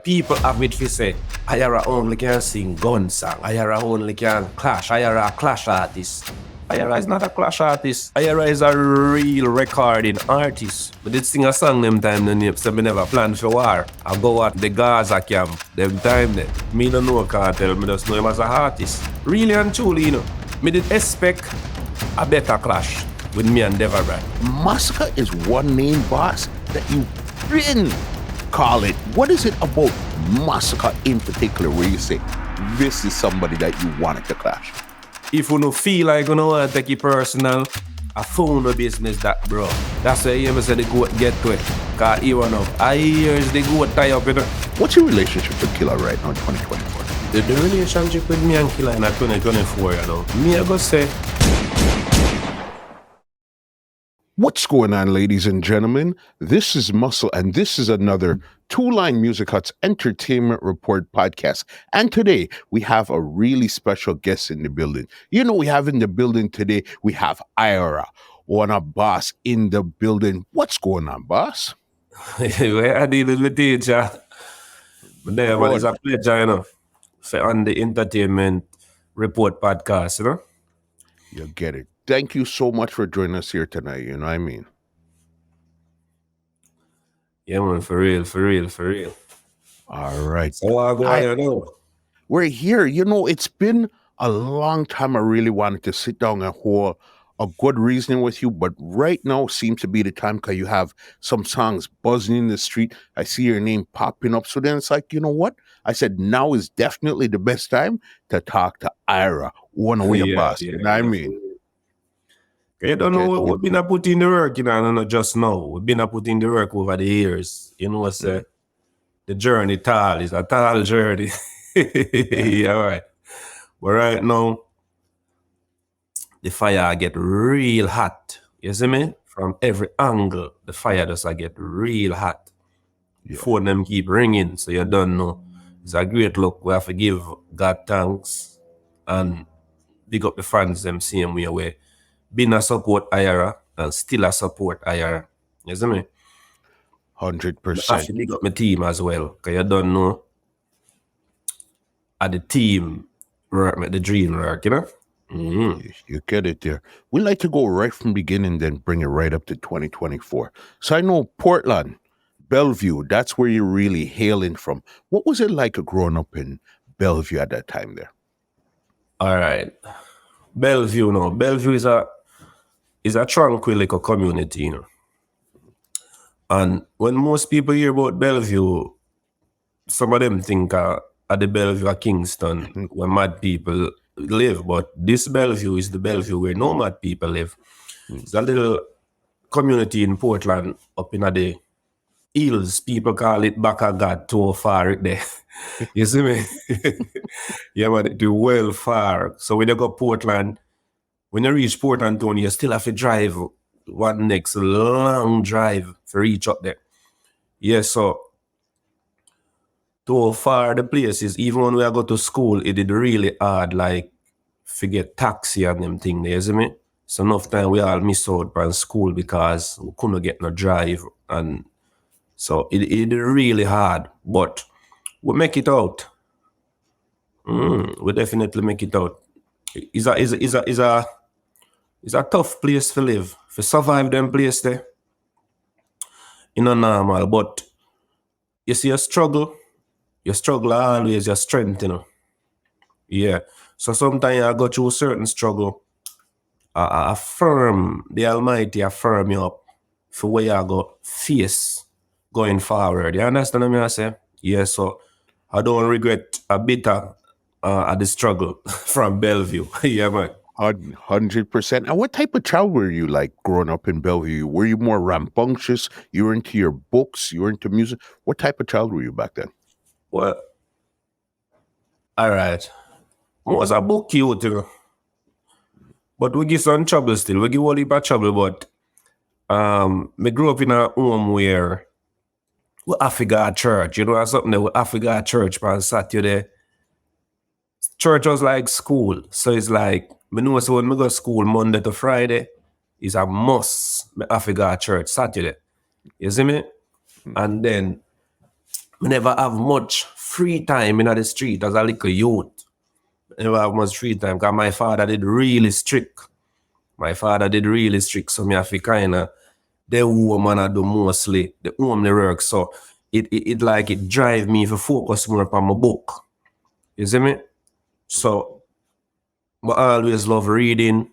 People have it to say, IYARA only can sing gun song, IYARA only can clash, IYARA a clash artist. IYARA is not a clash artist. IYARA is a real recording artist. But did sing a song them time, then so me never plan for war. I go at the Gaza camp, them time then. Me don't know Kartel, me just know him as a artist. Really and truly, you know. Me did expect a better clash with me and Deva Bratt. Masicka is one name, boss, that you didn't call it. What is it about Masicka in particular where you say this is somebody that you wanted to clash? If you don't feel like you want to take it personal, I phone no business that, bro. That's why you say the Goat Get Whey. Because he one of years the Goat tie up, you know. What's your relationship with Killer right now in 2024? The relationship with me and Killer in 2024, you know. Me, I go say, What's going on, ladies and gentlemen? This is Muscle, and this is another Two Line Music Hut's Entertainment Report podcast. And today, we have a really special guest in the building. You know, we have in the building today, we have IYARA Own Way Boss in the building. What's going on, boss? where I deal with teacher. But there, but it's a pleasure, you know, for on the Entertainment Report podcast, you know. You get it. Thank you so much for joining us here tonight, you know what I mean? Yeah, man, for real. All right. So I go here now. We're here. You know, it's been a long time I really wanted to sit down and hold a good reasoning with you, but right now seems to be the time because you have some songs buzzing in the street. I see your name popping up. So then it's like, you know what? I said, now is definitely the best time to talk to IYARA Own Way Boss. You know what I mean? You don't know, we've been putting the work, you know, not just now. We've been putting the work over the years. You know, the journey tall is a tall journey. Yeah, right. But right now, the fire get real hot. You see me? From every angle, the fire does get real hot. Yeah. Phone them keep ringing, so you don't know. It's a great look. We have to give God thanks and big up the fans them same way. Been a support IYARA and still a support IYARA. You see me? 100%. I have to big up my team as well, because you don't know the team work make the dream work, you know? Mm-hmm. You get it there. We like to go right from the beginning, then bring it right up to 2024. So I know Portland, Bellevue, that's where you're really hailing from. What was it like growing up in Bellevue at that time there? All right. Bellevue, no. Bellevue is a tranquil little community, you know. And when most people hear about Bellevue, some of them think at the Bellevue of Kingston, where mad people live. But this Bellevue is the Bellevue where no mad people live. It's a little community in Portland up in the hills. People call it back of God, too far there. You see me? Yeah, but it's well far. So when you go Portland, when you reach Portland town, you still have to drive one next long drive to reach up there. Yeah, so too far the places, even when we go to school, it did really hard, like forget taxi and them thing there, you see me? So enough time we all miss out from school because we couldn't get no drive, and so it did really hard, but we make it out. We definitely make it out. It's a tough place to live. To survive them place there, you know, normal. But you see, you struggle always your strength, you know. Yeah. So sometimes I go through certain struggle. I affirm, the Almighty affirm you up for where you go face going forward. You understand what I say? Yeah, so I don't regret a bit at the struggle from Bellevue. Yeah, man. 100%. And what type of child were you like growing up in Bellevue? Were you more rambunctious? You were into your books? You were into music? What type of child were you back then? Well, all right. I was a book youth, you know. But we give some trouble still. We give all heap of trouble, but me grew up in a home where we have to go to church. You know, something that we have to go to church on Saturday. Church was like school. So it's like, me know so when me go to school Monday to Friday, it's a must. Me have to go to church Saturday. You see me? And then I never have much free time in the street as a little youth. I never have much free time because my father did really strict. So me have to kind of the home and I do mostly the home the work. So it like it drive me to focus more upon my book. You see me? So I always love reading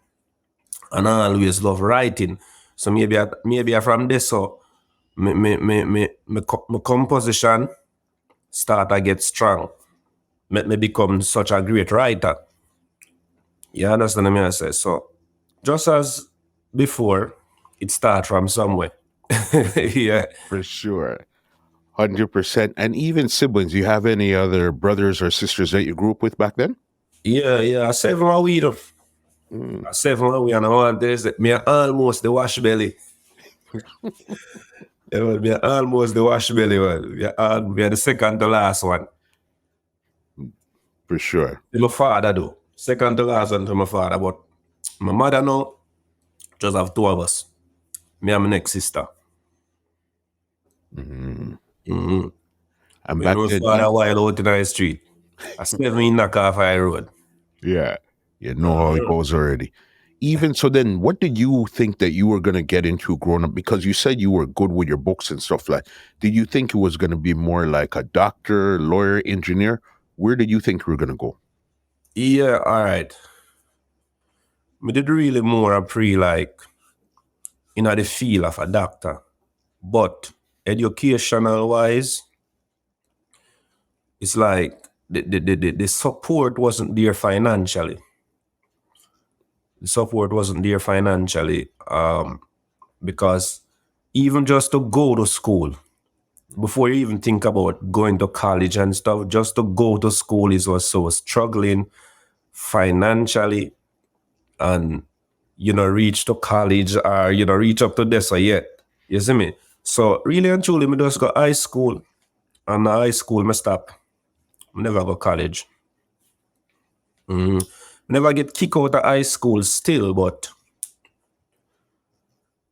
and I always love writing. So maybe I from this so my composition start to get strong. Me become such a great writer. You understand what I say? So just as before, it start from somewhere. Yeah. For sure. 100%. And even siblings, you have any other brothers or sisters that you grew up with back then? Yeah. 7 we though. 7 we and all this. Me almost the wash belly. Yeah, me almost the wash belly one. Me the second to last one. For sure. My father though. Second to last one to my father. But my mother now, just have 2 of us. Me and my next sister. And Me back and my then, father wild out in the street. I 7 knock off high road. yeah, you know how it goes already. Even so, then what did you think that you were going to get into growing up? Because you said you were good with your books and stuff like. Did you think it was going to be more like a doctor, lawyer, engineer? Where did you think you were going to go? Yeah, all right. Me did really more a pre like in the field of a doctor. But educational wise, it's like the support wasn't there financially. Because even just to go to school, before you even think about going to college and stuff, just to go to school is was so struggling financially and reach to college or reach up to this or yet. You see me? So really and truly, me just go high school. And high school, me stop. I never go college. Never get kicked out of high school still, but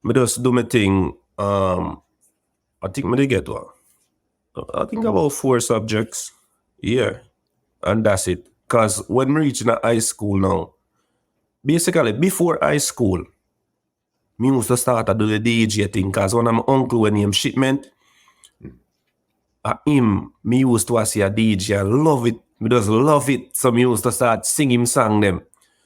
me just do my thing. I think me did get one. I think about 4 subjects. Yeah. And that's it. Because when me reaching a high school now, basically before high school, me used to start to do the DJ thing because one of my uncle when him shipment, me used to see a DJ. I love it. Me just love it. So me used to start singing song them.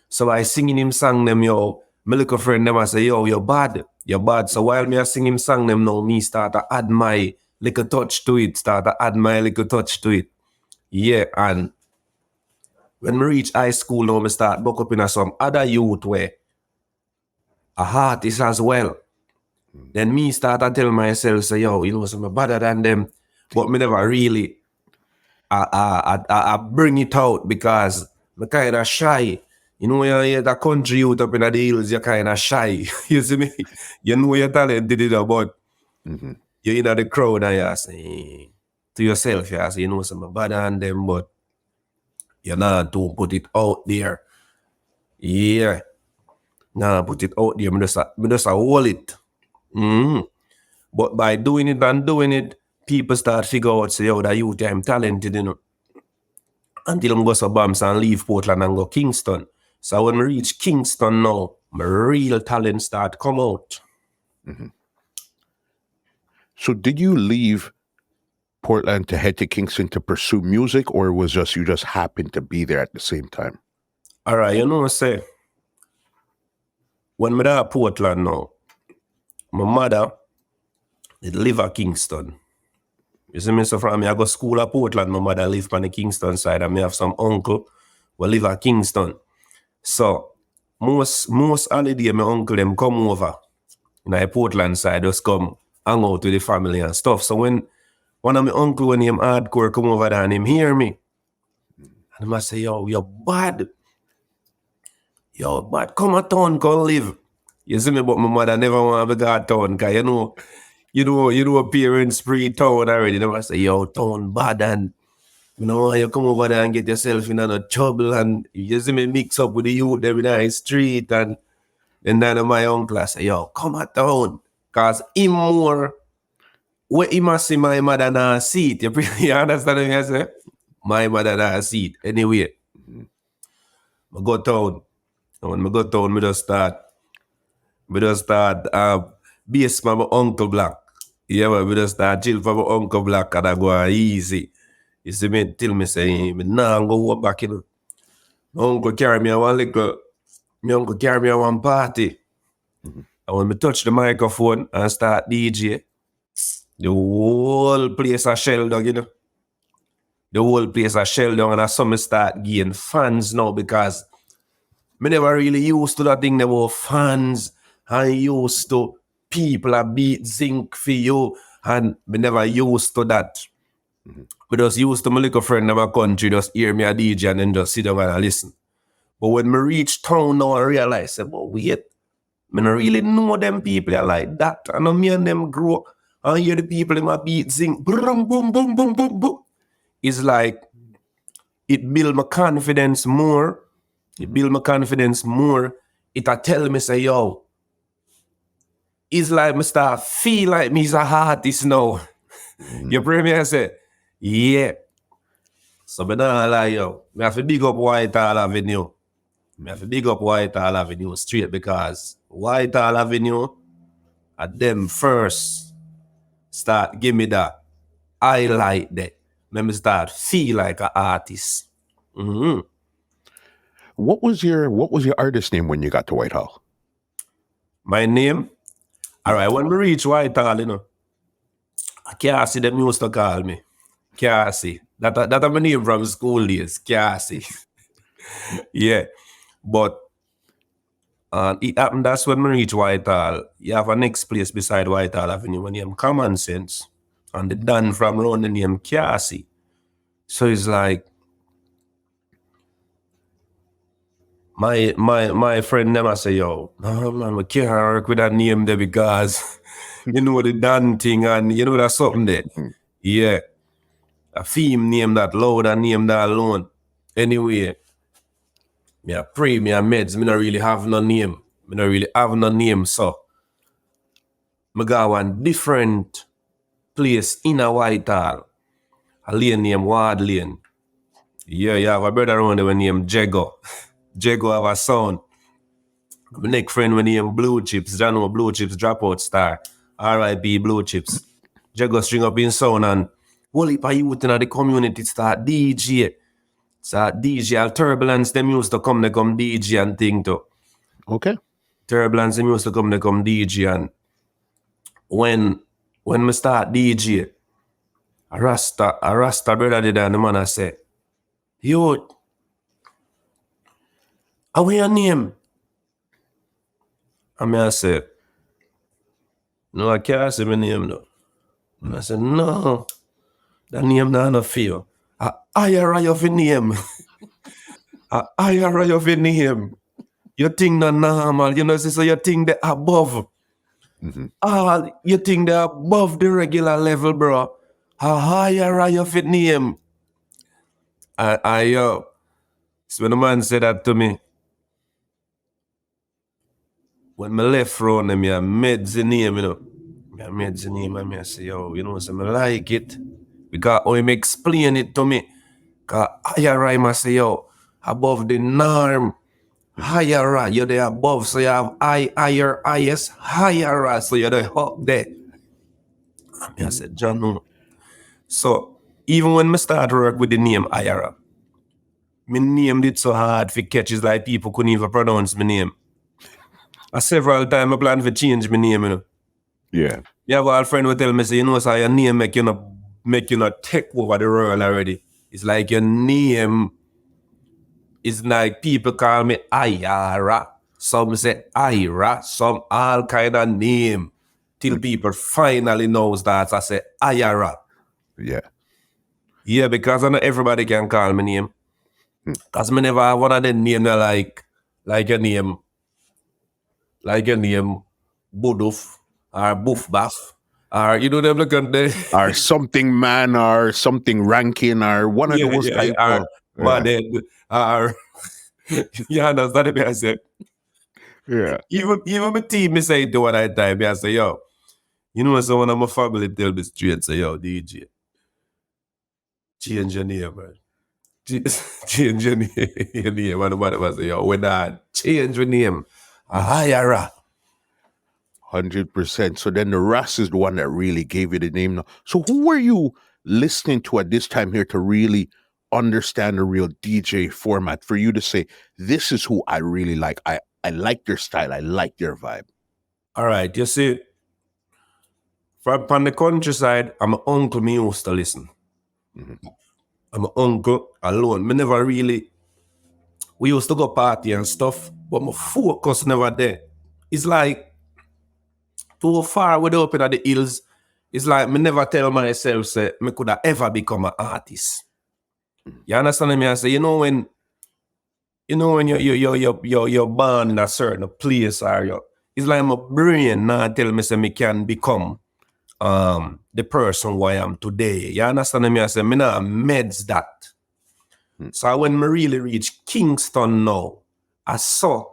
So I singing him song them, yo. My little friend them I say, yo, you're bad. You're bad. So while me I sing him song them now, me start to add my little touch to it. Yeah, and when me reach high school now, me start buck up in some other youth where a artist as well. Then me start to tell myself, say, yo, so I'm better than them. But me never really I bring it out because I'm kind of shy. When you hear the country youth up in the hills, you're kind of shy. You see me? You know your talent did it, but you're in the crowd and you say to yourself, you say, so I'm better than them, but you're not to put it out there. Yeah. Nah, put it out there. Me just hold it. But by doing it, people start figure out, say, yo, that youth, I'm talented, until I go to Bams and leave Portland and go Kingston. So when we reach Kingston now, my real talent start come out. So did you leave Portland to head to Kingston to pursue music, or was you just happened to be there at the same time? All right, say, when I at Portland now, my mother did live at Kingston. You see me, so from me, I go school at Portland, my mother live on the Kingston side, and me have some uncle who live at Kingston. So most holiday, my uncle them come over in the Portland side, just come hang out with the family and stuff. So when one of my uncle, when him hardcore come over there and him hear me, and him I say, yo, you're bad. Yo, bad, come a town, come live. You see me, but my mother never want to go to town, because you know parents pre-town already. They must say, yo, town bad, and you come over there and get yourself in a trouble, and you see me mix up with the youth there in the street, and then my uncle I say, yo, come a town, because him more Where he must see my mother na seat. You understand what I say? My mother na seat. Anyway, I go town. And when I go town, I just start base for my Uncle Black. Yeah, but we just start chill for my Uncle Black and I go easy. You see me till me say, nah, I'm going to walk back, you know. My uncle carry me a one party. Mhm. And when me touch the microphone and start DJ, the whole place a shell down, you know. The whole place a shell down and I saw me start getting fans now because me never really used to that thing. There were fans and used to people a beat zinc for you and me never used to that. Mhm. Me just used to my little friend in my country just hear me a DJ and then just sit down and listen. But when me reach town now I realize, but wait, me not really know them people are like that. I know me and them grow and hear the people in my beat zinc. Boom, boom, boom, boom, boom, boom. It's like it build my confidence more. It build my confidence more. It a tell me say, yo, it's like me start feel like me's a artist now. You pray me I say, yeah. So me not lie, yo. Me have to big up Whitehall Avenue. Me have to big up Whitehall Avenue straight because Whitehall Avenue at them first start give me that highlight that. Let me start feel like an artist. Mm-hmm. What was your artist name when you got to Whitehall? My name? All right, when we reach Whitehall, you know, Cassie, them used to call me. Cassie. That my name from school days. Cassie. Yeah. But it happened that's when we reach Whitehall. You have a next place beside Whitehall Avenue when you have Common Sense. And the Dan from around the name Cassie. So it's like my friend never say, yo, no man, we can't work with that name there because you know the Dan thing and you know that's something there. Mhm. Yeah. A theme name that loud and name that alone. Anyway, me a pray, me a meds, me not really have no name. Me not really have no name, so me go one different place in a Whitehall. A lane named Ward Lane. Yeah, you have a brother around there named Jego. Jego have a son. My next friend when named Blue Chips. John know Blue Chips dropout star. R.I.P. Blue Chips. Jego string up in sound and whole heap of youth in the community start DJ. Start DJ. All Turbulence them used to come, they come DJ and thing too. Okay. Turbulence them used to come, they come DJ and when me start DJ, a Rasta brother did and the man I say, yo, how your name? And me I say, no, I can't say my name no. And I said, no, that name not enough for you. IYARA of your name. IYARA of your name. You think not normal, you know, so you think the above. Mhm. You think they're above the regular level, bro. How higher are your fit name? So when the man said that to me, when me left round them, I made the name, you know. I made the name and I say, yo, you know, so I like it. Because how him explain it to me. Because higher must say, yo, above the norm. Higher, you're there above, so you have higher, highest, higher, so you're there up there. And I said, John, no. So even when I start work with the name IYARA, my name did so hard for catches like people couldn't even pronounce my name. Several times I plan to change my name, you know. Yeah. You have a friend who tell me, say, you know, so your name make you not take over the world already. It's like your name is like people call me IYARA. Some say IYARA, some all kind of name. Till people finally knows that I say IYARA. Yeah. Yeah, because I know everybody can call me name. Because me never have one of them name that like your name Buduf or Buff Baff or you know them look at the Or something man or something ranking or one of those type or of Madhead or you understand me I say yeah. even my team me say to one at time I say yo You know, so one of my family tell me straight, say, yo, DJ, change your name, man. Change your name. Your name. And the man was say, yo, when I change your name, IYARA. 100%. So then the Ras is the one that really gave you the name now. So who were you listening to at this time here to really understand the real DJ format for you to say, this is who I really like. I like their style. I like their vibe. All right, you see, from the countryside, I'm an uncle me used to listen. I'm an uncle alone. Me never really, we used to go party and stuff, but my focus never there. It's like too far way up in the hills. It's like me never tell myself say me could have ever become an artist. You understand me? I say, you know when you're born in a certain place or you, it's like my brain now tell me say me can become the person who I am today. You understand me? I say me not meds that. So when me really reach Kingston now, I saw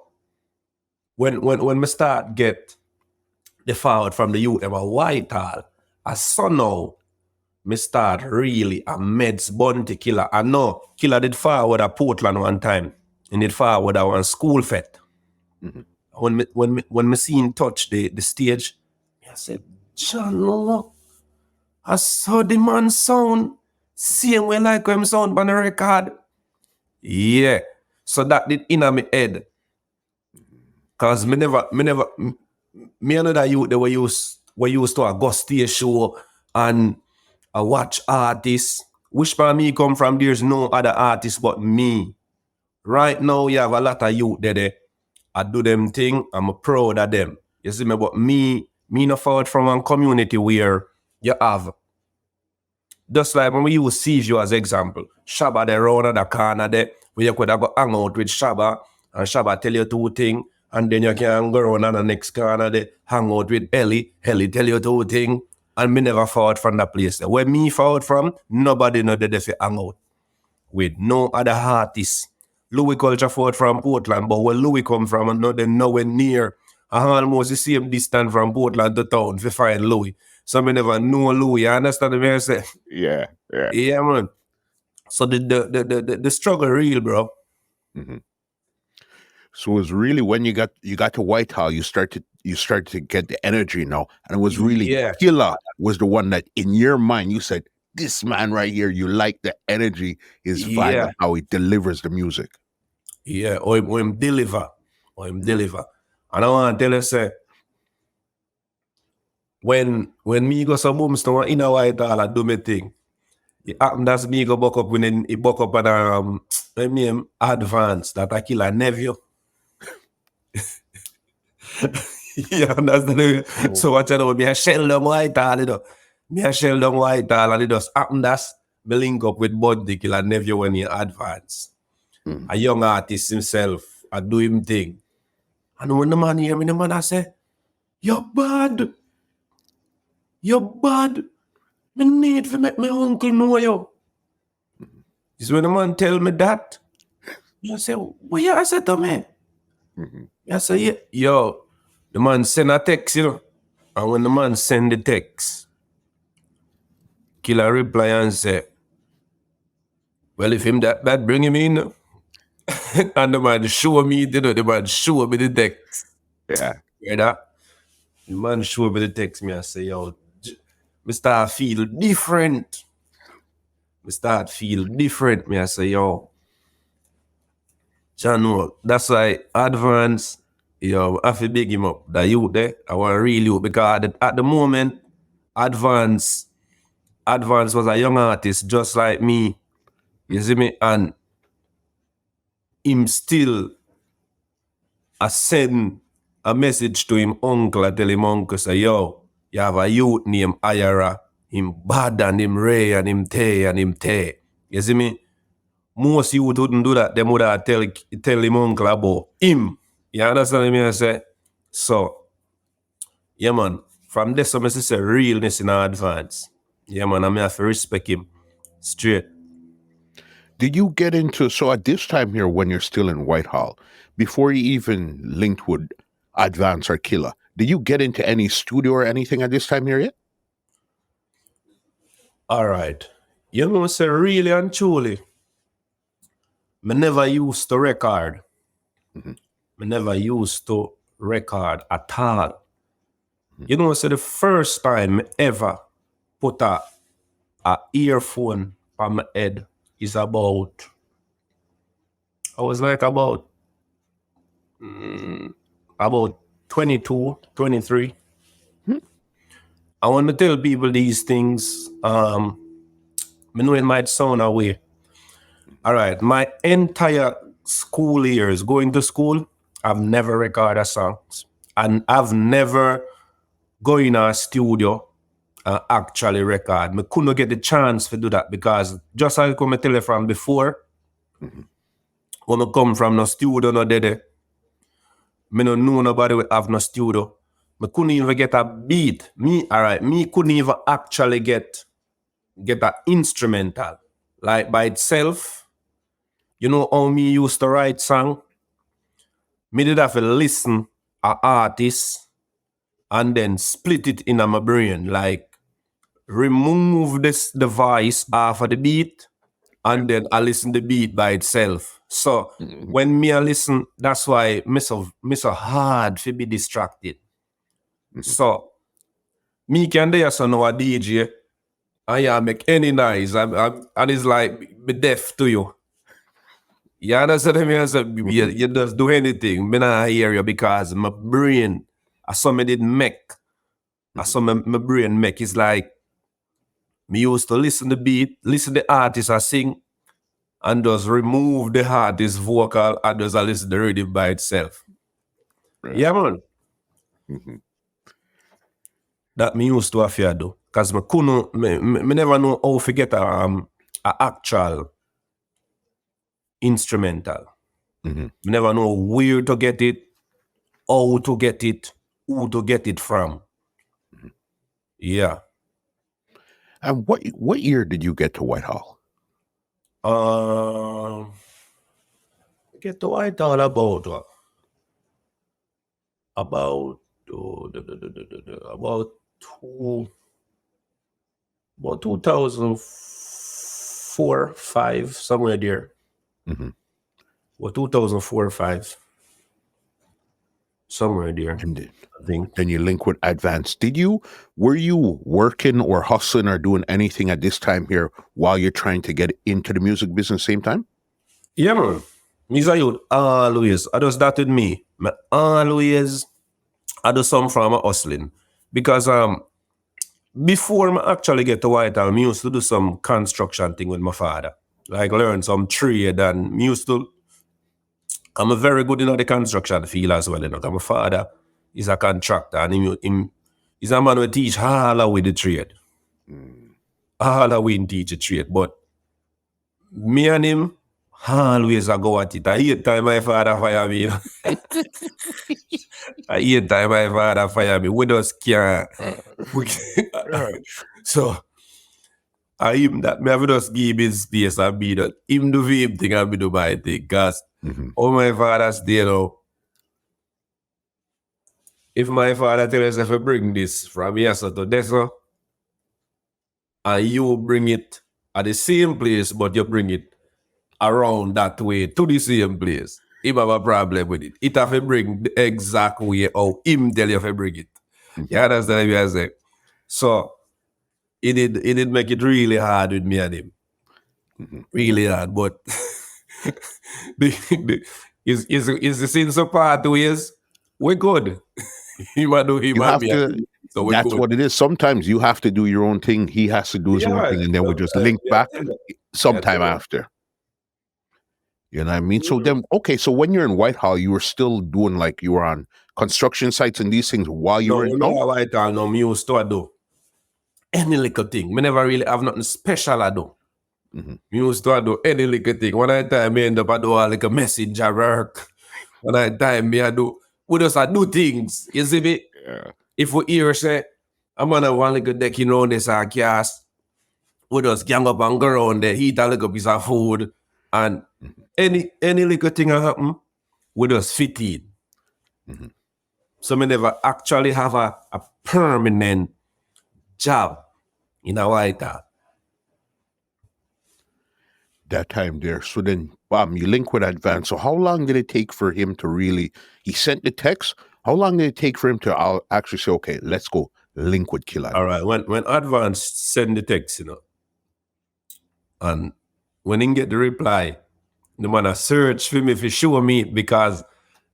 when me start get the forward from the youth about Whitehall, I saw now me start really a meds bounty killer. I know killer did forward at Portland one time and did forward at one school fete. When me seen touch the stage, I said, John, look, I saw the man sound same way like him sound on the record. Yeah. So that did in my head. Cause me know that youth they were used to a go stage show and I watch artists. Which part me come from, there's no other artist but me. Right now you have a lot of youth there. I do them thing, I'm proud of them. You see me, but me not forward from one community where you have, just like when we use Seaview as example, Shabba there round the corner there, where you could have go hang out with Shabba, and Shabba tell you two things, and then you can go around on the next corner there, hang out with Ellie tell you two things, and me never forward from that place there. Where me forward from, nobody know that they hang out with no other artists. Louis culture forward from Portland, but where Louis come from, and they nowhere near. I almost the same distance from Portland to town to find Louis. So me never know Louis. You understand what I say? Yeah. Yeah, man. So the struggle real, bro. So it was really when you got to Whitehall, you started to get the energy now, and it was really Killer was the one that in your mind you said, this man right here, you like the energy, his vibe, and how he delivers the music. Yeah, or him deliver. And I want to tell you, say, when me go some boomstone in a Whitehall, I do my thing. It happened that's me go buck up when he buck up and name Advance that I kill a nephew. You understand? So what you know, me a shell down Whitehall, you know. Me a shell down Whitehall and it just happened that's me link up with Buddy kill a nephew when he Advance. A young artist himself, I do him thing. And when the man hear me, the man I say, you're bad. Me need to make my uncle know you. Is when the man tell me that, I say, what you say to me? I say, yeah. Yo, the man send a text, you know. And when the man send the text, Killer reply and say, well, if him that bad, bring him in. And the man show me, you know, the man show me the text. Yeah. Hear that? The man show me the text, me I say, yo, me start feel different. Me I say, yo, John, that's why Advance, yo, I have to big him up. The youth there, I want to real youth because at the moment, Advance was a young artist just like me. You see me? And him still I send a message to him uncle. I tell him uncle, say, yo, you have a youth named IYARA. Him bad and him Ray and him Tay and him Tay. You see me? Most youth wouldn't do that. They would have tell him uncle about him. You understand me? I say? So, yeah, man. From this, I say realness in Advance. Yeah, man. I have to respect him straight. Did you get into, so at this time here when you're still in Whitehall, before you even linked with Advance or Killer, Did you get into any studio or anything at this time here yet? All right. You know, say really and truly, me never used to record. Mhm. Me never used to record at all. You know, so the first time me ever put a earphone on my head is about, I was like about 22, 23. I want to tell people these things. I know it might sound away. All right, my entire school years going to school, I've never recorded songs. And I've never go in a studio and actually record. I couldn't get the chance to do that because just like I tell you from before, when I come from no studio, no dede, me no know nobody will have no studio. Me couldn't even get a beat. Me couldn't even actually get an instrumental. Like by itself, you know how me used to write song? Me did have to listen a artist and then split it in my brain. Like remove the voice off of the beat and then I listen the beat by itself. So when me I listen, that's why me so hard to be distracted. So me can do so now a DJ and yeah make any noise and it's like be deaf to you. You understand me? So you just do anything. Me not hear you because my brain, I saw me did make. I saw my brain make. It's like me used to listen the beat, listen the artist I sing, and just remove the artist vocal and just listen the rhythm by itself. Right. Yeah, man. Mhm. That me used to have to do. Because me couldn't, me never know how to get a actual instrumental. Mhm. Me never know where to get it, how to get it, who to get it from. Yeah. And what year did you get to Whitehall? Get to Whitehall about what? About about 2004, 5, somewhere there. Mhm. Well, 2004 or 5. Somewhere there, And I think. then you link with Advance. Were you working or hustling or doing anything at this time here while you're trying to get into the music business same time? Yeah, man. Me's a youth always. I just that with me. Me always I do some from my hustling. Because before I actually get to Whitehall, I used to do some construction thing with my father. Like learn some trade and me used to I'm a very good in the construction field as well. You know, 'cause my father is a contractor and he's a man who teach all of with the trade. All of we teach the trade. But me and him always I go at it. I hate time my father fire me. You know? I hate time my father fire me. We just can't. So I him that me have to just give him space and be that him do him thing and me do my thing. Because all my fathers you know. If my father tell us if I bring this from here to there, and you bring it at the same place, but you bring it around that way to the same place, he have a problem with it. It have to bring the exact way how him tell you if I bring it. You understand what I say? So it did make it really hard with me and him. Really hard, but is the sense of part ways we're good. He might do him You and have me. to. So we're That's good. what it is. Sometimes you have to do your own thing. He has to do his own thing, and then we just link back sometime after. You know what I mean? So then, okay. So when you're in Whitehall, you were still doing like you were on construction sites and these things while you were in. No, Whitehall, no, me used to do any little thing. Me never really have nothing special I do. Me used to do any little thing. One at a time, me end up I do a like a messenger work. One at a time, me I do. We just do things. You see me? Yeah. If we hear say, I'm on a one little deck, you know, this cast. We just gang up and go around there, eat a little piece of food, and any little thing happen, we just fit in. So me never actually have a permanent job in a White Hall. That time there. So then, bam, you link with Advance. So how long did it take for him to really? He sent the text. How long did it take for him to actually say, "Okay, let's go link with Killer"? All right. When Advance send the text, and when he get the reply, the man a search for me for show me because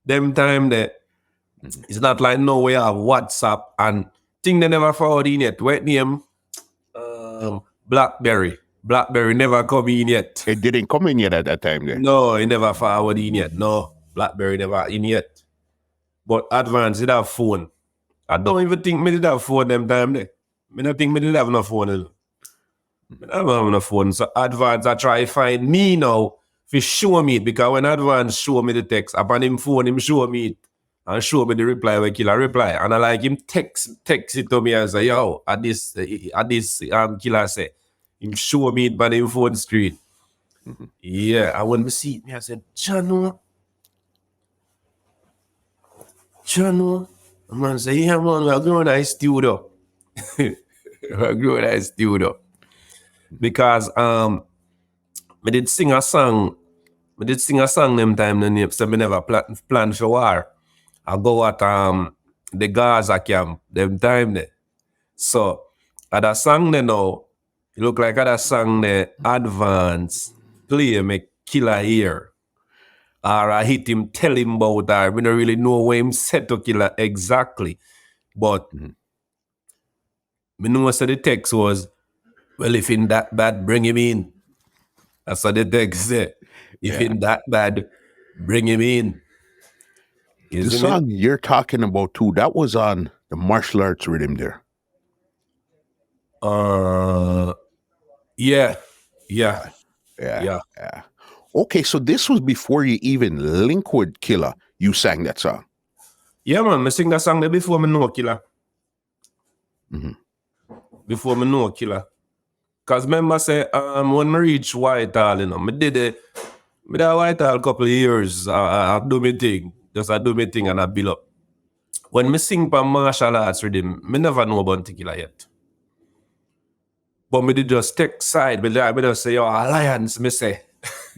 them time that it's not like no we have WhatsApp and thing they never forward in yet. What name? BlackBerry. BlackBerry never come in yet. It didn't come in yet at that time there. No, it never forward in yet. No, BlackBerry never in yet. But Advance did have phone. I don't even think me did have phone them time there. I don't think me did have no phone. I don't have no phone. So Advance I try find me now for show me it because when Advance show me the text upon him phone him show me it and show me the reply where Killer reply and I like him text it to me and say yo at this Killer say him show me it by him phone screen. Yeah, and when me see it, I said, Jano. The man say, yeah man, we're going to the studio. We're going to the studio. Because me did sing a song them time then so me never plan for war. I go at the Gaza camp them time there. So at that song there now, it look like at that song there Advance play make Killer here. Or I hit him, tell him about that. We don't really know where him said to Killer exactly. But me know so the text was, well, if in that bad, bring him in. That's what the text said. If in that bad, bring him in. The song you're talking about too, that was on the martial arts rhythm there. Yeah. Okay, so this was before you even link with Killer. You sang that song. Yeah, man. I sing that song there before me know Killer. Before me know Killer. Because remember say, when I reach White Hall, I did a White Hall a couple of years. I do my thing. Just I do my thing and I build up. When me sing for martial arts rhythm, me never know about Killer yet. But me did just take side. Me just say, yo, alliance, me say.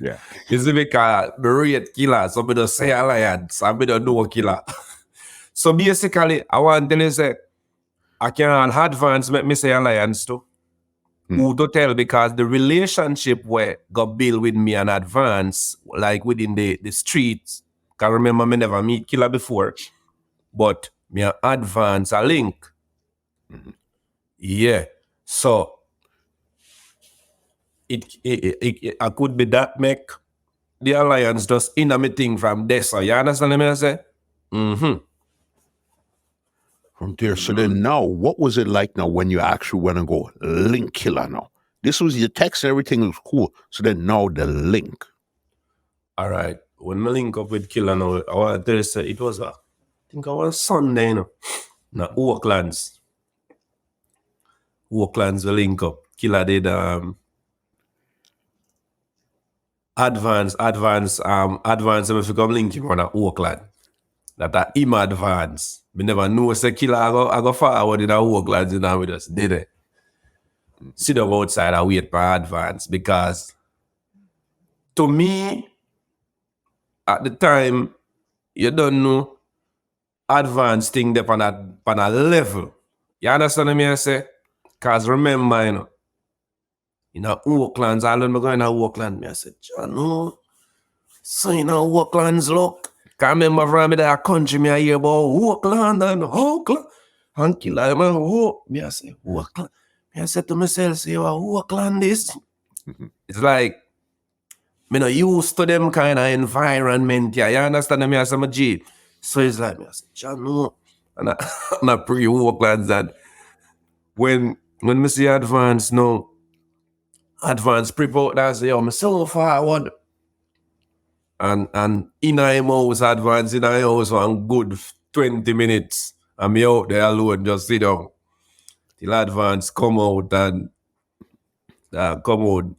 Yeah. You see, because me rate Killer, so me just say alliance, and me don't know Killer. So basically, I want to tell you, say, I can Advance make me say alliance too. Who to tell because the relationship where got built with me and Advance, like within the streets, can remember me never meet Killer before, but me and Advance a link. Yeah. So it I could be that make the alliance just in a meeting from there. So you understand what I say? From there. So then now, what was it like now when you actually want to go link Killer now? This was your text and everything was cool. So then now the link. All right. When I link up with Killer now, I want to tell you, say, it was I think it was Sunday, Now Oaklands will link up. Killer did Advance, if you come link him on Oakland. That him Advance. We never know say Killer I go forward in Oakland with us, did it? Sit down outside and wait for Advance because to me, at the time, you don't know Advance thing there on a level. You understand what I say? Because remember, in Oaklands, I learned me going to Oakland. I said, John, no. So Oaklands look. Because I remember from that country, I hear about Oakland and Oakland. And Killer, I say, Oakland. I said to myself, say, Oakland is. It's like, me not used to them kind of environment. Yeah, you understand me as a G. So it's like, I said, John, no. And I pre-Oaklands that when me see Advance now, Advance prep out that say, yo, I'm so forward. And in a house, Advance in a house for a good 20 minutes. And me out there alone, just sit down. Till Advance come out and come out.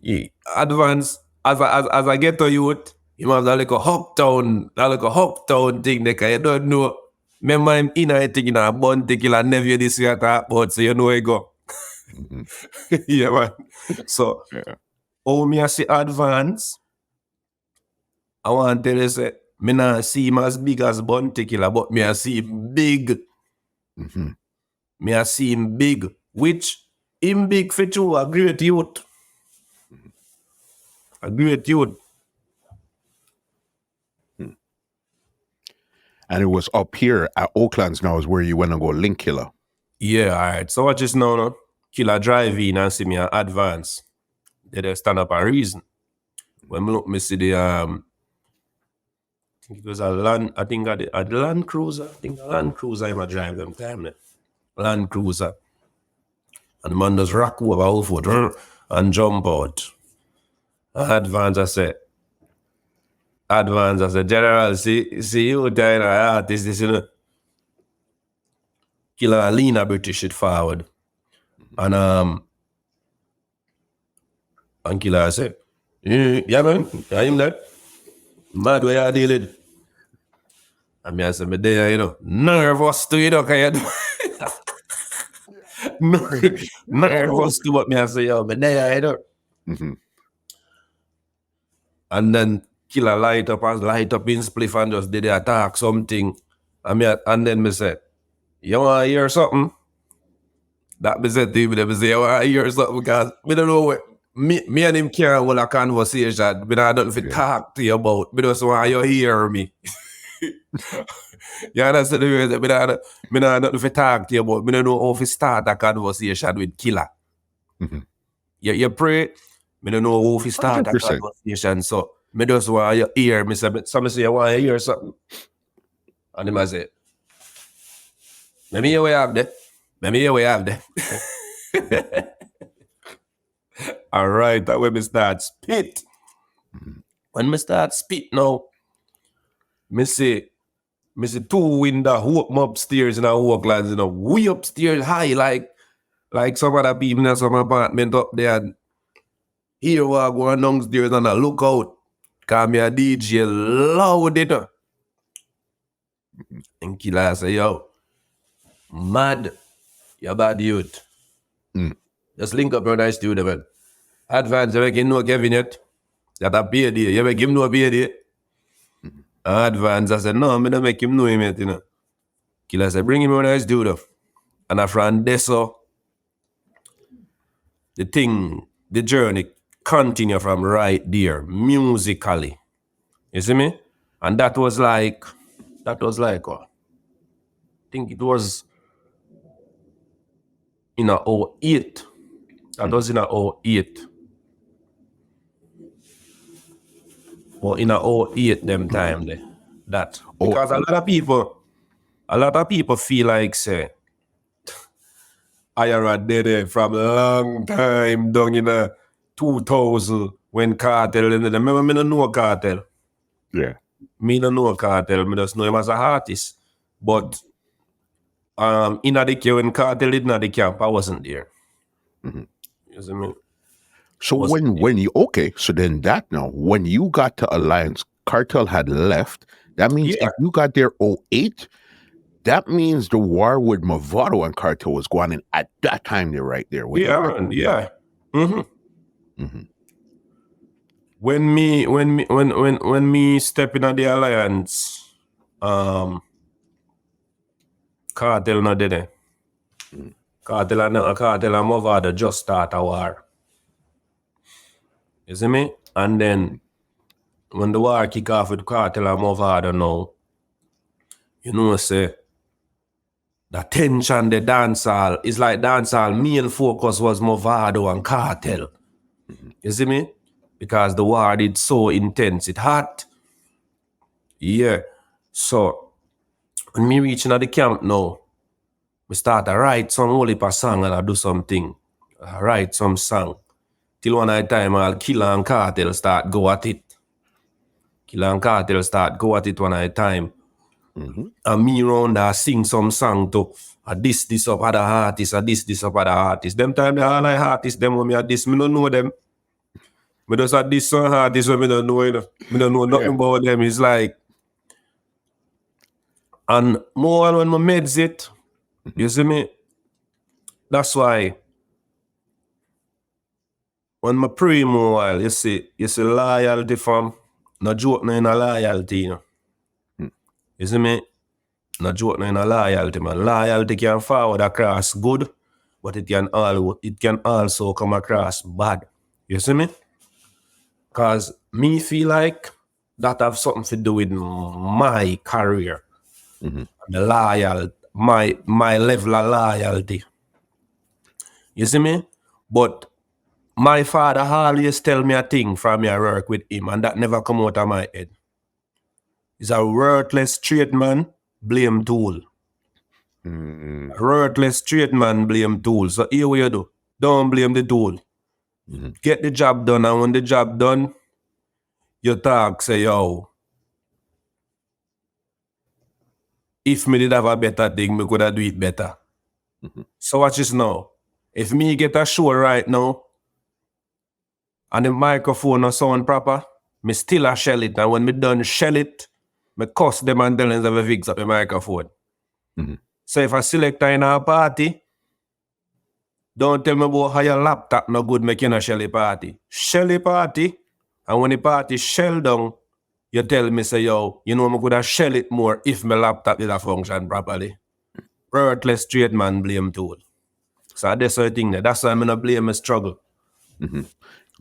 Advance, as I get to youth, you have that little uptown thing that you don't know. Remember him in a thing in a bun tequila never this year talk about, so you know he go. Yeah, man. So how me I see advance, I want to tell you say, me not see him as big as Bun Tequila, but me I see him big. Me I see him big, which him big for you, a great youth. A great youth. And it was up here at Oaklands now is where you went and go link Killer. Yeah, all right. So what just now, no? Killer drive in and see me an advance. They stand up a reason. When me look, me see the I think it was a Land, I think a Land Cruiser. I think a Land Cruiser I'm a drive them time there. Land Cruiser. And the man just rock over all foot and jump out. Advance, I said, General, see you dying artist, this, you know. Killer lean a British shit forward. And Killer said, yeah man, I'm there. Mad way I deal it. And I said, me there, you know, nervous to you know, can you nervous to what me I say, yo, me there, you know. And then Killer light up in spliff and just did the attack something. And then me said, you want to hear something? That me said to him, me say, you want to hear something? Because me don't know what, me and him can't hold a conversation. Me don't know if it talk to you about. Me just want you hear me. You understand the way? Me don't know if it talk to you about. Me don't know how to start a conversation with Killer. You pray, me don't know how to start 100%. a conversation. So me just want you hear me. So me say, you want to hear something? And him I say, let me hear what you have there. Let me hear what you have there. All right, that when me start spit. When me start spit now, me see two window open upstairs in our Oaklands, you know, way upstairs high, like some other people in some apartment up there. And here we are going downstairs and I look out. Cause me a DJ loud, you know. And Killer say, yo, mad, you bad youth. Just link up your nice studio, man. Advance, you make him know Kevin yet? That a Payday. You make him know Payday? Advance, I said, no, I don't make him know him yet, you know. Killer said, bring him a nice studio. And I from there, so the journey continue from right there, musically. You see me? And that was like, I think it was in a 08. That was in a 08. Or in a 08 them time there. That. Because a lot of people feel like say IYARA did it from a long time down in a 2000 when Kartel ended. Remember me don't know Kartel. Yeah. Me don't know Kartel, me just know him as an artist. But in the camp, when Kartel did in the camp, I wasn't there. You see me? So when you so then that now when you got to Alliance, Kartel had left. That means if you got there 08, that means the war with Mavado and Kartel was going on at that time. They're right there. Yeah. When me step in the Alliance, Kartel not there. Kartel and Mavado just start a war. You see me? And then when the war kick off with Kartel and Mavado now, you know, say the tension, the dancehall, it's like dancehall main focus was Mavado and Kartel. You see me? Because the war did so intense, it hot. Yeah. So when me reaching at the camp now, we start to write some whole heap of song and I do something. I write some song. Till one night time, I'll Killer and Kartel start go at it. Killer and Kartel start go at it one night time. And me round there sing some song to this up other artists, this up other artists. Them time they all like artists, them when me at this, me don't know them. Me just at this some artists when me don't know, you know. Me don't know nothing about them. It's like And more when my meds it, you see me? That's why when I pray more while, you see loyalty from, no joke no in a loyalty, you know. You see me? No joke no in a loyalty, man. Loyalty can forward across good, but it can also come across bad. You see me? Because me feel like that have something to do with my career. The my level of loyalty. You see me? But my father always tell me a thing from me I work with him, and that never come out of my head. He's a worthless straight man, blame tool. Worthless straight man, blame tool. So here what you do. Don't blame the tool. Get the job done, and when the job done, you talk, say, yo, if me did have a better thing, me could have do it better. So watch this now. If me get a show right now, and the microphone no sound proper, me still a shell it. And when me done shell it, me cuss them and tell them to fix up the microphone. So if a selector in a party, don't tell me about how your laptop no good making a shelly party. Shelly party, and when the party shell down, you tell me, say, yo, you know, I could have shell it more if my laptop did a function properly. Worthless straight man blame tool. So that's the thing there. That's why I'm not blame my struggle.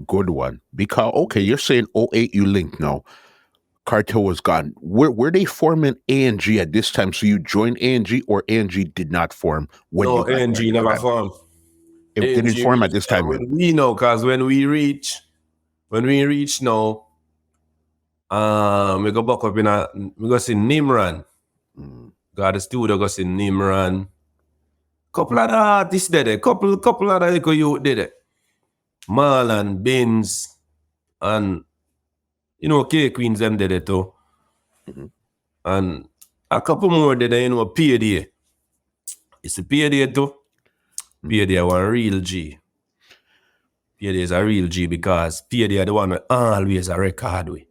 Good one. Because, okay, you're saying 08 you linked now. Kartel was gone. Were they forming A&G at this time? So you joined A&G or A&G did not form when No, you got A&G never formed. It didn't form at this time. We know, because when we reach now, we go back up we go see Nimran. Got the studio, go see Nimran. Couple of artists did it. Couple of youth did it. Marlon, Benz, and you know, K Queens them did it too. And a couple more did it, you know, Payday. It's a Payday too. Payday one real G. Payday is a real G because Payday the one that always a record with.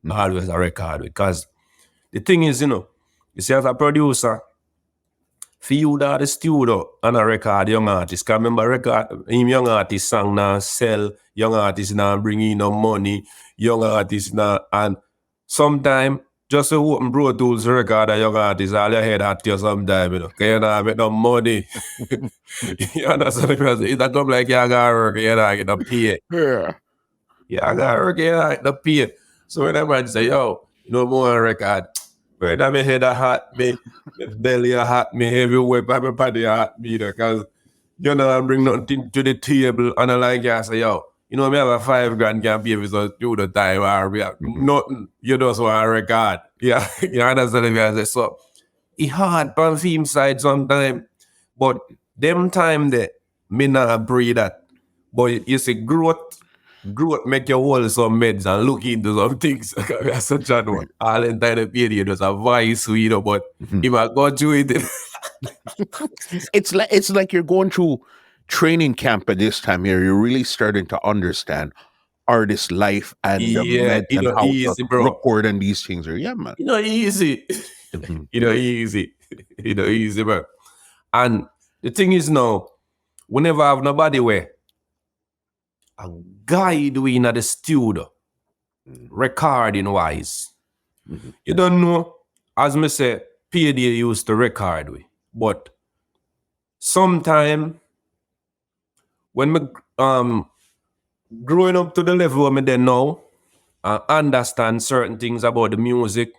Always a record with. Because the thing is, you know, you see as a producer, for you that the studio and a record young artist. Because remember, young artist song now sell, young artist now bring in no money, young artist now, and sometimes just to open Pro Tools record a young artist, all your head at you sometime, you know, because you don't make no money. You understand? Because it come like you gotta work, you don't get no pay. Yeah. You gotta work, you don't get no pay. So when I say, yo, no more record, but my head a hot me, my belly a hot me, everywhere, my body a hot me, because you know I bring nothing to the table, and I like you say, yo, you know me have a $5,000 can pay for so do the time or we have nothing, you just want to record. Yeah, you understand me? I say so. It hard on theme side sometimes, but them time that me not breathe that. But you see growth make you hold some meds and look into some things. That's such a one. All entire period was a vice, you know, but if I go through it, It's like you're going through training camp at this time here. You're really starting to understand artist life and the meds you and know, how easy, to bro. record and these things are. Yeah, man. You know, easy. You know, easy. You know, easy, bro. And the thing is now, we never have nobody where a guide we in the studio, recording wise. You don't know, as me say, Payday used to record we. But sometime when me growing up to the level where me then now, I understand certain things about the music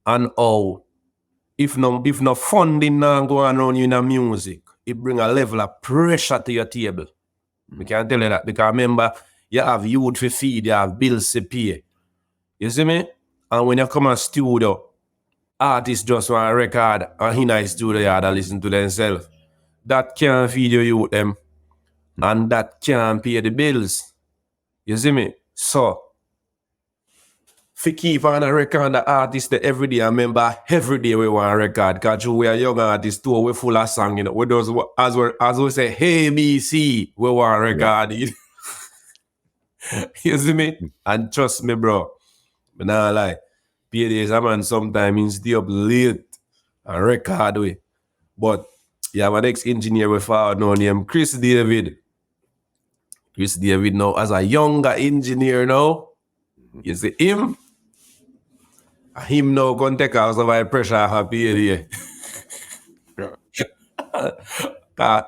and how if no funding now go around you in the music, it bring a level of pressure to your table. I can tell you that because remember, you have youth to feed, you have bills to pay. You see me? And when you come to studio, artists just want to record and in a studio yard and listen to themselves. That can't feed your youth them. And that can't pay the bills. You see me? So, for keep on a record the artist the every day, I remember every day we want to record because we are young artists too, we full of song, you know. We those as we say, hey BC, we want to record it. You see me? And trust me, bro. But nah lie. Payday is a man sometimes stay up late and record way. But you have an ex-engineer with our known name, Chris David. Chris David now as a younger engineer now. You see him? Him now can take out some high pressure for Payday.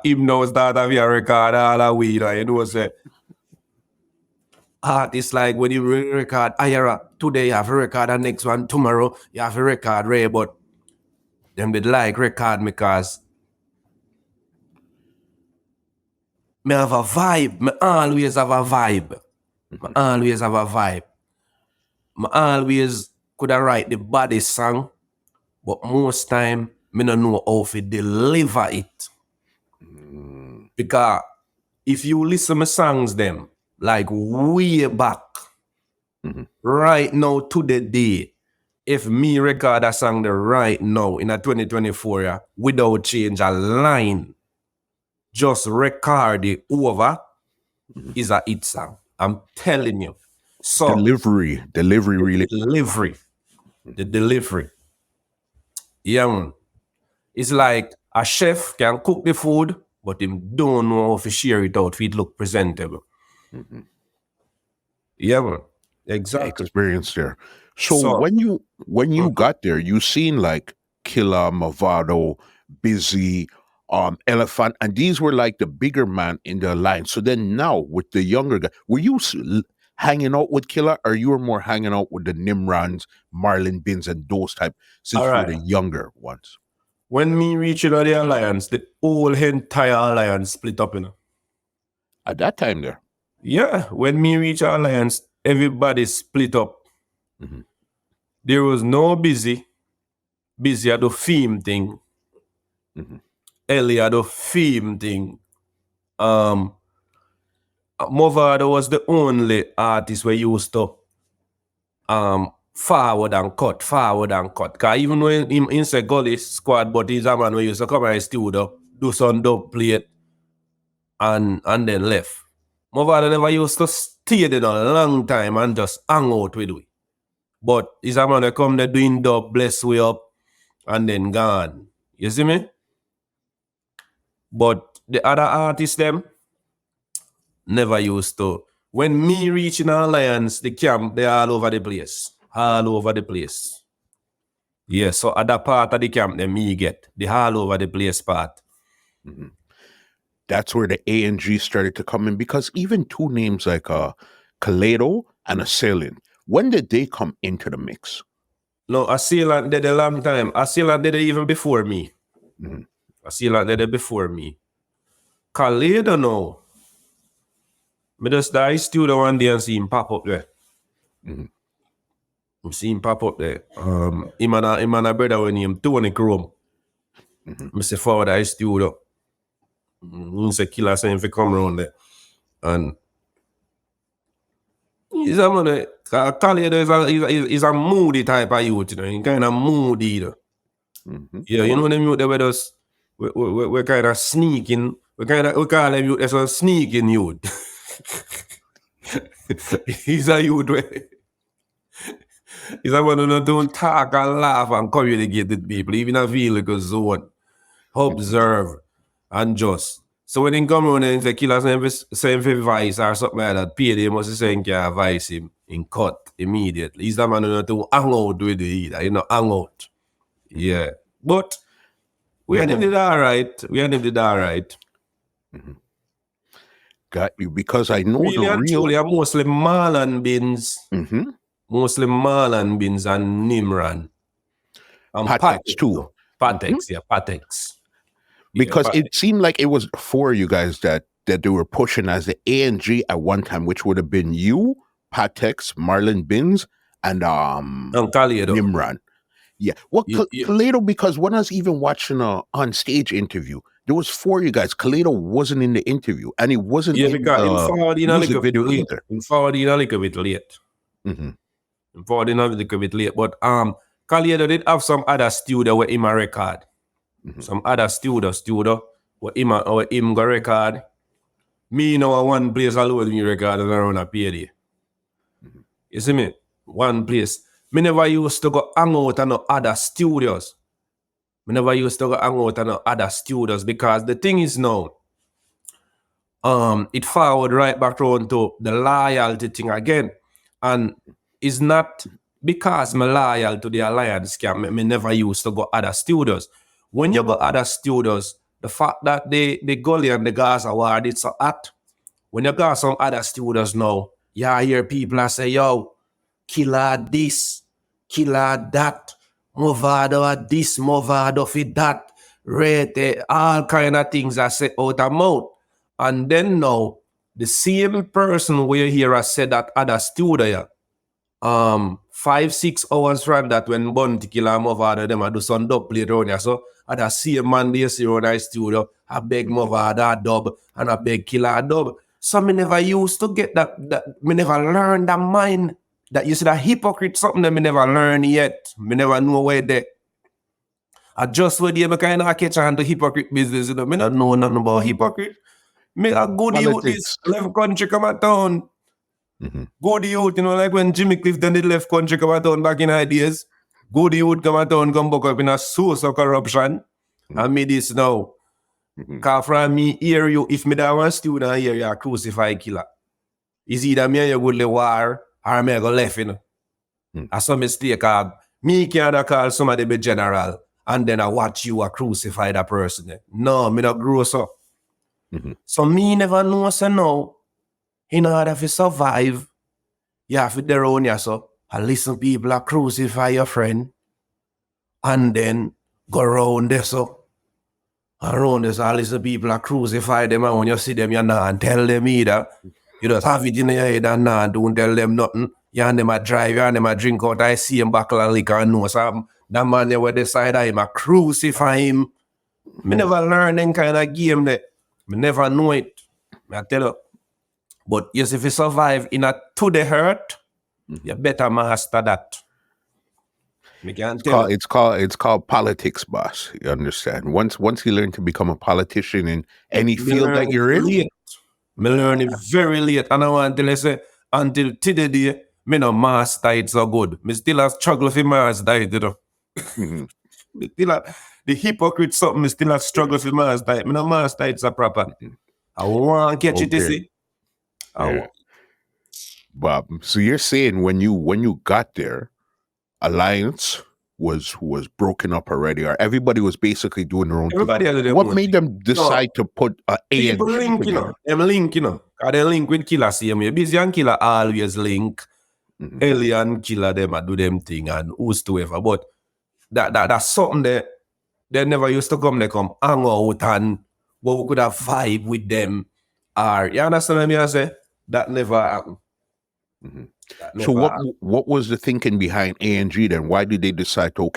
Him now start having a record all the way. You know, say, artists like when you record IYARA, today you have a record, the next one tomorrow you have a record, Ray, but them did like record because me have a vibe. Me always have a vibe. Me always have a vibe. Me always could have write the baddest song, but most time me don't know how to deliver it. Because if you listen to songs them, like way back, right now to the day, if me record a song there right now in a 2024 without change a line, just record it over, is a hit song. I'm telling you. So delivery really. The delivery. Yeah, man. It's like a chef can cook the food, but him don't know how to share it out for it look presentable. Yeah, man. Exactly. Experience there. So when you got there, you seen like Killer, Mavado, Busy, Elephant, and these were like the bigger man in the line. So then now with the younger guy, were you hanging out with Killer, or you were more hanging out with the Nimrans, Marlon Bins, and those type, since you were the younger ones? When me reached the alliance, the whole entire alliance split up, At that time there. Yeah, when me reached alliance, everybody split up. There was no Busy. Busy had the theme thing. Ellie had the theme thing. Movado was the only artist we used to forward and cut. Because even when him inside Gully squad, but he's a man we used to come in the studio, do some dub plate, and then left. Movado never used to stay there a long time and just hang out with we. But he's a man that come there doing dub, bless way up, and then gone. You see me? But the other artists them never used to. When me reach in alliance, the camp, they're all over the place. All over the place. Yeah, so at that part of the camp, then me get the all over the place part. That's where the A&G started to come in, because even two names like Kaleido and Assailant, when did they come into the mix? No, Assailant did a long time. Assailant did it even before me. Assailant did it before me. Kaleido no. Me just die studio one day and see him pop up there. See him pop up there. Him and a brother when him Tony Chrome. I say forward I studio. He say Killer saying if he come around there. And he's a man. Kaleido is a moody type of youth, He kind of moody, Yeah, you know them youth that we just we're kind of sneaking. We call them youth as a sneaking youth. He's a youth where he's a one who don't talk and laugh and communicate with people, even a vehicle zone. Observe and just. So when he come around and say Killer saying for vice or something like that, Payday must be saying can vice him in cut immediately. He's the man who to hang out with the either, hang out. Yeah. But we had him did all right. Got you, because I know really the real. Truly, mostly Marlon Bins. Mostly Marlon Bins and Nimran. And Patex too. Patex. Because it seemed like it was four of you guys that they were pushing as the A&G at one time, which would have been you, Patex, Marlon Bins, and Kaleido. Nimran. Yeah. Well, Kaleido, because when I was even watching a on stage interview, there was four of you guys. Kaleido wasn't in the interview, and he wasn't in the music video either. He forward in a little bit late. But Kaleido did have some other studio where him a record. Some other studio where him go record. Me know one place alone me record around a Payday. You see me? One place. Me never used to go hang out in no other studios. Me never used to go hang out in no other studios because the thing is now, it forward right back around to the loyalty thing again. And it's not because I'm loyal to the alliance camp, me never used to go other studios. When you go other studios, the fact that the Gully and the Gaza war did so hot, when you go some other studios now, you hear people that say, yo, killer this, killer that, Movado this, Movado for that, rate, all kind of things that say out of mouth. And then now, the same person where you hear us say that other studio, 5-6 hours from that when Bunty kill and Movado, them I do some dub play around here. So at the same man they see around the studio, I beg Movado dub and I beg killer dub. So me never used to get that me never learned that mind. That you see that hypocrite something that me never learn yet. Me never know where they. I just with you, me kind of catch on to hypocrite business. You know, me not know nothing about hypocrite. Me a good youth this left country come at town. Good youth, you know, like when Jimmy Clifton did left country come at town back in ideas. Good youth come at town, come back up in a source of corruption. And me this now. Cause from me hear you, if me that one student here, you are crucified killer. Is either me and you go to the war or me go left, you know. That's some mistake. Me can't call somebody be general and then I watch you a crucify that person. No, me not grow so. So me never know so now. In order to survive, you have to do around yourself. And listen, people are crucify your friend. And then go around there so. Around this, all these people are crucify them, and when you see them, you not tell them either. You just have it in your head and don't tell them nothing. You and them a drive, you and them a drink out. I see him buckle of liquor and know something. That man there where decide him a crucify him. Me never learn them kind of game there. Me never know it. I tell you. But yes, if you survive in a to the hurt, you better master that. It's called politics, boss. You understand? Once you learn to become a politician in any field that you're in, me learn it very late, and I want to say until today, me no master it so good. Me still a struggle for master it, you know. Me still the hypocrite something. Me still a struggle for master it. Me no master it so proper. I want to catch it, you see. Bob, so you're saying when you got there, Alliance was broken up already, or everybody was basically doing their own thing. What made them decide to put A and G link, you know? Them link, you know. Because they link with Killer same way. Busy and Killer always link. Alien Killer them do them thing and who's to ever. But that's something that they never used to come. They come hang out and what we could have vibe with them. Or you understand what I say? That never happened. So what was the thinking behind A&G then? Why did they decide to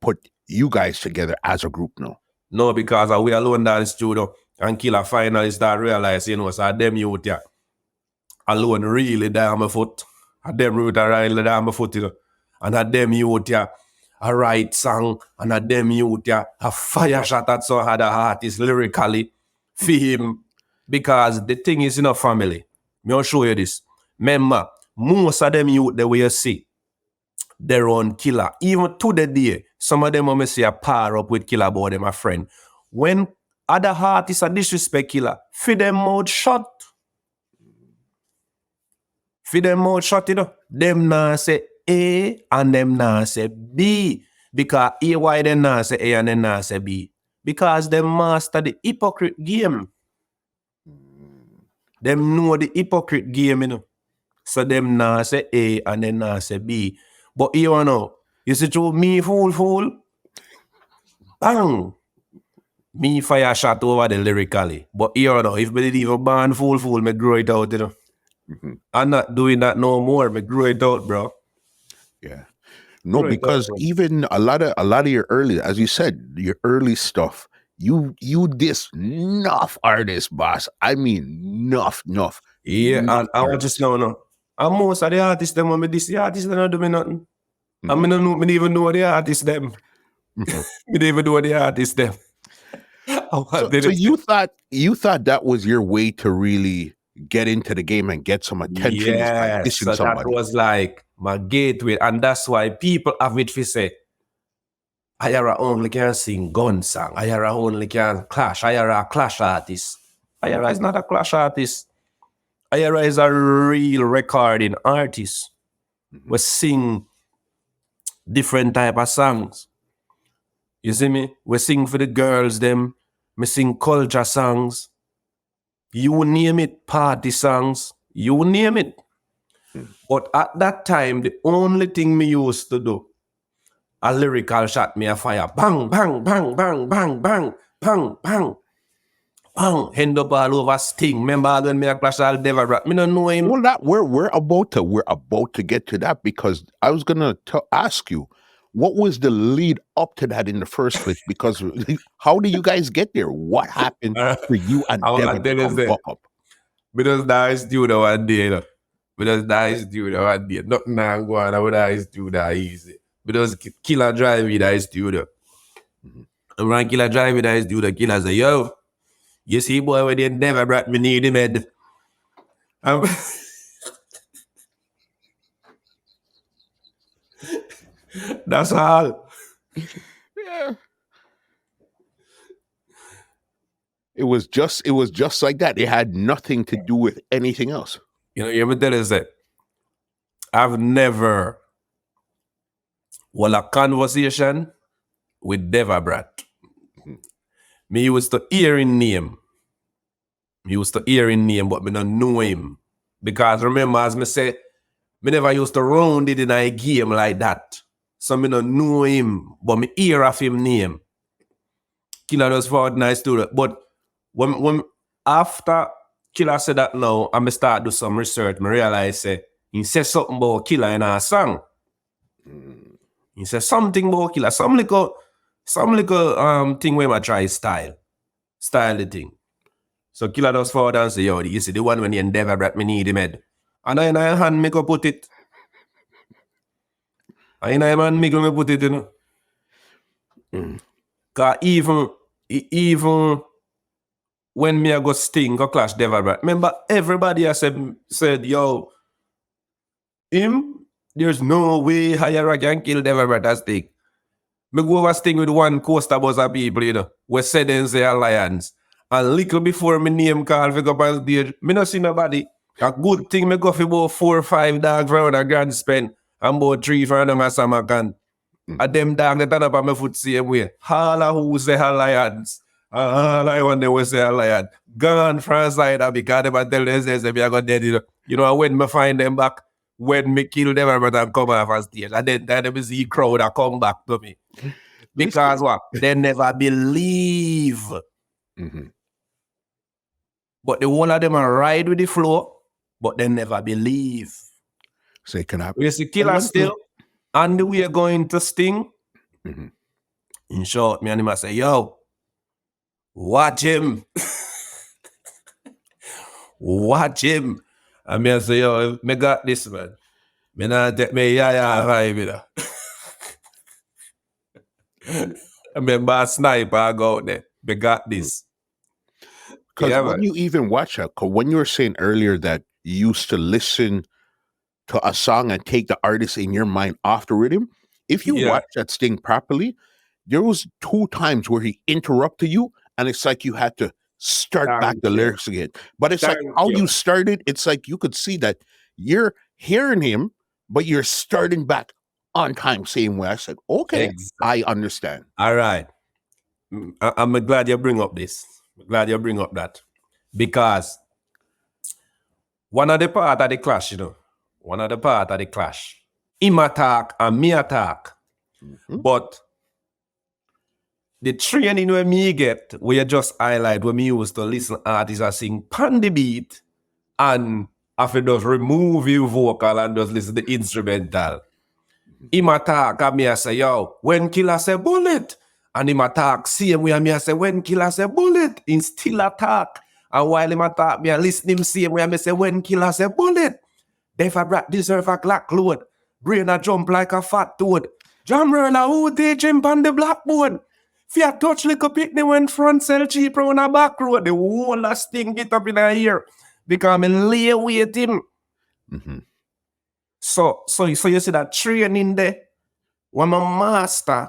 put you guys together as a group now? No, because we alone down the studio and Killer finally start realize, you know, so them youth yeah, alone really down my foot. And them youth are really down my foot, you know. And at them youth yeah, a right song and at them youth yeah, a fire shot at some other artist lyrically for him. Because the thing is in a family. I'll show you this. Remember, most of them youth the way you see, their own Killer. Even to the day, some of them will say a pair up with Killer about them a friend. When other artists are disrespect Killer, feed them mouth shut. Feed them mouth shut, you know. Them now say A and them now say B. Because why them now say A and them now say B? Because them master the hypocrite game. Them know the hypocrite game, you know. So them now say A and then now say B. But you know, you see through me fool. Bang. Me fire shot over the lyrically. But you know, if me didn't even ban fool, me grow it out, you know. I'm not doing that no more. Me grow it out, bro. Yeah. No, because even a lot of your early, as you said, your early stuff, you diss enough artists, boss. I mean, enough. Yeah, and I want just know. And most of the artists, them when me diss the artists, they don't do me nothing. I mean, me even know the artists, them. Me don't even know the artists, them. So you thought that was your way to really get into the game and get some attention is by Yes, dissing so that somebody. was like my gateway, and that's why people have it for say, IYARA only can sing gun song, IYARA only can clash, IYARA a clash artist. IYARA is not a clash artist. IYARA is a real recording artist. We sing different type of songs. You see me? We sing for the girls, them. We sing culture songs. You name it, party songs. You name it. But at that time, the only thing me used to do, a lyrical shot me a fire. Bang, bang, bang, bang, bang, bang, bang, bang. Bang. Hand up all over Sting. Remember when me a clash all Deva Bratt? Me don't know him. Well, that we're about to get to that, because I was gonna ask you, what was the lead up to that in the first place? Because how do you guys get there? What happened for you and Deva to come buck up? Because that is due to one day, you know. Because that is due to one day. Nothing now go on with that is due that easy. Because killer drive with that is due to. And when killer drive with that is due to, killer say, yo, you see boy when they never brought me need him head. That's all. Yeah. It was just like that. It had nothing to do with anything else. You know, me tell you that I've never had a conversation with Deva Bratt. Me used to hear his name. But me don't know him. Because remember, as me say, me never used to round it in a game like that. So me don't know him, but me hear of him name. Killer just forward nice to that. But when after Killer said that now, I me start do some research, me realize say he said something about Killer in our song. He said something about Killer, some little thing where I try style the thing. So Killer does forward and say, yo, you see the one when you Deva Bratt me need him head. And I in my hand me go put it. I in my hand me go put it, you know. Cause even when me I go Sting go clash Deva Bratt, remember everybody I said, yo, him, there's no way IYARA can kill Deva Bratt as Sting. Me go over Sting with one coaster bus of people, you know, we said them say alliance. And little before me name call for go up on stage, me not see nobody. A good thing me go for about 4 or 5 dogs around a grand spend and about 3 for them as Samakan. And them dogs that turn up on my foot same way. All of who say alliance. All I want them will say alliance. Gone from side because them tell them say me I got dead. You know, when me find them back, when me kill them and come off on stage. And then them see crowd that come back to me. Because what? They never believe. But the one of them are ride with the flow, but they never believe. Say, can I? You see, Killer still, and the way going to Sting. In short, me and him I say, yo, watch him. Watch him. And me I say, yo, me got this, man. Me not take me vibe, you know. I remember a sniper I go out there. Me got this. Because when you even watch that, when you were saying earlier that you used to listen to a song and take the artist in your mind off the rhythm, if you watch that Sting properly, there was 2 times where he interrupted you, and it's like you had to start back the lyrics again. But it's like how you started, it's like you could see that you're hearing him, but you're starting back on time, same way. I said, okay, I understand. All right. I'm glad you bring up this. I'm glad you bring up that. Because one of the part of the clash, you know, him attack and me attack. But the training where me get, where you just highlight when me used to listen artists and sing pan the beat and after just remove your vocal and just listen to the instrumental. Him attack and me I say, yo, when Killer say bullet, and him attack same way and me I say, when Killer say bullet, he still attack. And while him attack me, I listen him same way and me say, when Killer say bullet, Deva Bratt deserve a clock load. Brain a jump like a fat toad. Jam roller who teach him on the blackboard. Fear touch like a picnic when front sell cheap on a back road. The whole last thing get up in a ear. because I lay with him. Mm-hmm. So you see that training there, when my master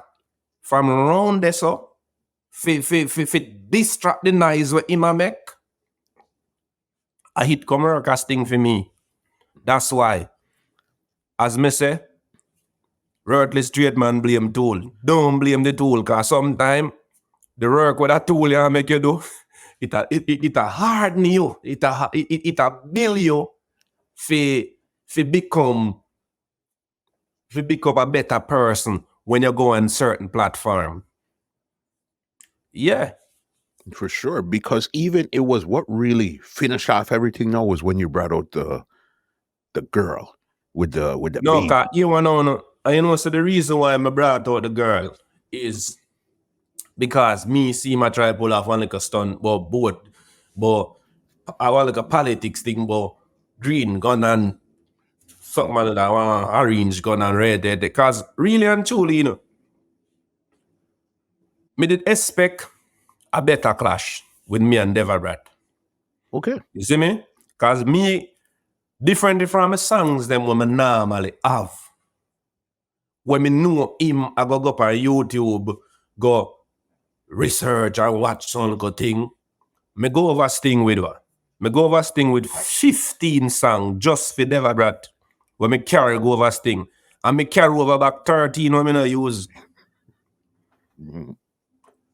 from around there, so fi distract the noise what him a make, I hit come work as thing for me. That's why, as me say, worthless straight man blame tool. Don't blame the tool, cause sometimes the work with that tool you make you do, it a harden you, it a build you fi become a better person when you go on certain platform. Yeah. For sure, because even it was what really finished off everything now was when you brought out the girl with the No, baby. cause you know, so the reason why I brought out the girl is because me see my try pull off one like a stunt, but I want like a politics thing, but green gun and something like that one orange gun and red there. Because really and truly, you know, me did expect a better clash with me and Deva Bratt. Okay. You see me? Because me, different from my songs them when I normally have. When me know him, I go up on YouTube, go research and watch some good thing. Me go over Sting with her. Me go over Sting with 15 songs just for Deva Bratt. When me carry go over Sting. And me carry over back 13 when me not use. Mhm.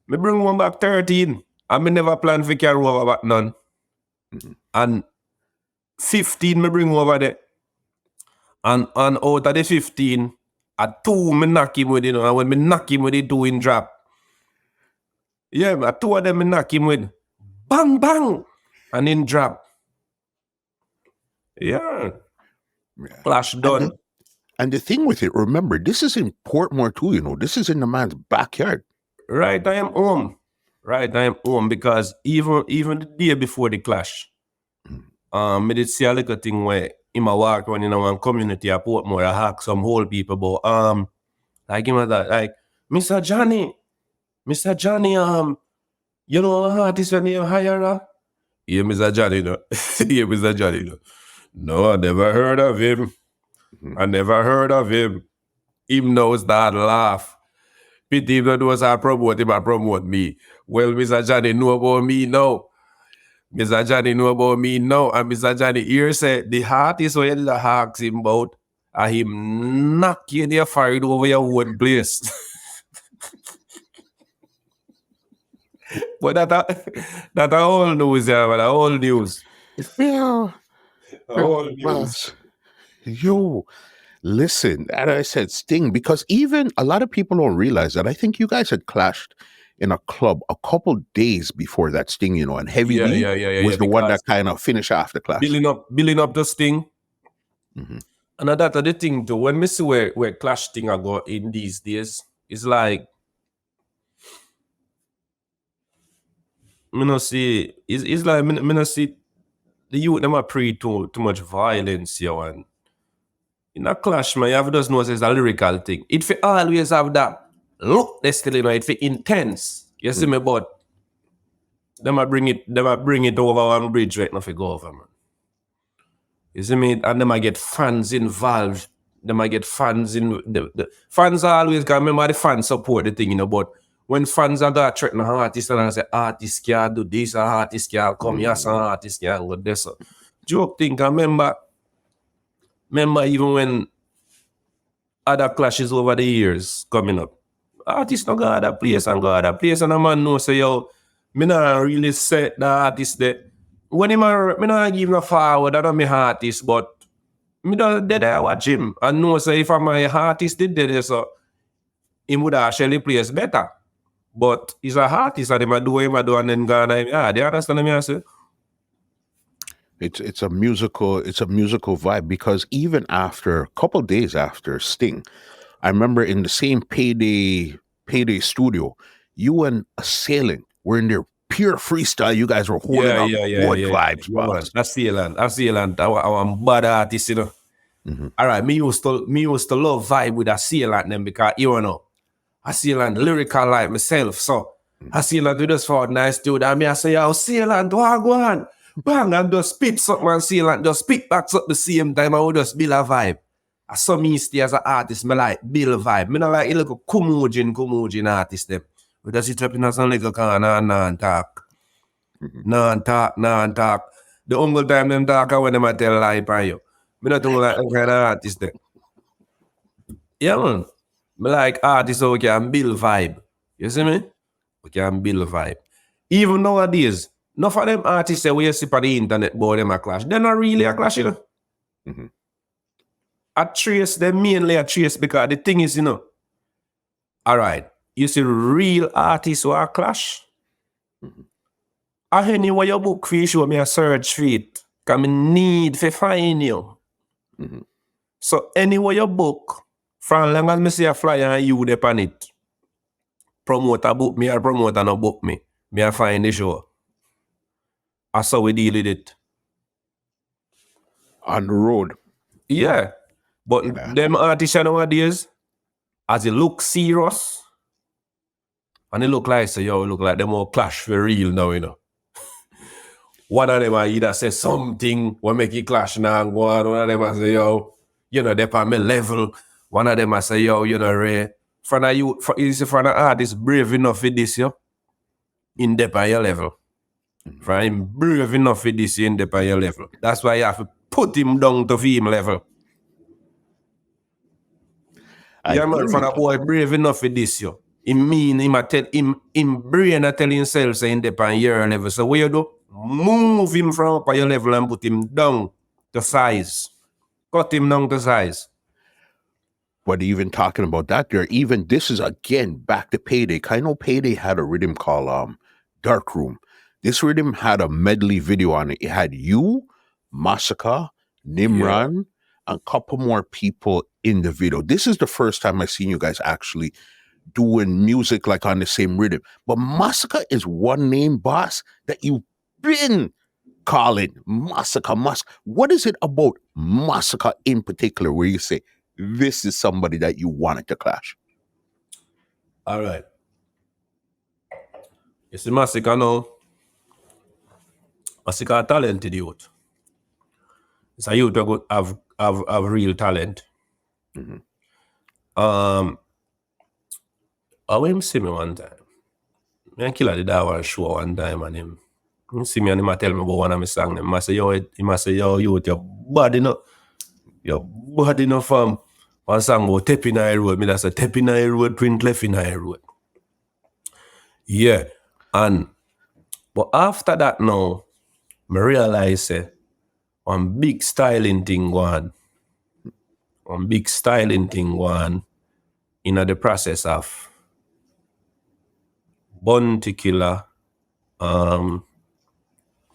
Me bring one back 13. And me never plan for carry over back none. Mhm. And 15 me bring over there. And out of the 15, at 2 me knock him with it. And when me knock him with it, 2 in drop. Yeah, at 2 of them me knock him with bang bang. And in drop. Yeah. Yeah. Clash done. And the thing with it, remember, this is in Portmore too, you know. This is in the man's backyard. Right, I am home. Right, I am home because even the day before the clash, me did see a little thing where him a walk around in one community at Portmore, I hack some whole people, but like him was like, Mr. Johnny, you know an artist when you IYARA? Yeah, Mr. Johnny, no. Yeah, Mr. Johnny, no. No, I never heard of him. Mhm. I never heard of him. Him knows that laugh. Pity that was I promote him, I promote me. Well, Mr. Johnny know about me now. Mr. Johnny know about me now. And Mr. Johnny here said the artist where you ask him about, and him knock you in your fired over your own place. But that all news, yeah, but all news. Yeah. All Well, news. yo, listen, and I said Sting, because even a lot of people don't realize that I think you guys had clashed in a club a couple days before that Sting, you know, and Heavy Yeah, D yeah, was the one because that kind of finished off the clash. building up this thing. Mhm. And that's the thing too. When we see where clash thing I go in these days, it's like me not see it's like me not see the youth them are pre too much violence here and in a clash, man, you have to just know it's a lyrical thing. It fi always have that look they still, you know, it fi intense. You see me, but them a bring it over one bridge right now fi go over, man. You see me? And them I get fans involved. Them I get fans in the fans are always got remember the fans support the thing, you know, but when fans are got threaten an artist and I say artist can't do this, an artist can't come here, an artist can't go this. Joke thing, I remember even when other clashes over the years coming up. Artists don't go other place and go other place and a man know say yo, me not really set the artist there. When him me not give no forward, I don't me artist, but me don't dead there watch him. And know say if I'm my artist did there, so him would actually place better. But he's a artist and him a do and then go and yeah, they understand me I say? It's a musical vibe, because even after a couple days after Sting, I remember in the same Payday studio, you and Assailant were in there pure freestyle. You guys were holding up good vibes, Yeah, man. boss. That's Sealant. I'm bad artist, you know. Mhm. All right, me used to love vibe with Assailant them because you know, Assailant lyrical like myself. So Assailant do this for a nice dude. And me I say, yo, Assailant, what go on? bang, and just spit something and seal and just spit back up the same time and we just build a vibe. I saw me stay as an artist, me like build a vibe. Me not like a little curmudgeon artist them. We just sit up in some little corner and non-talk. Non-talk. The only time them talk when them a tell lie by you. Me not like that kind of artist them. Yeah, man. Me like artists who can build vibe. You see me? We can build vibe. Even nowadays, enough of them artists that we see on the internet boy them a clash. They're not really a clash, you know. Mm-hmm. I trace them mainly a trace because the thing is, you know, all right, you see real artists who are clash. Mm-hmm. Anyway, your book for you show me a search for it. Because I need to find you. Mm-hmm. So anyway, your book, from long as I see a flyer and you there on it, promoter book me or promoter no book me. Me I find the show. That's how we deal with it. On the road. Yeah. But them artists nowadays, as they look serious, and they look like, so yo, look like them all clash for real now, you know. One of them I either say something will make it clash now and go on. One of them I say, yo, you know, they're on my level. One of them I say, yo, you know, Ray, from an artist brave enough for this, yo, in depth on your level. For him brave enough for this, in depth on your level. That's why you have to put him down to him level. Yeah, man, for a boy brave enough for this, yo. Him brain a tell himself say in depth on your level. So what you do? Move him from up on your level and put him down to size. Cut him down to size. But even talking about that, this is again back to Payday. I know Payday had a rhythm called Dark Room. This rhythm had a medley video on it. It had you, Masicka, Nimran, and a couple more people in the video. This is the first time I've seen you guys actually doing music like on the same rhythm. But Masicka is one name, boss, that you've been calling Masicka. What is it about Masicka in particular where you say, this is somebody that you wanted to clash? All right. You see Masicka now. Masicka a talented youth. It's a youth that have real talent. Mm-hmm. I went see me one time. Me Killer did that one show one time and him see me and him tell me about one of my songs. He must say, yo, youth, your body no fam. One song about Tep in the road. Me that's a Tep in the road, print left in the road. Yeah. But after that now, I realize one big styling thing going. One big styling thing going in the process of Bounty Killer,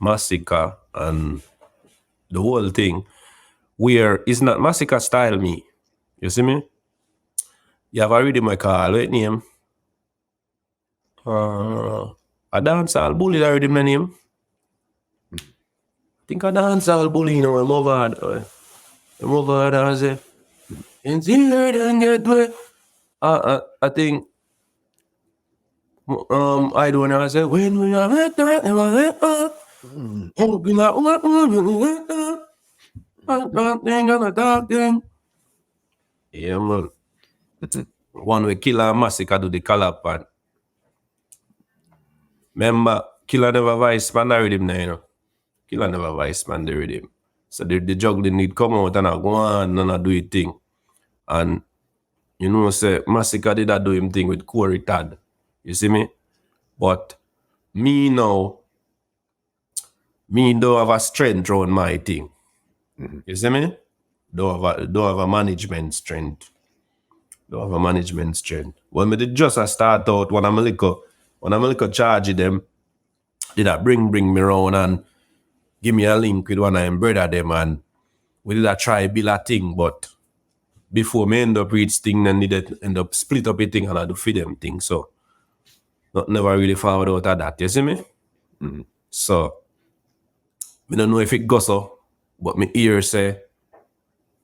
Masicka, and the whole thing, where it's not Masicka style me. You see me? You have already my call. What name? A dancehall bully already my name. I think a dancehall bully, you know, I'm over there and say, it's here and get way. I think I don't know. I say, when we are at that, and I let up. Oh, be like, what? I'm gonna talk then. Yeah, man. One way Killer Masicka do the color part. Remember, Killer never vice man the rhythm now, you know. Killer never vice man the rhythm. So the juggling need come out and I go on and I do it thing. And you know, say Masicka did that do him thing with Corey Tad. You see me? But me now, me don't have a strength around my thing. Mm-hmm. You see me? Don't have a management strength. Don't have a management strength. When me did just start out, when I'm a little charge them, did I bring me around and give me a link with one of them brother them, and we did a try build a thing, but before me end up reach thing, then needed end up split up a thing and I do feed them thing. So never really forward out of that. You see me? Mm-hmm. So I don't know if it goes so, but me ear say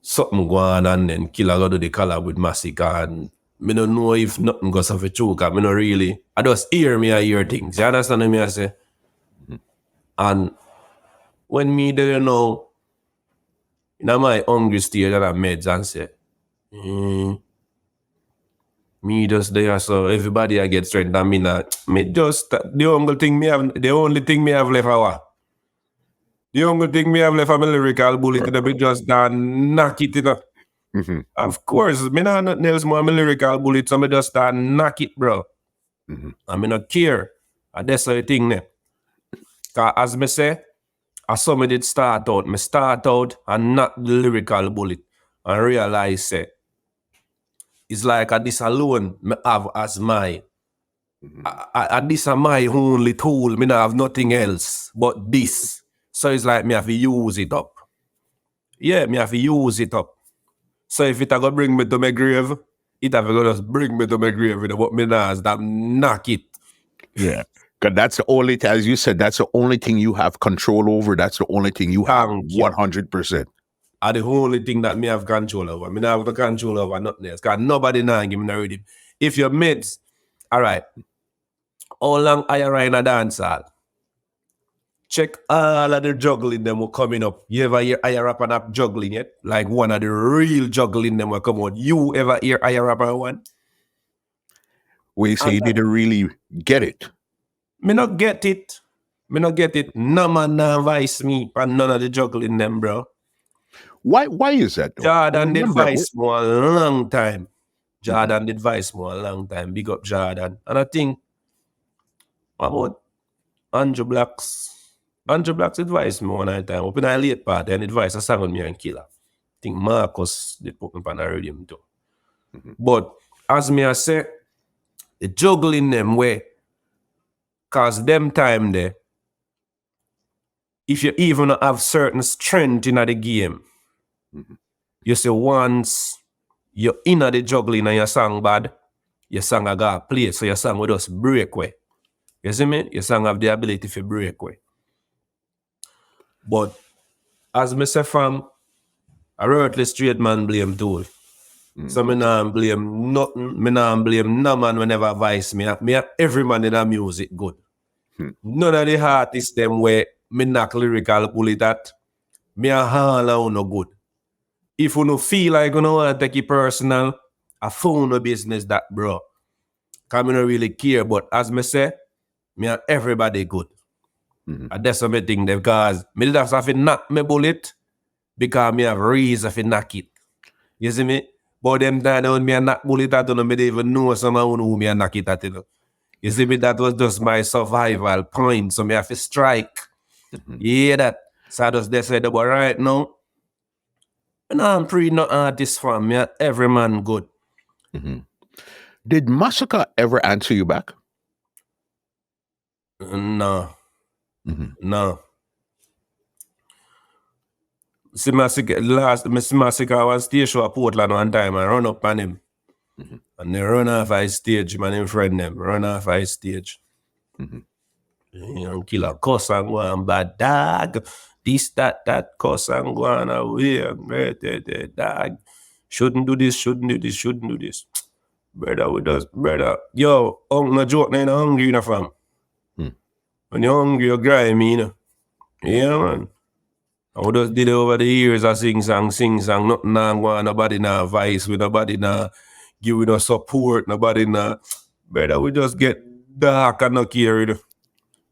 something go on and then Killer go do the collab with Masicka, and I don't know if nothing goes off a true, because I don't really, I just hear things. You understand what I say? Mm-hmm. And when me there, you know, in my hungry state that I meds and say, me just there, so everybody I get strength. I mean, me just the only thing me have left our. The only thing me have left for my lyrical bullet, you know, me just knock it, you know. Mm-hmm. Of course, me not nothing else more my lyrical bullet, so me just knock it, bro. Mm-hmm. I me not care. And that's the thing there. Cause as me say, as some did start out, me start out and not the lyrical bullet and realize say it's like this alone me have as my this is my only tool. Me not have nothing else but this. So it's like me have to use it up. Yeah, me have to use it up. So if it a go bring me to my grave, it have to go just bring me to my grave, you know, but me not has that knock it. Yeah. Because that's the only, as you said, that's the only thing you have control over. That's the only thing you have Thank you. 100%. Are the only thing that me have control over. Me not have the control over nothing else. Because nobody now give me no rhythm. If your mates, all right, how long IYARA in a dancehall? Check all of the juggling them were coming up. You ever hear IYARA on up juggling yet? Like one of the real juggling them will come out. You ever hear IYARA on one? We say you didn't really get it. Me not get it. Me not get it. No man now vice me and none of the juggling them, bro. Why is that though? Jordan did Remember, vice me a long time. Jordan did vice me a long time. Big up Jordan. And I think about Andrew Blacks advised me one time. Up in a late part and advised a song on me and Killer. I think Marcus did put me on a rhythm too. But as me I say, the juggling them way, cause them time there, if you even have certain strength in the game, you say once you're in the juggling and your song bad, your song I got play, so your song will just break way. You see me? Your song have the ability to break way. But as me say from a ruthless straight man blame tool. So me nah blame nothing. Me nah blame no man whenever vice me. Me every man in the music good. None of the artists them where me knock lyrical bullet at. Me a all no good. If you no feel like you want to take it personal, I phone no business that, bro. Cause me no really care. But as me say, me and everybody good. And that's what me think because me did have to knock me bullet because me have reason to knock it. You see me? But them time when me a knock bullet at, me didn't even know someone who me a knock it at, you know. You see me? That was just my survival point. So me have to strike. You hear that? So I just said, but right now, I'm pretty no artist from me. Every man good. Did Masicka ever answer you back? No. No. See Masicka was stage show at Portland one time. I run up on him. And they run off his stage, man, him friend them. Run off his stage. You know, killer cuss and go and bad dog. This, that, cuss and go on away. Dog. Shouldn't do this. Brother. Yo, no joke, no hungry, you know, fam. When you're hungry, you're grimy, you know. Yeah, man. I would just did it over the years. I sing song. Nothing now go on. Nobody now vice with nobody now give you no support. Nobody now. Brother, we just get dark and not care.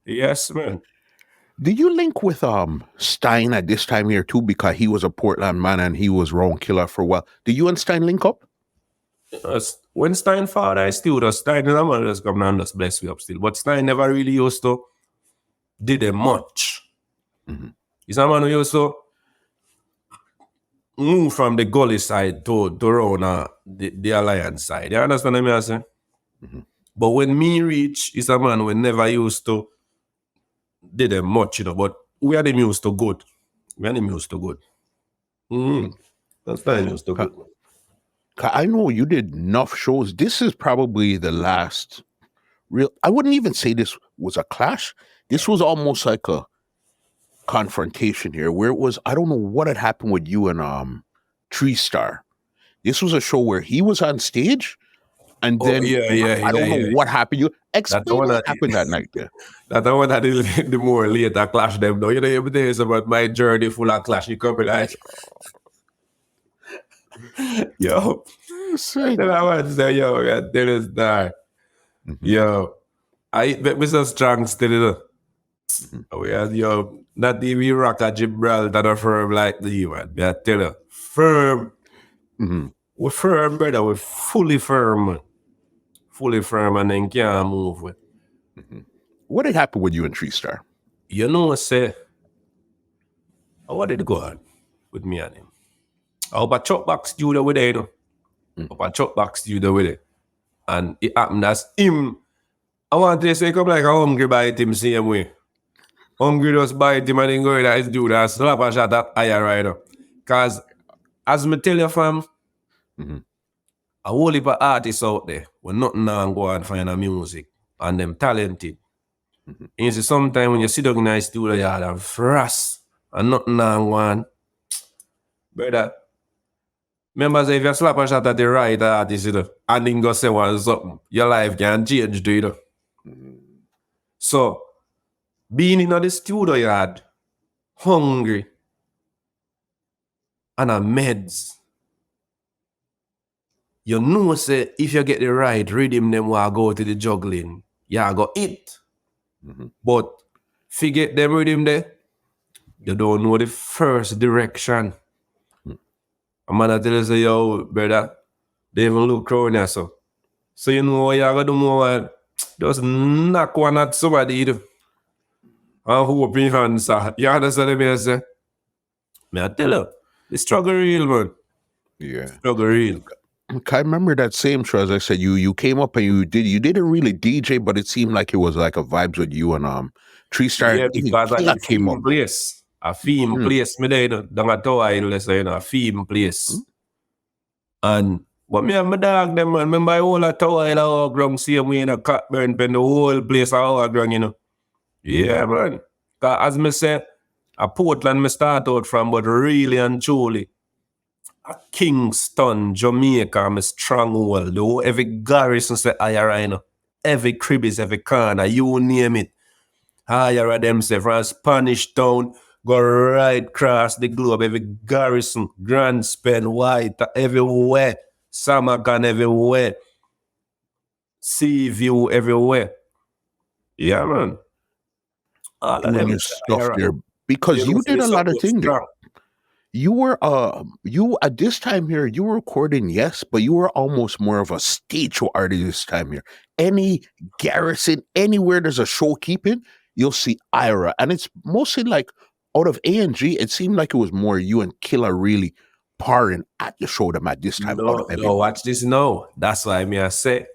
Yes, man. Did you link with Stein at this time here too? Because he was a Portland man and he was round killer for a while. Did you and Stein link up? When Stein fought, I still does. Stein and I'm just coming and just bless me up still. But Stein never really used to did it much. He's a man who used to move from the gully side to around the alliance side. You understand what I'm saying? But when me reach, he's a man who never used to did them much, you know, but we are them used to good. That's Stein used to good. I know you did enough shows. This is probably the last real, I wouldn't even say this was a clash. This was almost like a confrontation here where it was, I don't know what had happened with you and Tree Star. This was a show where he was on stage And Oh, then I don't know what happened. You explain what happened that night. Yeah. That's the one that the more later clash them though. You know, every day is about my journey full of clash. You come like, yo. Then I want to say, yo, that is that. Yo, I bet me so strong still, you know. We had, yo, not even rock a Gibraltar that firm like the man. I tell you, firm. We're firm, brother. We're fully firm, man. Fully firm and then can't move with. What had happened with you and Tree Star? You know, say, what did go on with me and him? I up a chuck box studio with it, you know. Up a chuck box studio with it. And it happened as him. I want to say, come like a hungry bite him same way. Hungry just bite him and then go that his dude and slap a shot at IYARA, you know. Because, as me tell you, fam, a whole heap of artists out there where nothing now go and find a music and them talented. And you see, sometimes when you sit down in a studio, you have frost and nothing now go on. Brother, remember, say if you slap a shot at the right artist, you know, and then go say one something, your life can change, do you know? So, being in the studio yard, hungry, and a meds, you know, say if you get the right rhythm, them will go to the juggling, you go eat. But forget them rhythm there, you don't know the first direction. I'm gonna tell you, say, yo, brother, they even look around here, so. So you know what you gotta do more, just knock one at somebody, you know. And hope me answer. You understand me, I say? Me I tell you, the struggle real, man. Yeah. Struggle real. I remember that same show, as I said, you came up and you didn't really DJ, but it seemed like it was like a vibes with you and Tree Star. Yeah, because Killer a came up. theme place. A theme place. Me there, you know, down a tower, you know, a theme place. And but me and my dog them, man, remember I whole a tower in our ground, same way in a Cockburn pen, the whole place our ground, you know. Yeah, man. Cause as me say, a Portland me start out from, but really and truly, a Kingston, Jamaica, me stronghold. Though every garrison say IYARA, you know. Every cribbies, every corner, you name it. IYARA them say from Spanish Town, go right across the globe, every garrison, Grand Spen, White, everywhere. Samakan everywhere. Sea View everywhere. Yeah, man. All of Doing them your stuff there because you did a lot of things there. You were you at this time here, you were recording, yes, but you were almost more of a stage show artist this time here. Any garrison, anywhere there's a show keeping, you'll see IYARA. And it's mostly like out of A&G, it seemed like it was more you and Killer really parring at the show them at this time. No, watch this now. That's why I say,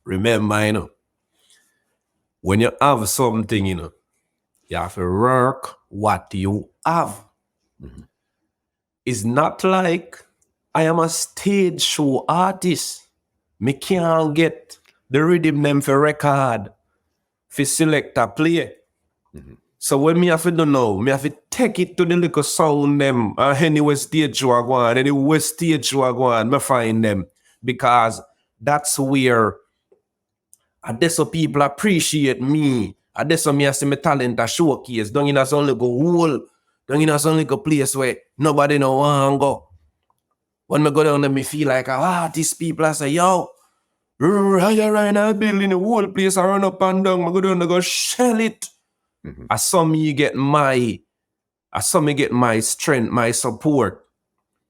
remember, you know, when you have something, you know, you have to work what you have. It's not like I am a stage show artist. Me can't get the rhythm them for record, for Selector play. So when me have to do now, me have to take it to the little sound them, anywhere stage show I go on, anywhere stage show I go on, me find them. Because that's where that's so people appreciate me. That's so me I see my talent a showcase. Don't in a some little hole, don't in a some little place where nobody know want go. When me go down there, me feel like these people I say, yo, you're right now building the whole place, I run up and down, I go down there, go shell it. I saw me get my strength, my support.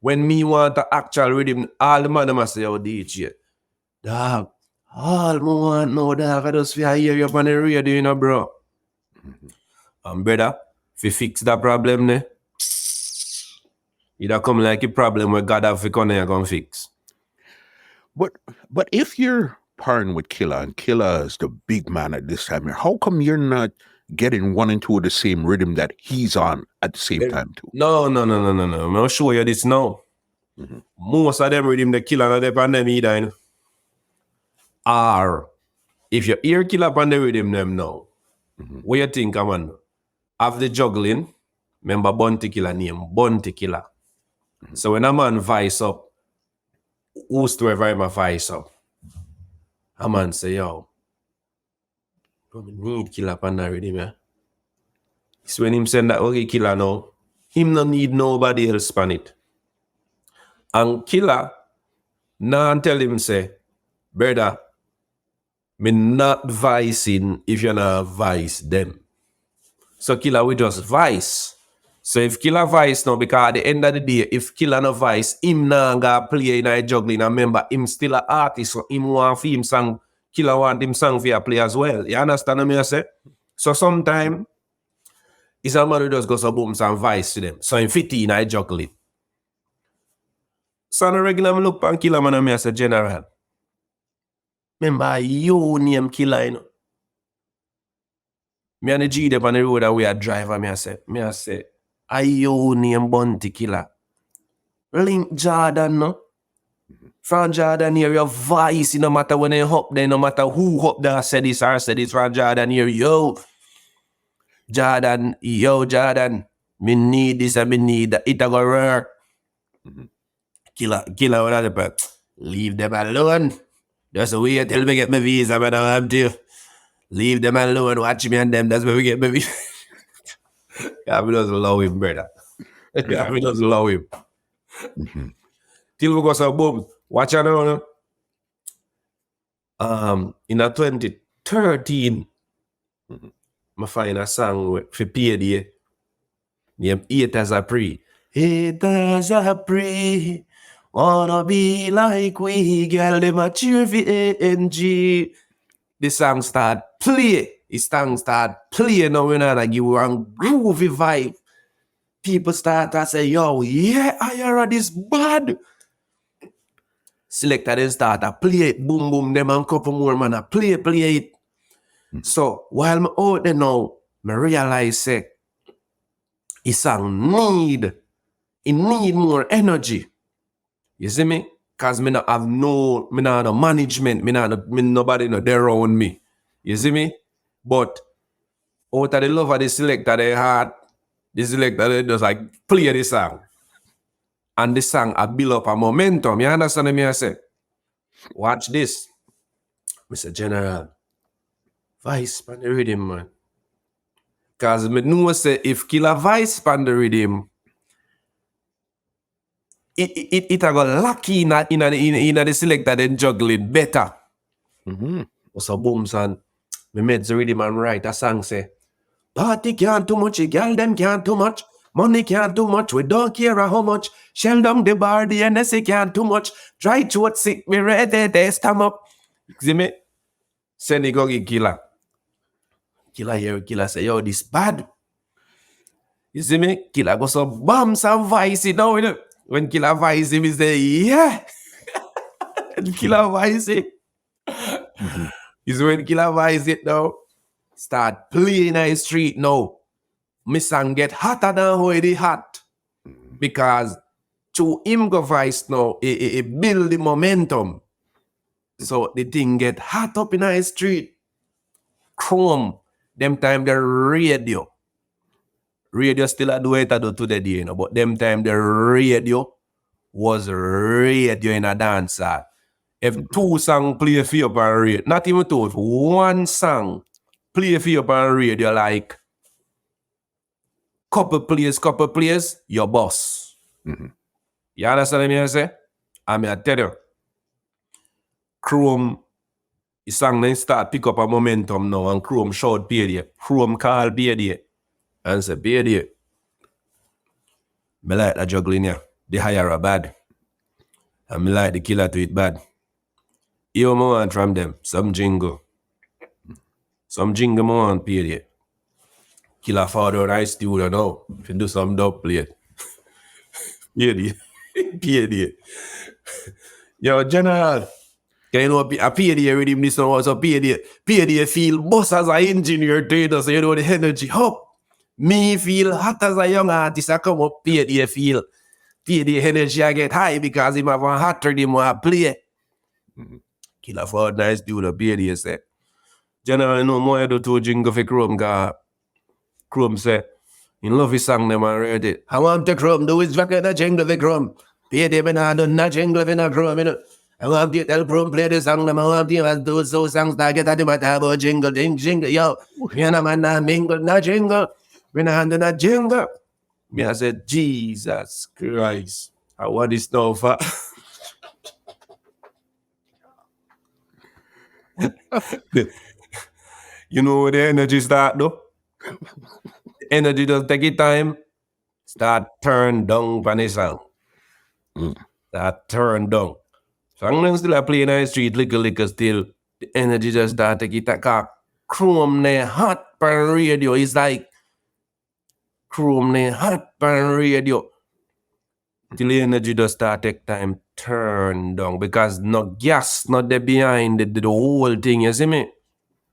When me want the actual rhythm, all the man must say, oh DJ, dog, all me want now, dog, I just feel hear you up on the radio, you know, bro. And brother, if you fix that problem, ne, it come like a problem where God have to come and come fix. But if you're parting with Killer and Killer is the big man at this time here, how come you're not getting one and two of the same rhythm that he's on at the same time too? No. I'll show you this now. Most of them rhythm the Killer and the pandemic, you know. Or if you hear Killer on the rhythm them now, what you think, man? Have the juggling, remember Bounty Killer name, Bounty Killer. So when a man vice up, who's to ever my voice up. A man say, yo, we need killer pan the rhythm, yeah. So when him send that okay killer now, him no need nobody else pan it. And killer now tell him say, brother, me not vicing if you're not vice them. So killer we just vice. So if killer vice now, because at the end of the day, if killer no vice, him now gonna play in a juggling. And remember, him still an artist, so him want for him song, killer want him song for you play as well. You understand what I say? So sometimes it's a man who just goes to boom some vice to them. So in 15, I juggle it. So on a regular, I look at killer man and I say, General, remember, you name killer, you know. Me and the G them on the road and we are driver, me I say, I you name Bunty killer. Link Jordan, no? From Jordan here, your voice, no matter when they hop there, no matter who hop there, say this or say this, from Jordan here, yo, Jordan, me need this and me need that, it a go work. Killer, what are the leave them alone. Just wait till we get my visa, but I have to. Leave them alone, watch me and them, that's where we get my visa. Yeah, we just love him, brother. Yeah, we just love him. Till we go so boom. Watch out now. In a 2013, I find a song for Payday named Haters a Pray. Haters a pray, wanna be like we, girl, them a cheer for ANG. The song start play. The song start play now when I give you a groovy vibe. People start to say, yo, yeah, IYARA this bad. Selector then start to play it, boom, boom, them and couple more man a play it. So while I'm out there now, I realize say, the song need more energy. You see me? Cause me not have no management, me nobody no there around me. You see me? But out of the love of the selector they had, the selector they just like play the song. And the song I build up a momentum. You understand me? I say, watch this. Mr. General, vice pan the rhythm, man. Cause me know say if killer vice pan the rhythm, it a go lucky in the selector then juggling better. So boom son, me made the rhythm and write a song say, party can't too much, girl them can't too much, money can't too much, we don't care how much, shell down the bar, the NSA can't too much, try to what sick me ready, they stam up. See me? Send the go get killer. Killer here, killer say, yo, this bad. You see me? Killer go so bam some vice it now, you know. When killer vice him, he say, yeah. Killer vice it. Is when killer vice it now. Start playing in the street now. My song get hotter than how it hot. Because to him go vice now, it build the momentum. So the thing get hot up in the street. Chrome. Them time the radio. Radio still a do it I do today, you know. But them time the radio was radio in a dancer. If two songs play for you on radio, not even two, if one song play for you on radio, like couple players, your boss. You understand what I say? I mean, I tell you, Chrome, the song then start pick up a momentum now, and Chrome showed Payday. Chrome call Payday and say, Payday, me like the juggling here. The IYARA bad. And me like the killer to it bad. You want from them, some jingle. Some jingle more on Payday. Killer father I studio now. If you do some dub play. Payday. Payday. Yo, General. Can you know a Payday rhythm this one was a Payday. Payday feel boss as an engineer trader, so you know the energy up. Me feel hot as a young artist. I come up Payday feel. Payday energy I get high because him have a hot rhythm I play. Killer for nice dude a Payday say. General no more do two jingle for Chrome because Chrome say, in love his song them already. I want the Chrome do his fucking a jingle for Chrome. Payday me not done a jingle for no Chrome, you know. I want to tell Chrome play the song, I want to do so songs that get at the matter about jingle, ding, jingle, yo. Me and a man not mingle, not jingle. Me not handle not jingle. Me I said, Jesus Christ. I want this now for. You know where the energy start though? Energy does take it time. Start turn down for the song. Start turn down. Song them still a play in the street, liquor still. The energy just start take it back. Chrome ne hot per radio. It's like Chrome ne hot per radio. Till the energy just start take time turn down because no gas not there behind the whole thing, you see me?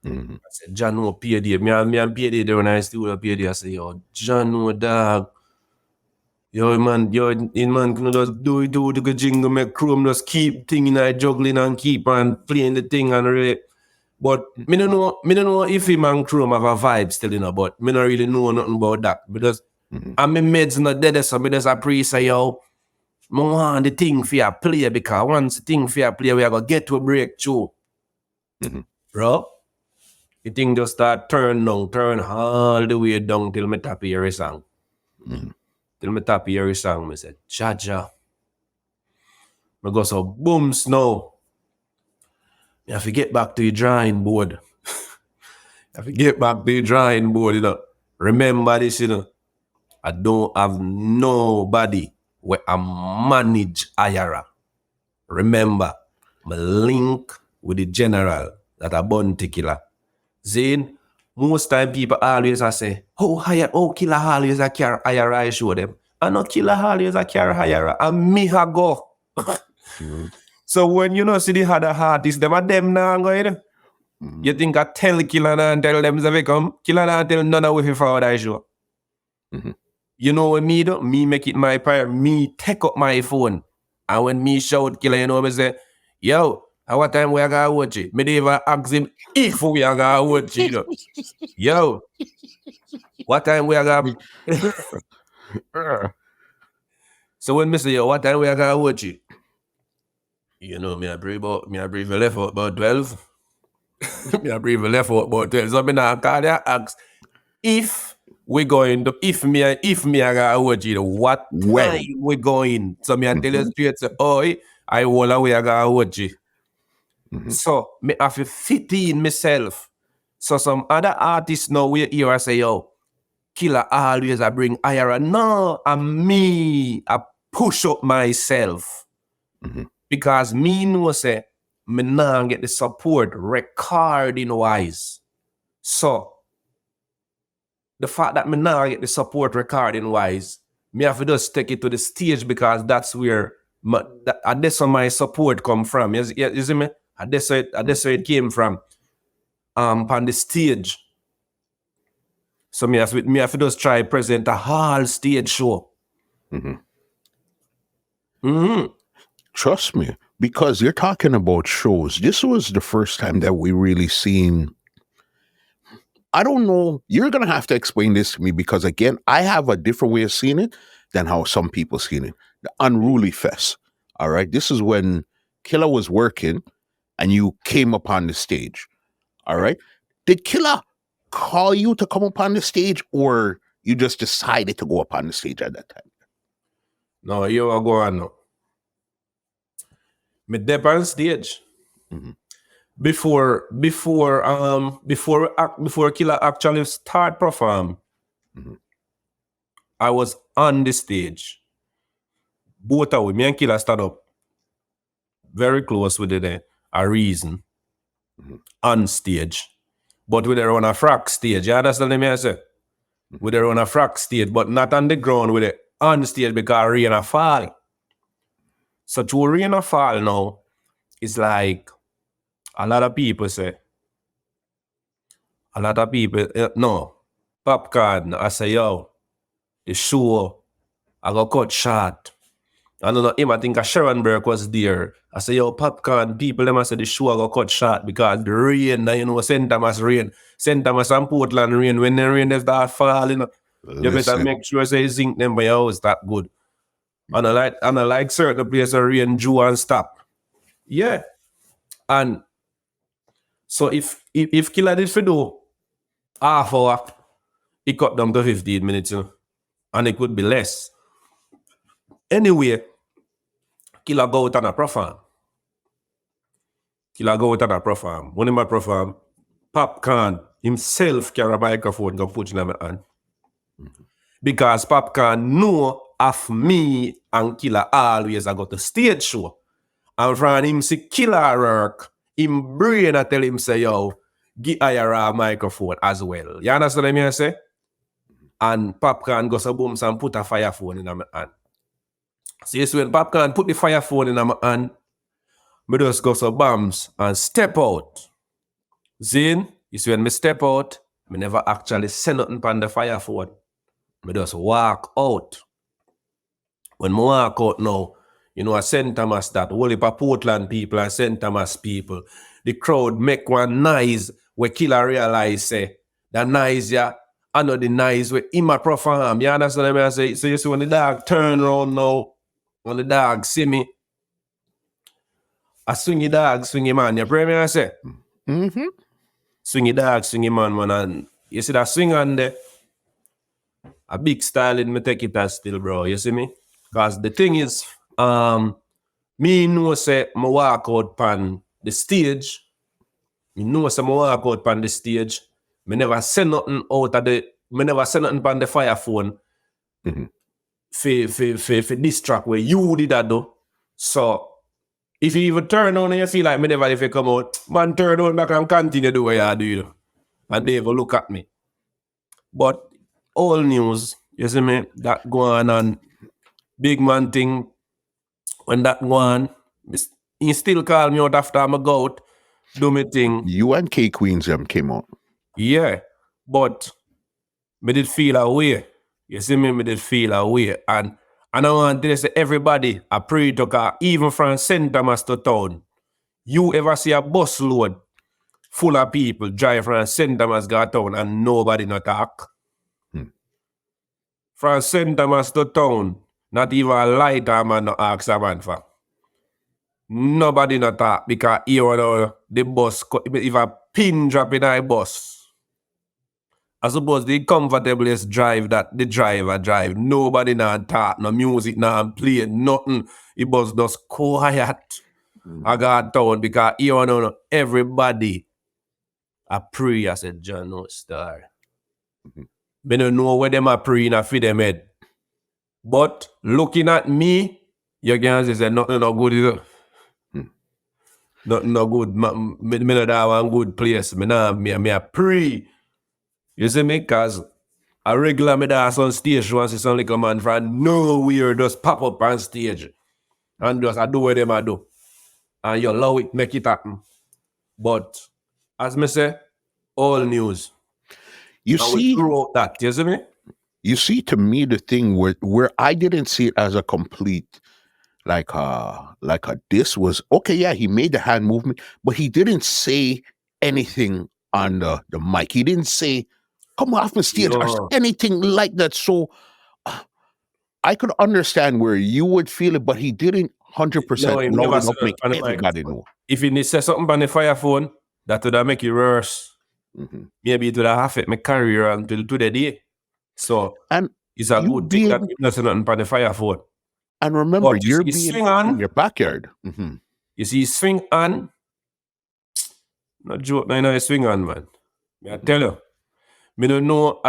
I said, John no Payday. Me and Payday there when I still Payday. I say, yo, John no dog. Yo man, can just do it to the jingle, make Chrome just keep thinking like juggling and keep on playing the thing and really. But me don't know if him and Chrome have a vibe still, you know, but me don't really know nothing about that. Because I'm my meds not dead, so me just a pre say, yo, I want the thing for you play because once the thing for you play, we are gonna get to a breakthrough. Bro, the thing just start turn all the way down till me tap every song. Till me tap every song, me said, Jaja. Me go so booms now. You have to get back to the drawing board. You have to get back to the drawing board, you know. Remember this, you know. I don't have nobody where I manage IYARA. Remember, my link with the general that a bounty killer. Zane, most time people always say, killer always a carry IYARA, I show them. I know killer always a carry IYARA. And me a go. So when you know see the other artists, them are them now going. You think I tell killer and tell them they come? Killer and tell none of you forward I show. You know what me do? Me make it my prayer. Me take up my phone. And when me shout killer, you know me say, yo, at what time we are gonna watch it? Me even ask him if we are gonna watch it. You know? Yo, what time we are gonna So when me say, yo, what time we are gonna watch it? You know, me I breathe left out about 12. Me I breathe left out about 12. So me now call you ask if we going to me I gotta watch it, what time we going? So me I tell you straight say, I will away I gotta watch it. So me have to fit in myself. So some other artists now we hear I say, yo, killer always I bring IYARA. No, I'm me. I push up myself. Because me know say me now get the support recording wise. So the fact that me now get the support recording wise, me have to just take it to the stage because that's where that's where my support come from. You see me? That's where it came from. On the stage. So me have to just try present a whole stage show. Trust me, because you're talking about shows. This was the first time that we really seen. I don't know. You're going to have to explain this to me because, again, I have a different way of seeing it than how some people seen it. The Unruly Fest. All right. This is when Killer was working and you came upon the stage. All right. Did Killer call you to come upon the stage or you just decided to go upon the stage at that time? No, you are going now. Me dep on stage. Before Killer actually start perform, I was on the stage. Both of me and Killer stand up very close with it. A reason on stage, but with their on a frack stage. You understand me? I say with their on a frack stage, but not on the ground with it on stage because rain a fall. So to rain a fall now, it's like. A lot of people say, no, Popcaan, I say, yo, the show, I got cut short. I don't know him, I think Sharon Burke was there. I say, yo, Popcaan, people, them I say the show I got cut short because the rain, you know, St. Thomas rain. St. Thomas and Portland rain, when the rain they start falling, you better make sure say zinc them by your house that good. And I like certain places rain due and stop. Yeah. And so if Killer did for do half hour, it cut down to 15 minutes, you know, and it could be less. Anyway, Killer go out and a perform. Killer go out and a perform. When him a perform, Popcaan himself carry a microphone go put in my hand. Because Popcaan know of me and Killer always I go to stage show. And from him see Killer work, him brain I tell him say, yo, give IYARA a microphone as well. You understand what I say? And Popcaan goes to boom and put a fire phone in my hand. So yes, when Popcaan put the fire phone in my hand, me just go to bombs and step out. Zin, you see when me step out, me never actually say nothing on the fire phone. Me just walk out. When me walk out now, you know, I St. Thomas that, whole heap of Portland people and St. Thomas people, the crowd make one noise where Killer realize say, the noise yeah, I know the noise where him a perform. You understand what I say? So you see when the dog turn around now, when the dog see me, I swingy dog, swingy man. You pray me I say? Mm-hmm. Swingy dog, swingy man, and you see that swing on there? A big style in me take it as still, bro. You see me? Because the thing is, me know say me walk out pan the stage. Me know say me walk out pan the stage. Me never say nothing out of the. Me never say nothing pan the fire phone. For distract where you did that though. So if you even turn on and you feel like me never if you come out, man, turn on back and continue do what you do, you know. And they even look at me. But all news, you see me, that go on and big man thing, when that go on, he still call me out after I'm a goat, do me thing. You and K Queens them came out. Yeah, but me did feel a way. You see me did feel a way. And I want to say everybody, I pray to God, even from St. Thomas to town, you ever see a bus load full of people drive from St. Thomas to town and nobody not talk? From St. Thomas to town, not even a lighter man no ask a man for. Nobody not talk because you know the bus, if a pin drop in a bus, I suppose the comfortablest drive that the driver drive. Nobody not talk, no music not play, nothing. The bus just quiet. I got town because you know everybody I pray as a John no star. Me don't know where them a pray in a feed them head. But looking at me, you can say nothing no good is nothing no good. Me not have one good place. Me a pray. You see me? Cause a regular me dance on stage once it's some little man from nowhere just pop up on stage. And just I do what them I do. And you allow it, make it happen. But as me say, all news. You And see, we throw out that, you see me? you see, to me, the thing where I didn't see it as a complete like a diss was okay. Yeah, he made the hand movement, but he didn't say anything on the mic. He didn't say "come off the stage" or No. anything like that. So I could understand where you would feel it, but he didn't 100% No, him loud never enough said make that on the everybody microphone. know. If he say something on the fire phone, that would have make it worse. Maybe it would have affect my career until today. So And it's a you good thing that being he not say nothing on the fire phone. and remember, But you you're see being swing in on, your backyard. you see swing on, not joke, no, you know, swing on, man. I tell you, me don't know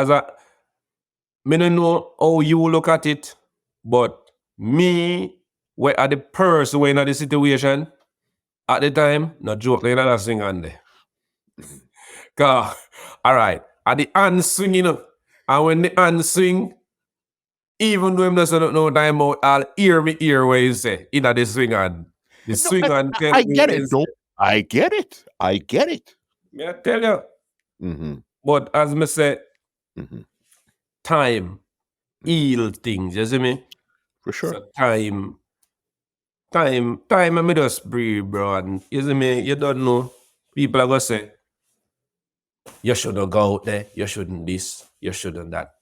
me don't know how you look at it, but me, where are the person when in the situation at the time, not joke, you know, that swing on there. Cause, all right, at the hand swing, you know, and when the hand swing, even though I'm not saying no time out, I'll hear me hear what you say in the swing on. The No, swing on tell I me get what it. you No, say. I get it. I get it. Me I tell you. Mm-hmm. But as me say, Mm-hmm. time heal things, you see me? For sure. So time, I me just breathe, bro. And you see me, you don't know. People are gonna say, you shouldn't go out there, you shouldn't this, you shouldn't that.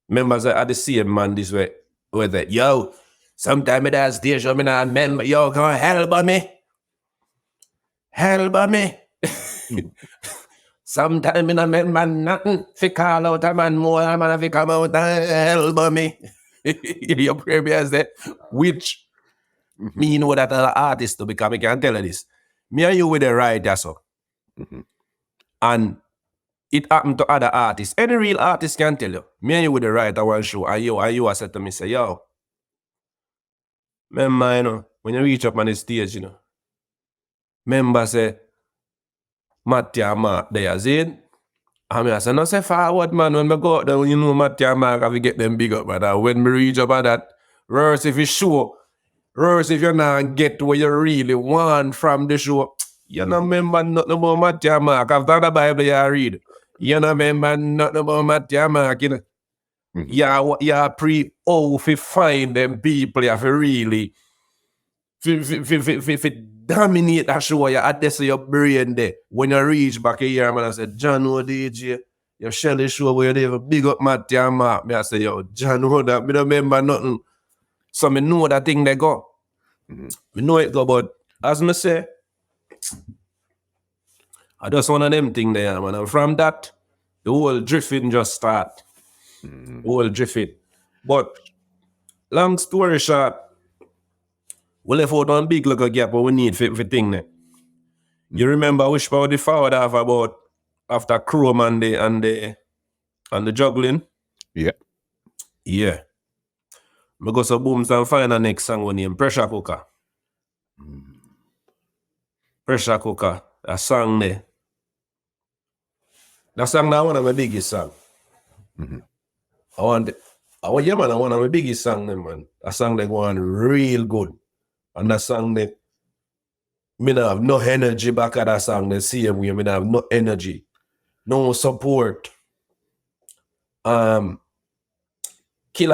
Members are the same man this way, with it. Yo, sometime it has stage, I mean, I remember, yo, come help me. help me. Sometimes I make man nothing. Fi call out a man more, a man fi come out and help me. You pray me as that. Which me know that an artist to become, I can tell you this. Me and you with the right, that's all. And it happened to other artists. Any real artist can tell you. Me and you with the right at one show, and you said to me, say, yo, remember, you know, when you reach up on the stage, you know, remember, say, Mattia Mark there, see it? I said, no, say forward, man. When we go out there, you know, Mattia Mark, have to get them big up, man. When we reach up at that, worse if you show, worse if you not get what you really want from the show. You don't remember nothing about Mattia Mark. After the Bible you read, you don't remember nothing about Mattia Mark, you know. Yeah, fi find them people, you have to really fi dominate that show. You add this to your brain there. When you reach back here, man, I said, John, who DJ? You share the show where you have big up Mattia Mark. Me I say, yo, John, who that? Me don't remember nothing. So me know that thing they go. We know it go, but as me say, I just one of them thing there, man. And from that, the whole drifting just start. The whole drifting. But long story short, we left out one big little gap what we need for thing there. You remember which part the forward half about after Chrome and the juggling? Yeah. Yeah. We go so booms and find the next song we name Pressure Cooker. Pressure Cooker. A song there. That song now one of my biggest song. I want one of my biggest song them, man. A song that go on real good. And that song that me not have no energy back at that song the same way. Me not have no energy. No support. Killer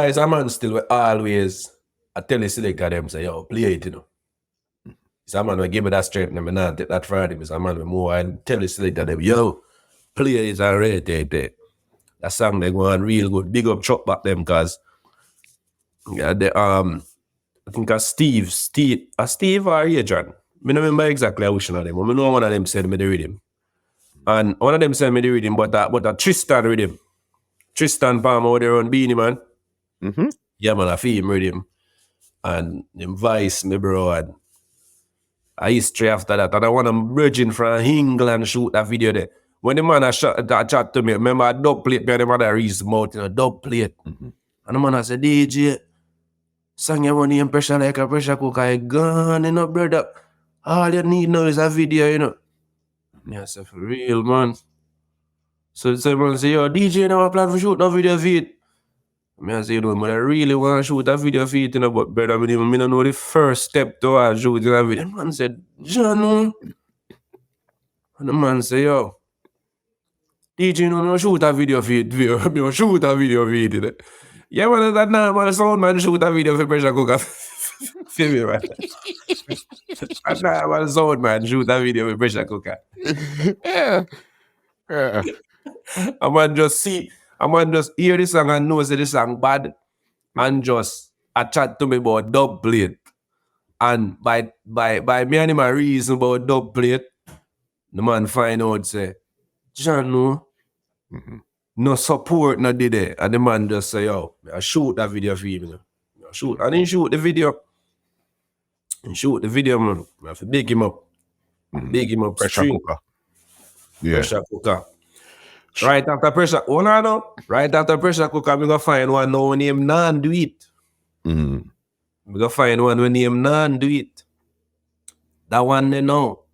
is a man still will always I tell the selector them say, yo, play it, you know. It's a man will give me that strength and me not take that Friday. It's a man will more and tell the selector them, yo, play it already. That song they go on real good. Big up Chuck back them cause I think Steve or Adrian. I don't remember exactly which one of them. I know one of them sent me the rhythm. And one of them sent me the rhythm, but a Tristan rhythm. Tristan Palmer with their own beanie, man. Yeah, man, I feel him rhythm. And them Vice, me bro, and a history after that. And I want them virgin from England shoot that video there. When the man chat to me, remember a dub plate behind the man that reads the mouth in a dub plate. And the man said, DJ, song you want to pressure like a pressure cooker, you gone, you know, brother. All you need now is a video, you know. Yeah, so for real, man. So someone say, yo, DJ never plan for shoot no video feed. I say, you know, but I really want to shoot a video feed, you know, but brother, I don't know the first step to shoot a video. The man said, John, and the man say, yo, DJ no shoot a video feed, shoot a video feed, you know. Yeah, man, that now, man, sound man shoot a video for pressure cooker. Feel me, man? And now, man, sound man shoot a video for pressure cooker. Yeah. I man just hear this song and know say this song bad and just a chat to me about dub plate. And by me and him a reason about dub plate, the man find out say, John, no support no did it. And the man just say, yo, I shoot that video for him. I shoot. And he shoot the video. Man. I have to big him up. Pressure cooker. Yeah. Pressure cooker. Right after pressure, right after pressure cooker, we go find one now when him non do it. We go find one when him non do it. That one they know.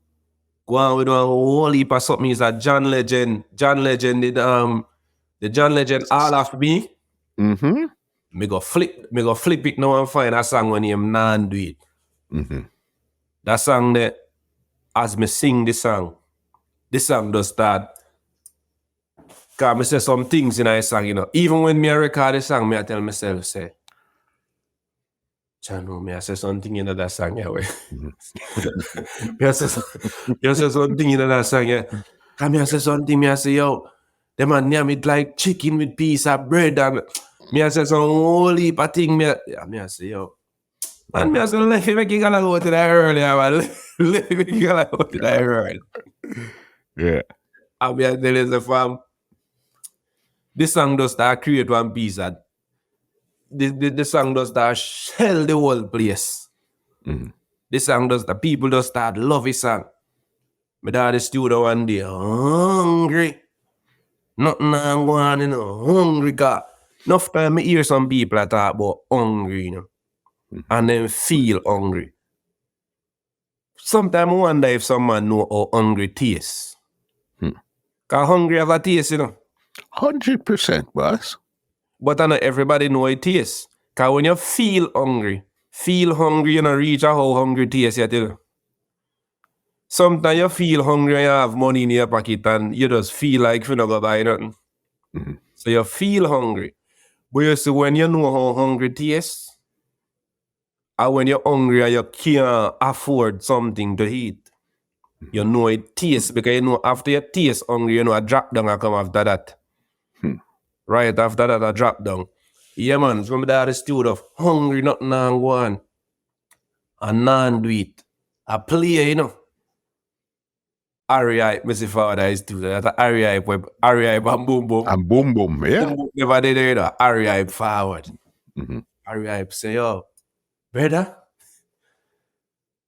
Go on with one whole heap of something is a John Legend. John Legend did the John Legend All of Me. Me go flip it now and find a song when him non do it. That song that as me sing this song does start. Cause I say some things in a song, you know. Even when me record the song, me I tell myself, say, Chano, me I say something in that song, yeah. Me I say something in that song, yeah. Cause me I say something, me I say, yo, them man name it like chicken with piece of bread, and me I say some whole heap of thing, me I say, yo, Man, me as well left him make you gonna go to that earlier, man. Left him you gonna go to that early. Yeah. I be tell you the fam. This song does start create one piece that the song does start shell the whole place. Mhm. This song does the people just start love his song. My dad the studio one day hungry. Nothing I'm going, hungry car. Enough time I hear some people talk about hungry, and then feel hungry. Sometimes I wonder if someone know how hungry tastes. Cause hungry have a taste, 100%, boss. But I know everybody know it tastes. Cause when you feel hungry, you don't reach how hungry tastes yet, Sometimes you feel hungry and you have money in your pocket and you just feel like you not go buy nothing. So you feel hungry. But you see, when you know how hungry tastes, and when you're hungry and you can't afford something to eat, you know it tastes because you know after you taste hungry, you know a drop down will come after that. Right after that, a drop down. Yeah, man, from that the studio of hungry, nothing on one. And non do it. I play, REI, Mr. Father is do that. REI and boom boom. And boom, boom. Yeah. Boom, boom, never did it. REI forward. REI say, yo, brother,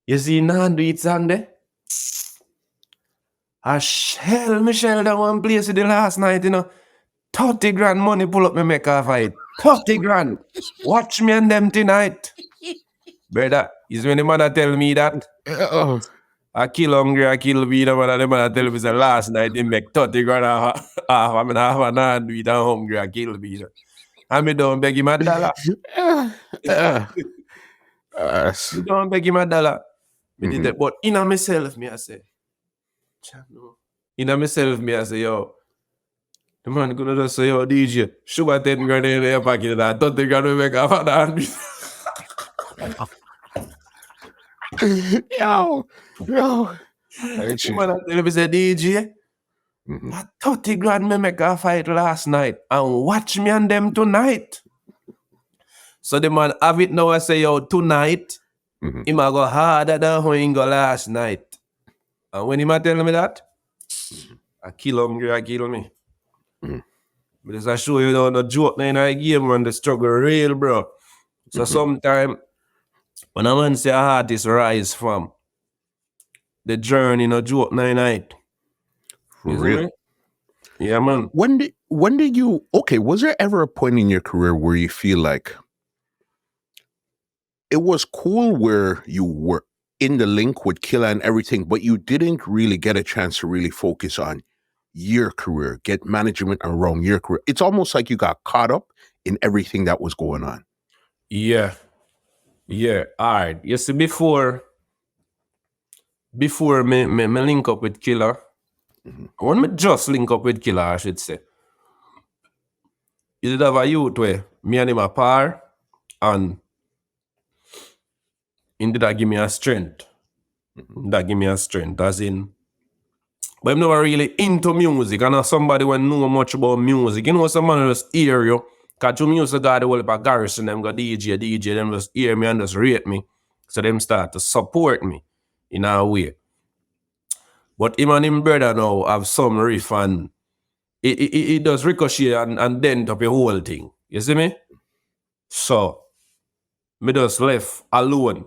you see non do it song there? I shell Michelle that one place the last night, 30 grand money pull up me make a fight. 30 grand. Watch me and them tonight. Brother, is when the man tell me that. I kill hungry, I kill me, the man tell me the last night they make 30 grand off. I mean, half an hour do it and hungry, I kill me. I mean, don't beg him a dollar. You don't beg him a dollar. But in myself, me I say, yo, the man gonna just say, yo, DJ, shoot my 10 grand in your pocket and 30 grand we make half an hour. Yo. Man, I tell me, say, DJ, 30 grand me make a fight last night and watch me and them tonight. So the man have it now, I say, yo, tonight, he might go harder than how he go last night. And when he might tell me that, I kill hungry, I kill me. Because I show you the joke in the game and the struggle real, bro. So sometimes when a man say a artist rise from the journey, joke night. For real. Yeah, man. When did you was there ever a point in your career where you feel like it was cool where you were in the link with Killa and everything, but you didn't really get a chance to really focus on your career, get management around your career? It's almost like you got caught up in everything that was going on. Yeah. All right. You see, before me link up with Killa, when me just link up with Killa, I should say, you did have a youth where me and him a par, and he did that give me a strength. That give me a strength, as in, but I'm never really into music. I know somebody when know much about music. Someone just hear you. Cause to music got the whole of garrison, them go DJ, them just hear me and just rate me. So them start to support me in a way. But him and him brother now have some riff and it does ricochet and dent up the whole thing. You see me? So me just left alone.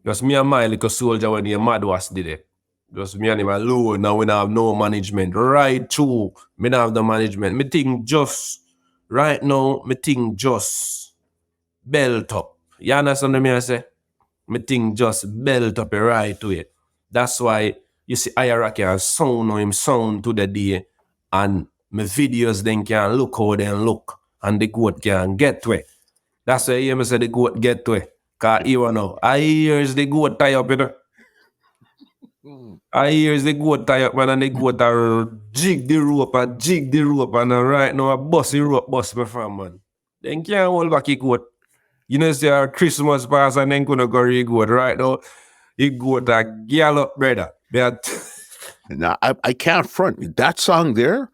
Just me and my little soldier when the mad was did it. Just me and him alone. Now we don't have no management. Right through, me don't have the management. Me think just right now, me think just belt up. You understand what I say? Me think just belt up a right way. That's why you see IYARA can sound how him sound to the day, and my videos then can look how they look, and the goat can get way. That's why you hear me say the goat get way. Cause you know, I hears the goat tie up, I hears the goat tie up, man, and the goat are jig the rope, and right now I bust the rope, bust my friend, man. Then can't hold back the goat. You know, say our Christmas pass and then gonna go the goat right now. He goat a gallop, brother. Now I can't front that song there.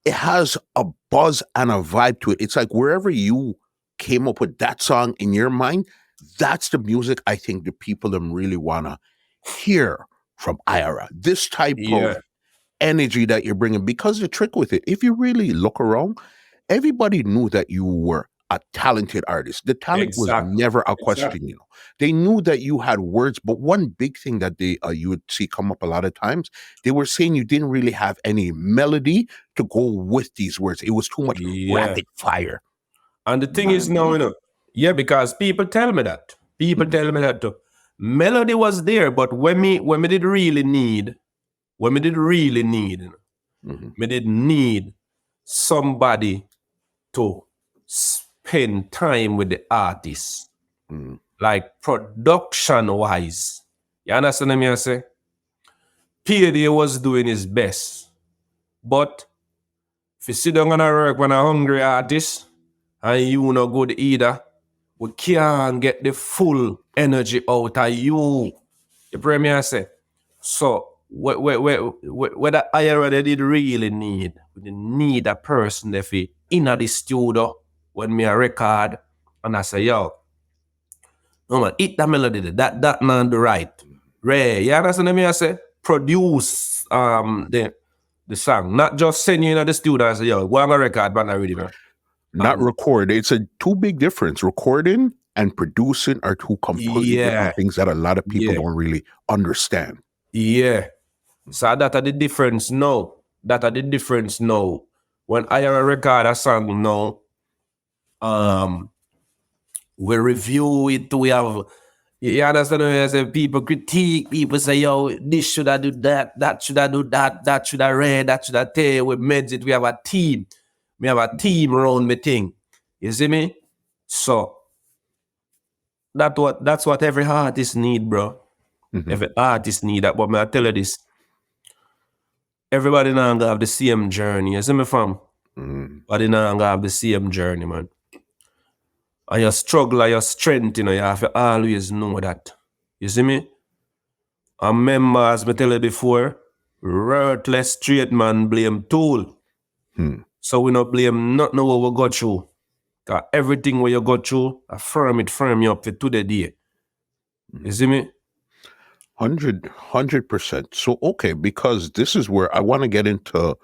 It has a buzz and a vibe to it. It's like wherever you came up with that song in your mind, That's the music I think the people them really wanna hear from IYARA. This type of Yeah, energy that you're bringing. Because the trick with it, if you really look around, everybody knew that you were a talented artist. The talent was exactly. never a Exactly. question. They knew that you had words, but one big thing that they you would see come up a lot of times, they were saying you didn't really have any melody to go with these words. It was too much Yeah. rapid fire. And the thing is now, yeah, because people tell me that. People Mhm, tell me that too. Melody was there, but when me did really need, when me did really need, mhm, me did need somebody to spend time with the artist, mhm, like production wise. You understand what I say? Payday was doing his best, but if you sit down and work when a hungry artist and you no good either, we can't get the full energy out of you. You pray me I say. So what I already did really need, we need a person if he in the studio when me a record and I say, yo, no man, hit that melody, that man the right. Ray, you understand me I say? Produce the song, not just send you in the studio and say, yo, go on a record, man, already, man. Not And record. It's a two big difference. Recording and producing are two completely yeah, different things that a lot of people yeah, don't really understand. yeah. So that are the difference now. That are the difference now. When I record a song now, um, we review it, we have you understand what I say? People critique, people say, yo, this should I do that should I do that should I read, that should I tell. We made it, we have a team. We have a team around me thing. You see me? So that's what every artist need, bro. Mhm, Every artist need that. But may I tell you this, everybody now gonna have the same journey. You see me, fam? mhm. Everybody now gonna have the same journey, man. And your struggle and your strength, you have to always know that. You see me? And remember, as me tell you before, worthless straight man blame tool. Hmm. So we not blame nothing what we go through. Cause everything what you go through, firm you up for to the day. You see me? 100%. So, okay, because this is where I want to get into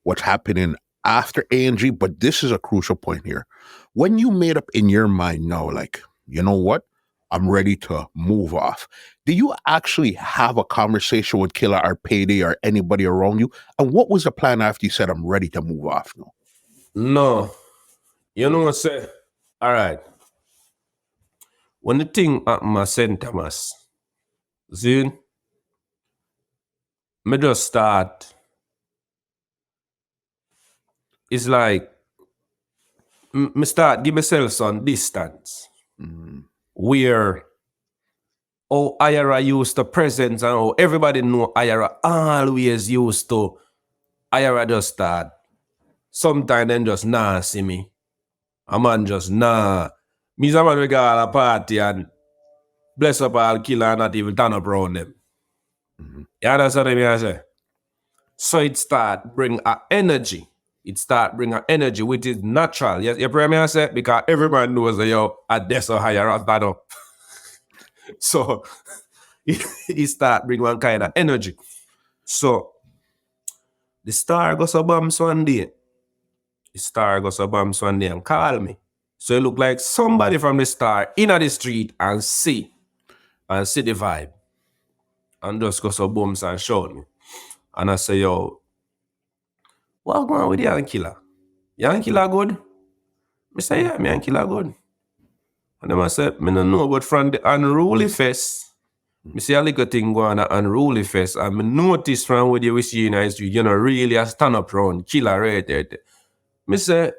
what's happening after A&G, but this is a crucial point here. When you made up in your mind now, like, you know what? I'm ready to move off. Do you actually have a conversation with Killer or Payday or anybody around you? And what was the plan after you said, I'm ready to move off now? No. You know what I say? All right. When the thing happened at St. Thomas, see, me just start. It's like me start give myself some distance Mm, where IYARA used to present and how everybody know IYARA always used to IYARA just start. Sometimes then just nah see me. A man just nah. Me's a man we got a party and bless up all killer and not even turn up around them. mhm, You understand what I say? So it start bring a energy. It start bring a energy which is natural. Yes, you hear me I say? Because everyone knows that yo at this or higher as that up. So it start bring one kind of energy. So the star goes a bombs one day. The star goes a bombs one day and call me. So it look like somebody from the star in the street and see the vibe. And just go so booms and show me. And I say, yo, what going on with Young Killer? Young Killer good? I say, yeah, me Young Killer good. And them I say, me no know, but from the Unruly Fest, me see a little thing going on at Unruly Fest, and me notice from what you see in the street, you know, really a stand up round, killer right there. Me say,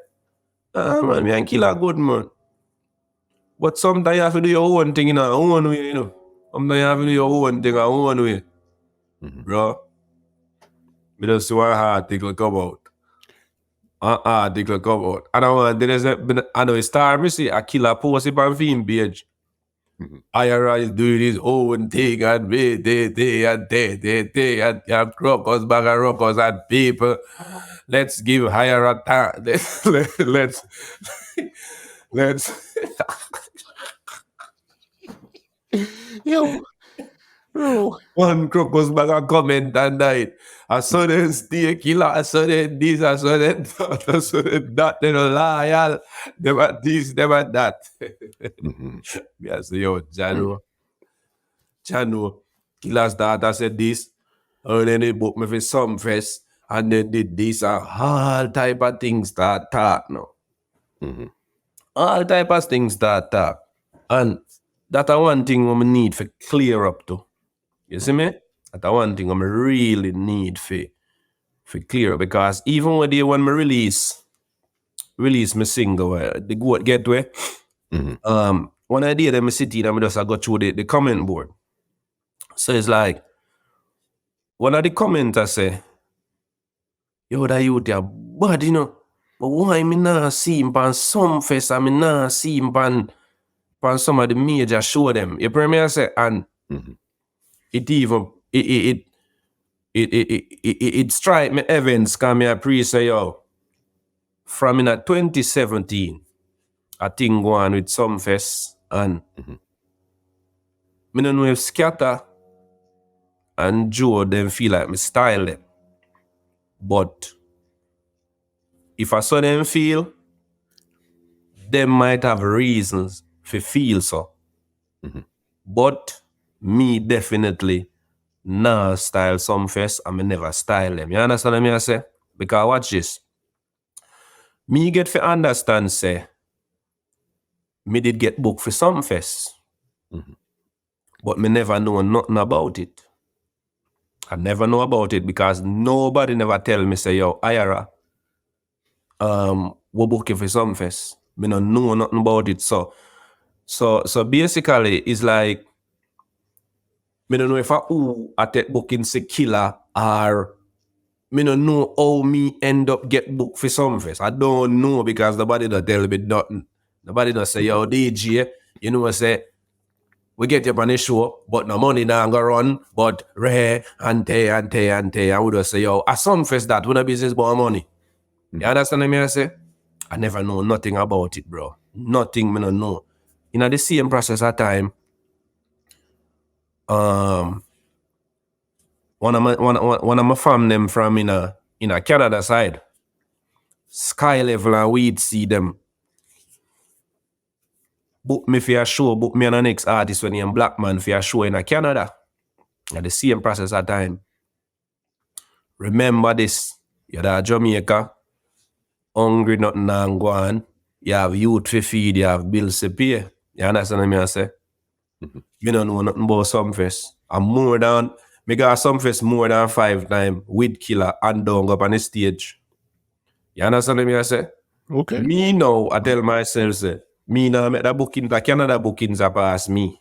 man, me and killer good, man. But sometimes you have to do your own thing in your own way, you know. Sometimes you have to do your own thing in your own way, mhm. bro. Me just see one article come out. An article come out. And I want to I know it's star, me see a killer post it on film page. Mhm. IRA is doing his own thing and and crocus, bag of rockers and people. Let's give higher a time. Let's let's Yo, bro. One crocus bag a comment and died. I saw them stay killer, I saw them this, I saw them that, I saw them that, they don't loyal. Them at this, them at that. Mm-hmm. Yeah, so yo, Jano, killer's daughter said this, and then they booked me for Sumfest, and then did this, and all type of things that talk now. Mm-hmm. All type of things that talk. And that's one thing we need for clear up to. You see me? That's one thing I really need for clear up, because even when I release my single, the Goat Get Whey, Mm-hmm. one idea that I sit in and I just go through the comment board. So it's like, one of the comments I say, yo, that youth are bad, you know. But why me not see him on Sumfest and me not see him on some of the major show them? You hear me I say? And it strike me events come me a pre say, yo, from in 2017, I think go on with Sumfest, and me don't know if Scatter and Joe them feel like me style them. But if I saw them feel, they might have reasons to feel so. But me definitely nah style Sumfest, and me never style them. You understand what I say? Because watch this. Me get to understand say, me did get booked for Sumfest. But me never know nothing about it. I never know about it because nobody never tell me say, yo, IYARA, we book you for Sumfest. Me no know nothing about it. So basically, it's like, me don't know if I take booking say killer, or me don't know how me end up get booked for Sumfest. I don't know because nobody don't tell me nothing. Nobody don't say, yo, DJ, you know what say, we get you on the show, but no money now go run, but rare and te. I would just say, yo, at Sumfest that, we no business about money. You understand what I say? I never know nothing about it, bro. Nothing me no know. In the same process at time, one of my fam them from in a Canada side, Sky Level and Weed see them book me for a show, book me and the next artist when I'm Black Man for a show in a Canada. At the same process at time. Remember this, you're at Jamaica, hungry nothing and go on. You have youth to feed, you have bills to pay. You understand what I say? You don't know nothing about Sumfest. I'm more than, me got Sumfest more than 5 times with Killer and down up on the stage. You understand what I say? Okay. Me now, I tell myself, say, me now make the booking, the Canada bookings are past me.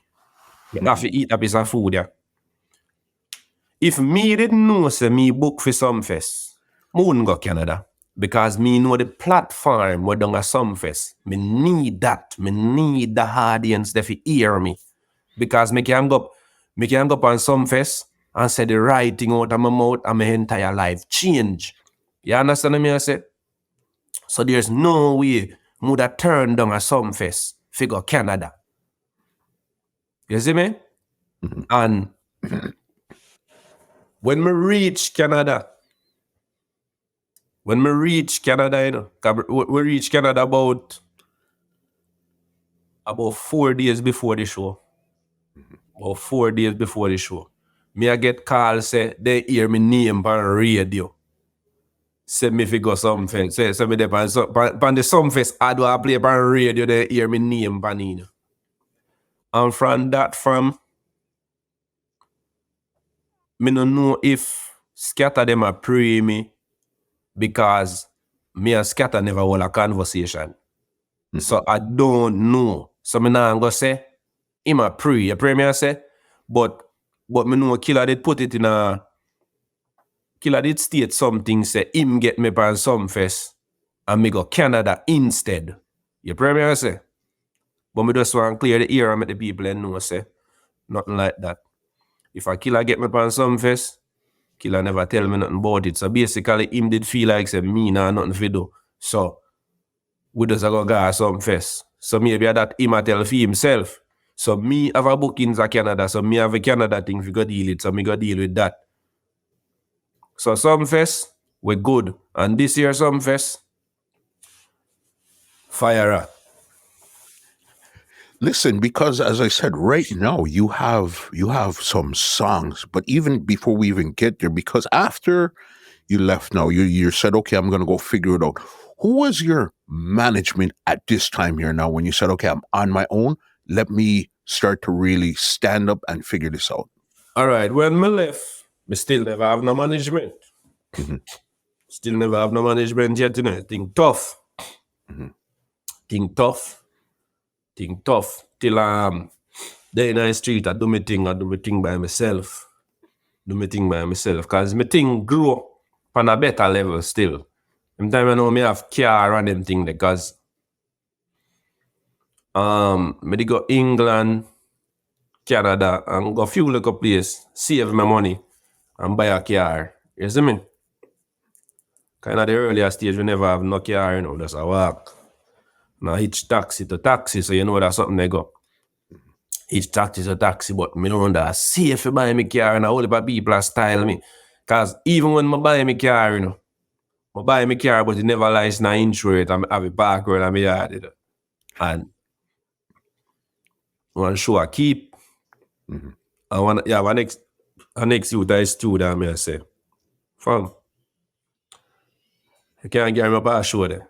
You have to eat a piece of food, yeah. If me didn't know, say, me book for Sumfest, I wouldn't go Canada. Because me know the platform where down a Sumfest. Me need that. Me need the audience to hear me. Because me can go up on Sumfest and say the right thing out of my mouth and my entire life change. You understand what I say? So there's no way I would have turned down a Sumfest to go Canada. You see me? And when me reach Canada, you know, we reach Canada about 4 days before the show. About 4 days before the show. Me I get call say they hear me name on radio. Say me fi go Sumfest. Say me there on the Sumfest I do I play on radio, they hear me name on it. And from that me no know if Scatter them a pray me, because me and Scatter never hold a conversation. So I don't know. So me now go say, him a pray. You pray me I say, but me know Killer did put it in a, Killer did state something, say him get me on Sumfest and me go Canada instead. You pray me I say? But me just want to clear the ear and make the people and know say, nothing like that. If a Killer get me on Sumfest, Killer never tell me nothing about it. So basically, him did feel like say me nah nothing to do. So we just go Sumfest. So maybe that him a tell for himself. So me have a bookings in Canada. So me have a Canada thing we go deal it. So me go deal with that. So Sumfest, we're good. And this year Sumfest, fire up. Listen, because as I said, right now you have some songs, but even before we even get there, because after you left now, you said, okay, I'm gonna go figure it out. Who was your management at this time here now when you said, okay, I'm on my own, let me start to really stand up and figure this out? All right, when me left, me still never have no management. Still never have no management yet, you know. Think tough. Think tough. Think tough. Till day in the street, I do my thing by myself. Do my thing by myself. Cause my thing grow on a better level still. Sometimes I know me have car and them thing there, cause me dey go England, Canada, and go few little place, save my money and buy a car. You see me? Kind of the earlier stage, we never have no car, you know, just a walk. Now hitch taxi to taxi, so you know that's something they go. Hitch taxi to taxi, but me don't know see if you buy me car and a whole heap of people style me. Cause even when I buy me car, you know, I buy me car, but it never lies na insurance, I have a park road and my yard, you know. And one show I keep. And one next youth I stood and me I say, fam, you can't get me up a show there.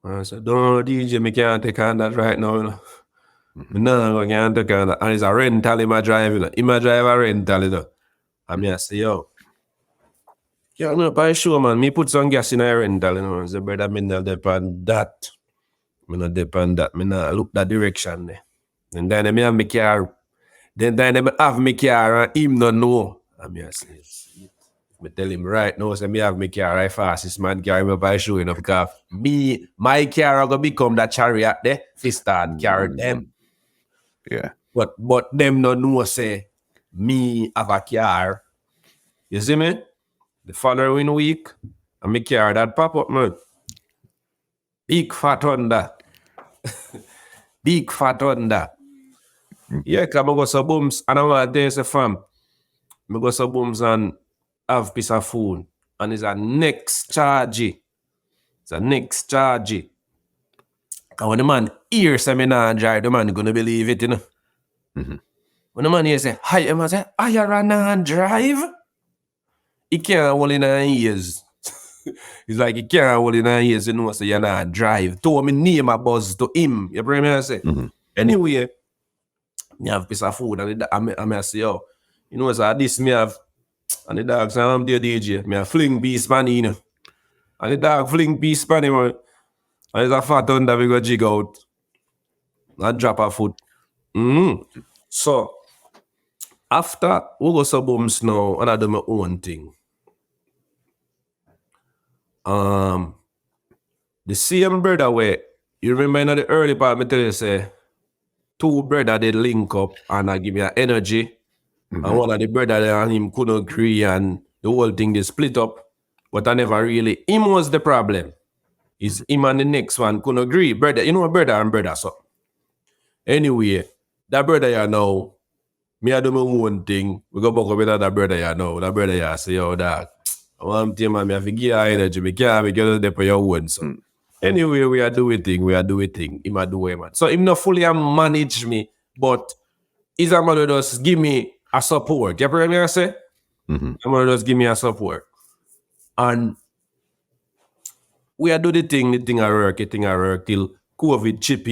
And I said, don't DJ, me can't take on that right now, you know. Me nah can't take on that. And it's a rental in my drive, you know. In my drive a rental, you know. And me I say, yo, can't me up a show, man. Me put some gas in a rental, you know. I say, brother, me not depend that. Me not depend that. Me not look that direction there. And then me have me car. Then me have me car and him don't know. And me I say, me tell him right now, say me have my car right fast. This man carry me by show enough because my car are gonna become that chariot there. Fi start carry them. Yeah. But them no know say me have a car. You see me? The following week, and me car that pop up, man. Big fat Honda. Big fat Honda. Yeah, cause I go some booms and I want to say fam. I go some booms and have piece of food. And it's a next charge. It's a next charge. And when the man hears say me nah drive, the man gonna believe it, you know. When the man hears say, hi, the man say, IYARA nah drive? He can't hold in his ears. It's like he can't hold in his ears, you know, say you nah drive. Told me name a buzz to him. You bring me I say. Anyway, me have piece of food and I say, yo, you know, so this me have, and the dog say, I'm the DJ. Me a fling piece pan, you know. And the dog fling piece pan, you know. And it's a fat Honda we go jig out. And drop a foot. So, after we go suburbs now, and I do my own thing. The same brother where, you remember in the early part, me tell you say, two brother did link up and I give me energy. And one of the brother there and him couldn't agree and the whole thing they split up. But I never really, him was the problem. Is him and the next one couldn't agree. Brother, you know brother and brother, so. Anyway, that brother you know, me I do my own thing. We go back up with that brother you know. That brother you say, yo, dog, I want to man, me have to give you energy. Me can't make you there for your own, so. Anyway, we are doing thing. Him a do it, man. So him not fully manage me, but he's a man who just give me a support. You hear me I say? I'm gonna just give me a support. And we are do the thing I work till COVID chip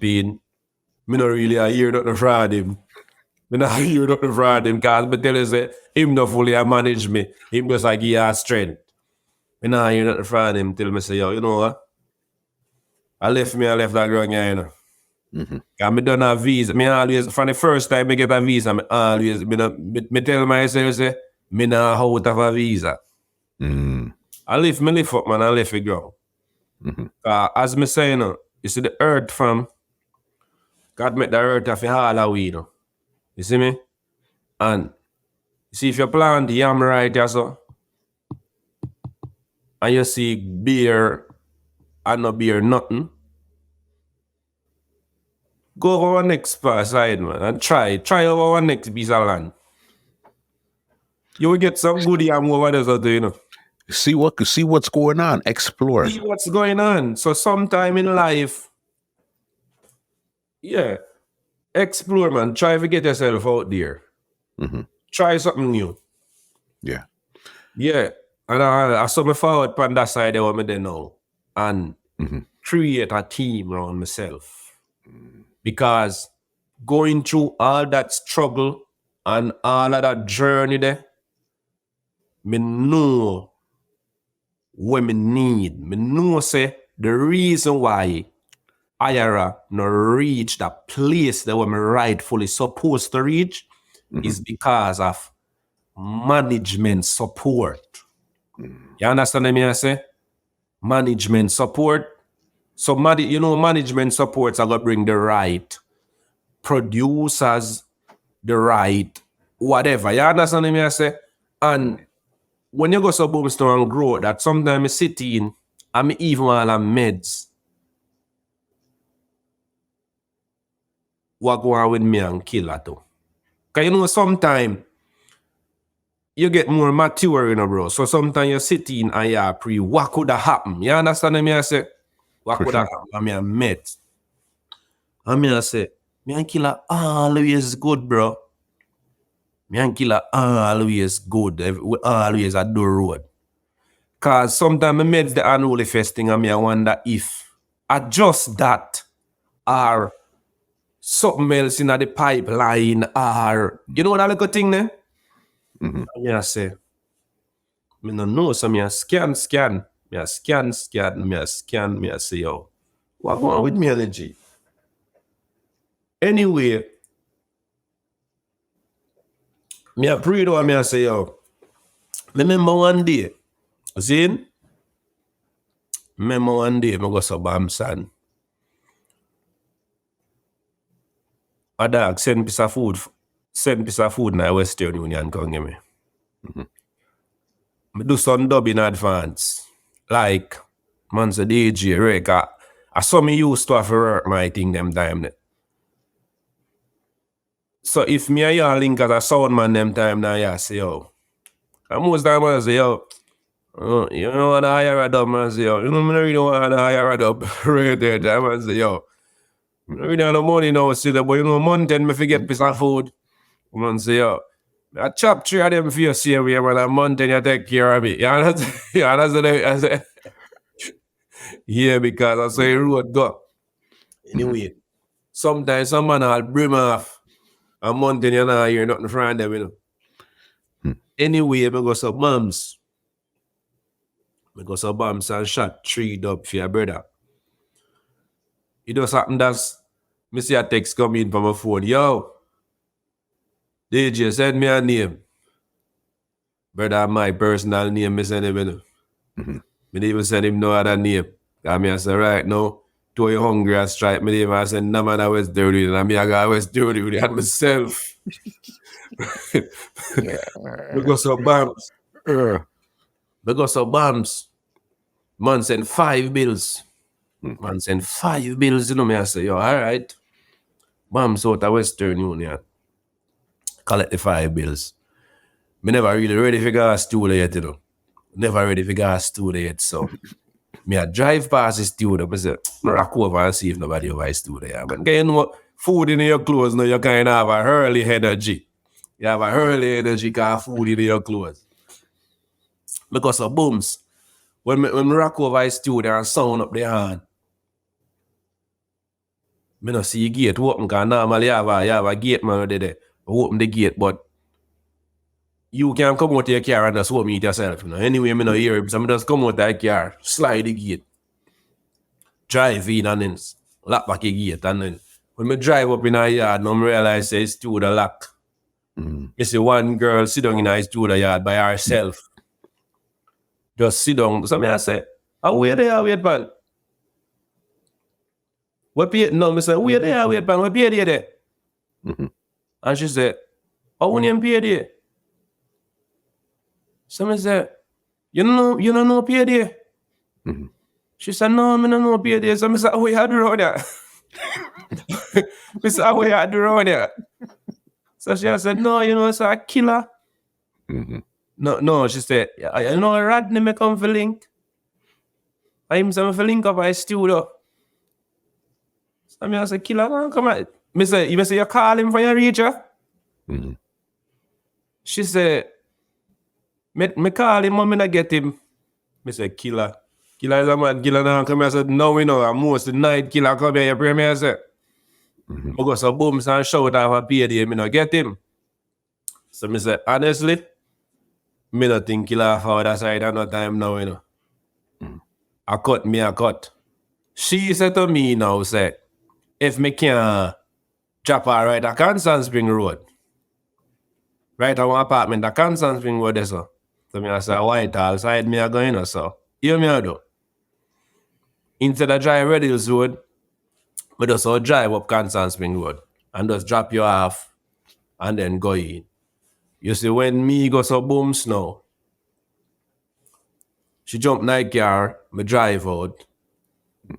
in. Me not really hear nothing from him. Me not hear nothing from him because me tell you say him not fully manage me. Him just like he has strength. Me not hear nothing from him till me say, yo, you know what? I left that girl, you know. Cause me done a visa. Me always, from the first time I get a visa, me always, me tell myself, say, me not out of a visa. I lift up, man, I left it go. As me say, you know, you see the earth from, God make the earth of all of we, you know. You see me? And you see if you plant the yam right here, so, and you see beer and no beer nothing, Go over our next side, man, and try over our next piece of land. You will get some good yam over there, so you know. See what's going on. Explore. See what's going on. So sometime in life, yeah, explore, man. Try to get yourself out there. Mm-hmm. Try something new. Yeah. Yeah. And I saw me forward on that side there what me there now. And create a team around myself. Because going through all that struggle and all of that journey there, me know what me need. Me know say the reason why IYARA no reach that place that we rightfully supposed to reach is because of management support. You understand what I say? Management support. So, management supports are going to bring the right producers, the right whatever. You understand what I say? And when you go to Boomstone and grow, that sometimes I sit in, I'm even while I'm meds. What go on with me and kill that too? Because sometimes you get more mature, bro. So sometimes you sit in and you pre what could have happened. You understand what I say? What could have happened? I met. I say, me and killer always good, bro. Me and killer always good. Always at the road. Cause sometimes I met the Unruly Fest thing and I wonder if just that or something else in the pipeline or you know that little thing there? I say, me no know, so me a scan. Me a scan. Me a say, yo, what going on with me energy? Anyway, me a pray though, me a say, yo, remember one day, Zane? Remember one day, me go to Bamsan. A dog send piece of food na Western Union come give me. Me do some dub in advance. Like, man's a DJ, right? I saw me used to have to work my thing them time. So if me and you link as a sound man them time now, you say, yo. And most time I say, yo, you know what I IYARA dub, man, say, yo. You know, me really want to IYARA dub right there. Time I say, yo. I really don't have money now, see that, but you know, mountain, me forget piece of food. Man say, yo. I chop 3 of them for you, see me, man, and mountain, you take care of me. You understand? You understand? I say, yeah, because I say road go. Anyway, sometimes some man will brim off. A mountain, you know, hear nothing from them, you know. Anyway, I go to Bams. I go to Bams and shot 3 dub for your brother. It does happen that me see a text come in from my phone. Yo, DJ, send me a name. Brother, my personal name, me send him, you know. Me didn't even send him no other name. I mean, I say, right now, to you hungry and strike me name, I said, no man, I was dirty. And I mean, I got West dirty with it myself. Because of Bams. Because of Bams. Man send 5 bills. Man send 5 bills, you know me. I say, yo, all right. Bams out of Western Union. Collect the 5 bills. Me never really ready for go to studio yet, you know. Never ready for go to studio yet, so. Me I drive past the studio, I say, rock over and see if nobody over the studio. But you know, food in your clothes, now you kind of have a early energy. You have a early energy because food in your clothes. Because of booms. When me rock over the studio and sound up the hand, me no see gate open because normally you have a gate man there. Open the gate, but you can come out to your car and just open it yourself. You know? Anyway, me no hear him, so me just come out to the car, slide the gate, drive in and then lock back the gate. And then when me drive up in a yard, now me realize it's studio locked. You see one girl sit down in a studio yard by herself. Just sit down. So me I say, wait there, wait, pal. What pay? No, me say, wait there, wait, pal. What pay there? And she said, when you pay there? So me say, you don't know Payday? She said, no, I don't know Payday. So I said, you had around there? Me say, what you do around here? So she said, no, you know, it's a killer. No, she said, you know, Rodney me come for link. I'm some for link up at studio. So I say, killer, man, come on. Me say, you call him for your reacher? She said, me call him, me not get him. Me say, killer. Killer is a man, killer now come here. I said, no, we know, I'm most the night killer come here, you pray me, I said. I go some booms and shout off a Payday, me not get him. So me say, honestly, me not think killer for other side at no time now, you know. I cut. She said to me now, say, if me can drop her right at Kingston Spring Road, right at one apartment at Kingston Spring Road, there, so me I say, Whitehall side me a go, you know, so. Hear me out, though. Instead of drive Red Hills Road, we just drive up Kingston Spring Road and just drop you off and then go in. You see, when me go so boom snow, she jump night car, me drive out,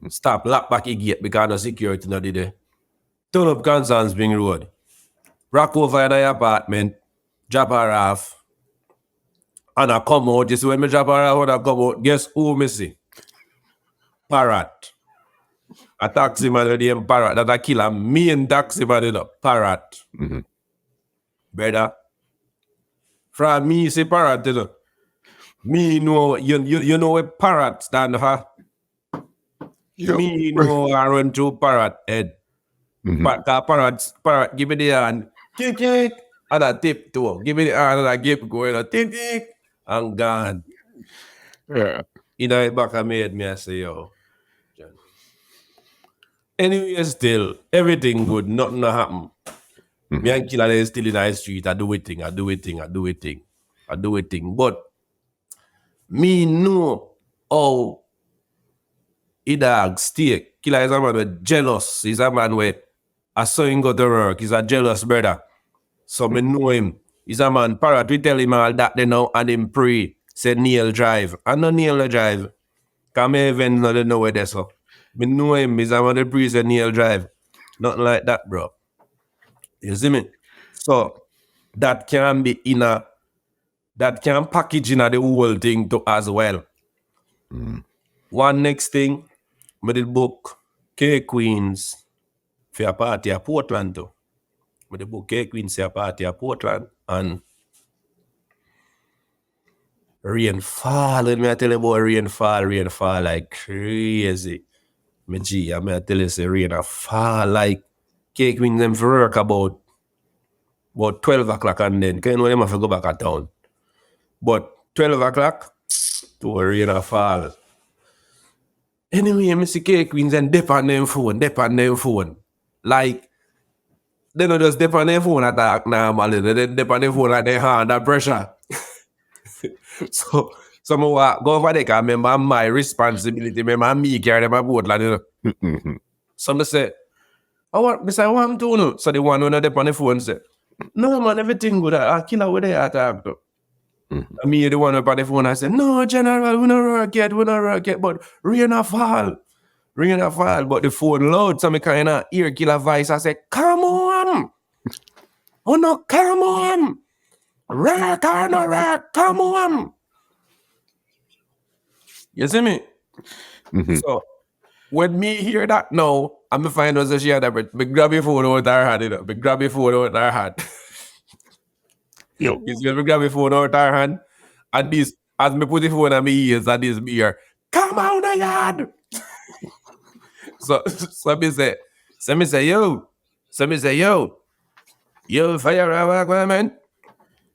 stop, lock back the gate because no security not there. Turn up Kingston Spring Road, rock over in the apartment, drop her off, and I come out. You see, when me drop her off, I come out, guess who me see? Parrot. A taxi man with the Parrot. That a killer. Me and taxi man, you know, Parrot. Brother. From me say Parrot, you know. Me know, you know what Parrot stand for? Me know I run through Parrot head. Parrot, give me the hand. Kick. And I tip too. Give me the hand and I keep going. Tick. I'm gone. Yeah. In the back of my head, me I say, yo. Anyway, still, everything good, nothing happen. Me and killer is still in the street. I do it thing. But me know how he dog stay. Killer is a man with jealous. He's a man with I saw him go to work. He's a jealous brother. So me know him. He's a man. Parrot, we tell him all that they know and him pray. Say Neil drive. I know Neil drive. Come even not know where that's so. Me know him. He's a man that pray say Neil drive. Nothing like that, bro. You see me? So that can be that can package in the whole thing too as well. One next thing, me did book K Queens for a party at Portland too. Me did book K Queens for a party at Portland and rain fall. Let me tell you about rain fall like crazy. Me G, I may tell you say rain fall like K Queens them for work about 12 o'clock and then can you know them have to go back at town. But 12 o'clock to a rain fall. Anyway, I see K Queens and dip on them phone. Like, they don't just dip on their phone attack normally. They dip on their phone like they under pressure. So I go over there because remember my responsibility. Remember me carry my boat. Like, you know. So I say, I want to know. So the one when they dip on the phone say, no man, everything good. I kill out with the attack though. Me the one up on the phone, I said, no, General, we not work yet, but rain a fall, but the phone loud, so me kind of ear killer voice, I said, come on, oh no, come on, rock or no rock, come on. You see me? So, when me hear that now, I'm find out that she had that, me grab your phone out her hand, you know, me grab your phone out her hand. Yo. You see, me grab your phone out her hand, and this, as me put the phone on my ears, and this beer, come on the yard. So me say, yo, fire, man.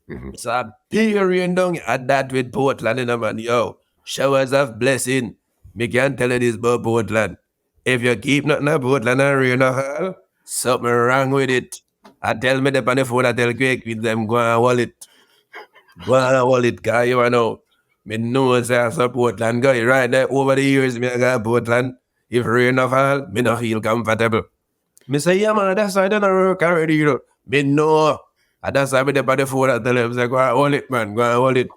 It's a big rain down at that with Portland, and man, yo, showers of blessing. Me can't tell you this about Portland. If you keep nothing about Portland and rain of hell, something wrong with it. I tell me the on the phone, I tell quick with them, go and wallet, guy, you know. Me know say I support Portland guy right there. Over the years, me I got Portland. If rain of all, me not feel comfortable. Me say, yeah man, that's why I don't work already, you know. Me know. And that's why I be on the phone and tell him, say, go and hold it, man, go and hold it.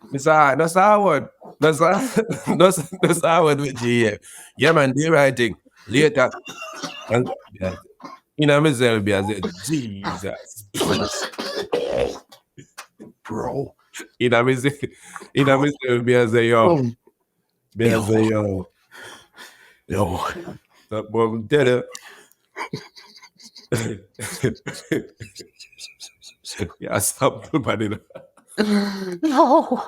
Me say, that's how word. That's how word with you. Yeah man, do the right thing. Later. And, You know myself, I said, Jesus. Bro. You know myself, I say, yo. I say, yo. Yo. That boy, tell you. Yeah, stop nobody. No.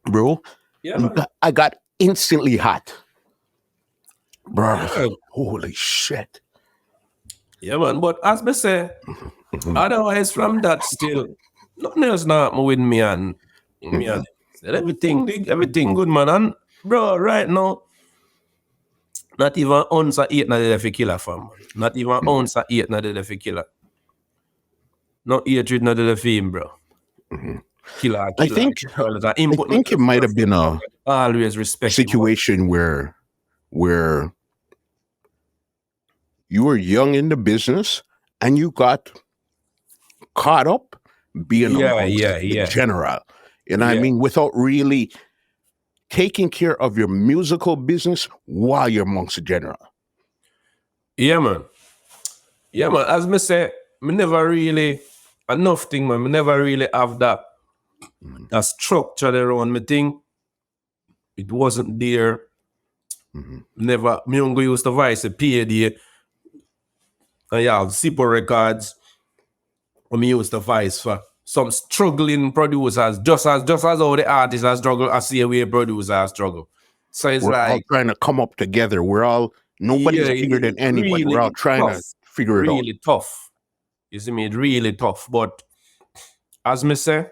Bro. Yeah, I got instantly hot. Bro. Yeah. Holy shit. Yeah, man. But as I say, otherwise from that still, nothing else not happen with me and everything good, man. And bro, right now, not even ounce of hate not there for killer, fam. Not even ounce of hate not there for killer. No hatred not there for him, bro. Killer. I think it might have been a always respect situation where you were young in the business and you got caught up being a general. And I mean, without really taking care of your musical business while you're amongst the general. Yeah, man. Yeah, man. As me say, me never really enough thing, man. Me never really have that structure around me thing. It wasn't there. Never. Me uncle used to voice a Payday. And yeah, Sipo Records. When me used to voice for some struggling producers, just as all the artists are struggle, I see a way producers struggle. So it's we're like all trying to come up together. We're all nobody's bigger than anybody. Really we're all trying to figure it out. Really tough. You see me, really tough. But as me say,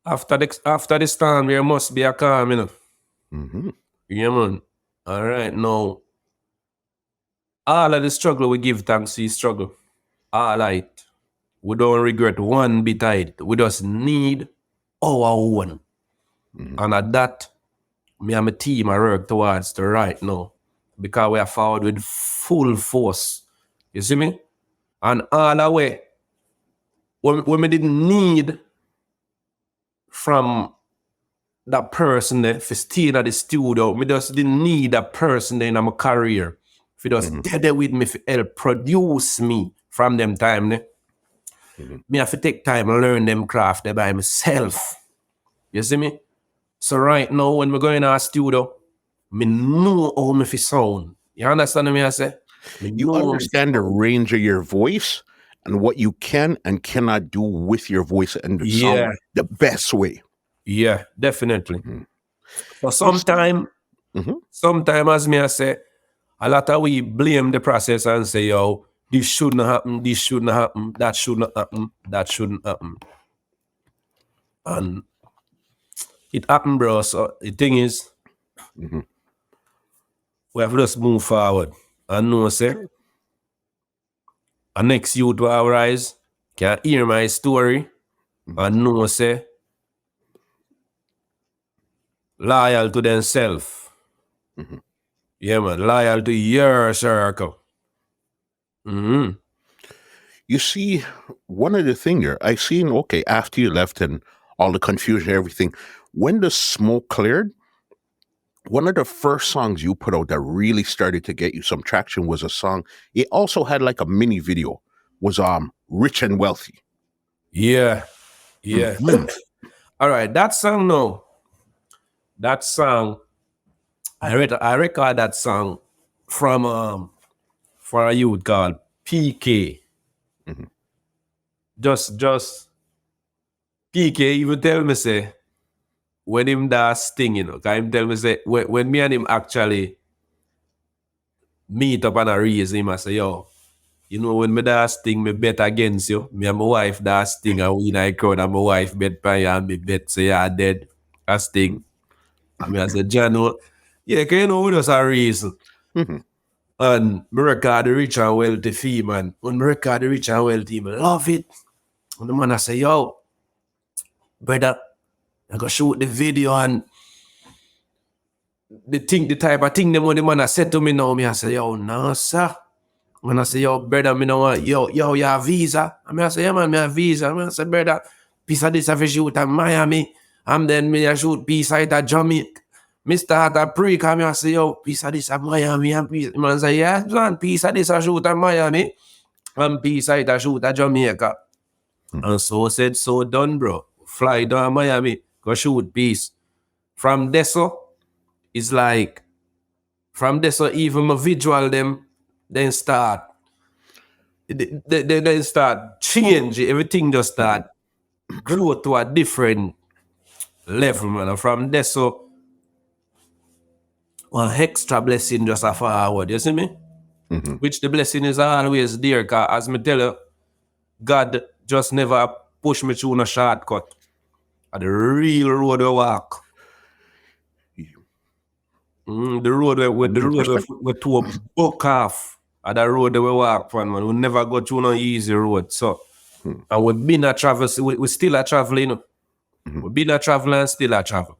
after the storm, there must be a calm, you know. Yeah, man. All right, now, all of the struggle, we give thanks to the struggle. All right. We don't regret one bit of it. We just need our own. And at that, me and my team I work towards the right now. Because we are forward with full force. You see me? And all the way, when we didn't need from that person there for staying at the studio, me just didn't need that person there in my career. If you just stay there with me, if help produce me from them time there. Me have to take time and learn them craft there by myself. You see me? So right now, when we go in our studio, me know how me fi sound. You understand what I say? You understand the range of your voice and what you can and cannot do with your voice and the sound the best way. Yeah, definitely. So sometime as me I say, a lot of we blame the process and say, yo, this shouldn't happen, that shouldn't happen, that shouldn't happen. And it happened, bro. So the thing is, we have to just move forward. And know, say, a next youth will rise, can hear my story, and know, say, loyal to themselves. Yeah, man, loyal to your circle. You see, one of the things here, I seen, okay, after you left and all the confusion, everything, when the smoke cleared, one of the first songs you put out that really started to get you some traction was a song. It also had like a mini video. Was Rich and Wealthy. Yeah. All right, that song, no. That song, I record that song from for a youth called PK. Just PK even tell me say when him does thing, you know, cause him tell me say when me and him actually meet up and I raise him, I say, yo, you know, when me does thing, me bet against you. Me and my wife does thing and we in a crowd and my wife bet by you and me bet say you're dead. That's thing. I mean, I said, John, yeah, can you know with us a reason? And me record the Rich and Wealthy fee, man. When me record the Rich and Wealthy, I love it. And the man I say, yo, brother, I go shoot the video and the type of thing them when the man I said to me now, me I say, yo, no, sir. When I say, yo, brother, me know what, yo, you have visa? I mean, I say, yeah, man, me have visa. I mean, I say, brother, piece of this I shoot at Miami. And then me I shoot piece at Jamaica. Mr. At a pre come and say, yo, piece of this at Miami and piece. Man say, yeah, man, piece of this I shoot at Miami and piece of it I shoot at Jamaica. And so said, so done, bro. Fly down to Miami, go shoot piece. From there, so, it's like, from there, so even my visual them, then start, they start change. Everything just start grow to a different level, man. And from there, so, one extra blessing just a forward, you see me? Which the blessing is always there, because as me tell you, God just never push me through a shortcut. At the real road we walk. The road we to book off. At the road we walk, man. We never go through no easy road. So, and we've been a travel, we still a travel, you know. We've been a travel and still a travel.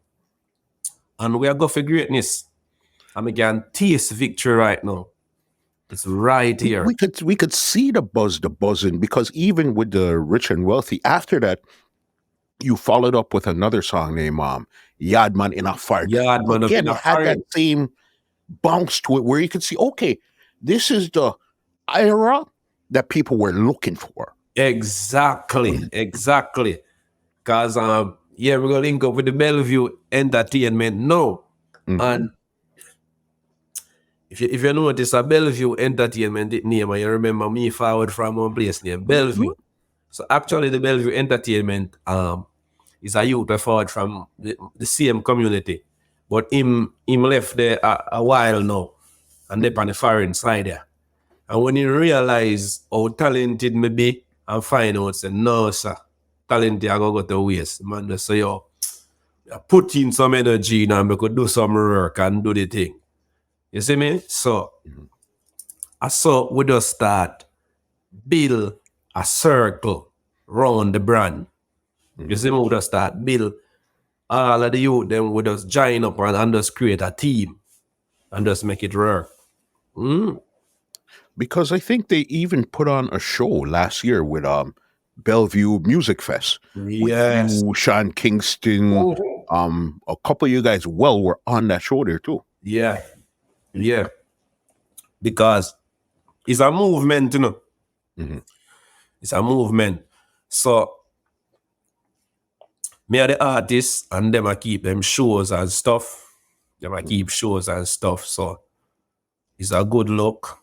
And we are going for greatness. And we can taste victory right now. It's right here. We could see the buzzing, because even with the Rich and Wealthy, after that, you followed up with another song named Yardman in a Fire. Yardman Again, in a it had Fire. that same bounce to it where you could see, okay, this is the IYARA that people were looking for. Exactly. Because, yeah, we're going to link up with the Bellevue Entertainment now. And if you notice a Bellevue Entertainment name, and you remember me forward from one place named Bellevue. So actually the Bellevue Entertainment is a youth forward from the same community. But him left there a while now. And they're on the foreign side there. And when he realized how talented me be, and find out, say, no, sir, talented I go to waste. Man, just say, yo, put in some energy now, we could do some work and do the thing. You see me? So, I saw we just start build a circle around the brand. You see me? We just start build all of the youth, then we just join up and just create a team and just make it work. Because I think they even put on a show last year with Bellevue Music Fest. Yes. With you, Sean Kingston, a couple of you guys were on that show there too. Yeah. Because it's a movement, you know. It's a movement. So, me are the artists, and them I keep them shows and stuff. So, it's a good look.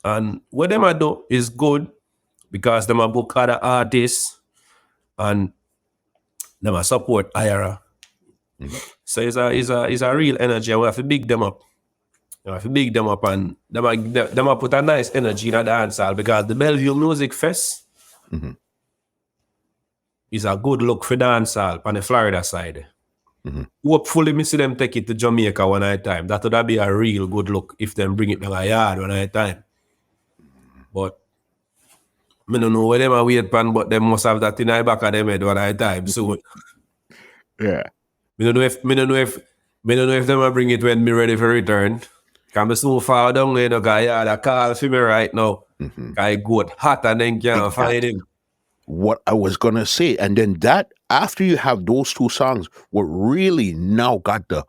And what them I do is good, because them I book other artists, and them I support IYARA. So it's a real energy. We have to big them up. And them I put a nice energy in the dancehall, because the Bellevue Music Fest is a good look for dancehall on the Florida side. Hopefully, me see them take it to Jamaica one at a time. That would be a real good look if them bring it down a yard one at a time. But I don't know where them are wait pan, but them must have that in the back of them head one at a time. So Yeah. me don't know if them will bring it when me ready for return. Can be so far down there, no guy had a call for me right now. I Goat hot and then can't find him. What I was gonna say, and then that after you have those two songs, what really now got the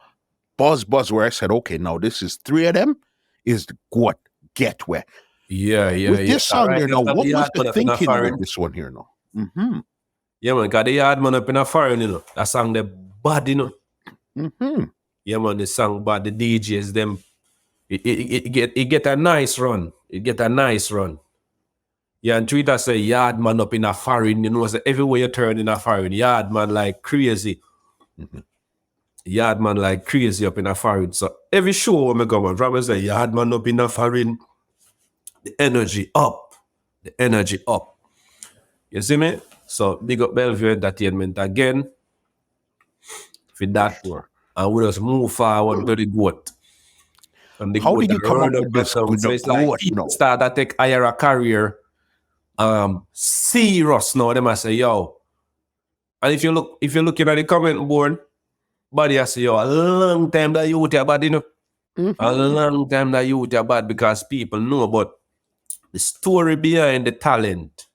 buzz where I said, okay, now this is three of them, is the Goat Get Whey. Yeah. With this song Right, here now, what the was yard the man up in a thinking foreign. with this one here now? Yeah, man, got the yard man up in a foreign, you know. That song the bad, you know. Yeah, man, the song bad, the DJs, them, it get a nice run. Yeah, and Twitter say yard man up in a foreign, you know, so everywhere you turn in a foreign, yard man like crazy. Yard man like crazy up in a foreign. So every show when I go on, probably say yard man up in a foreign, the energy up. You see me? So big up Bellevue Entertainment again for that. Sure. And we just move forward to the Goat. And the How Goat did you are come up round with this so with the it's like Goat people now? start to take IYARA career serious now. They must say, yo. And if you're looking at the comment board, body I say, yo, a long time that youth are bad, you know. A long time that youth are bad, because people know about the story behind the talent.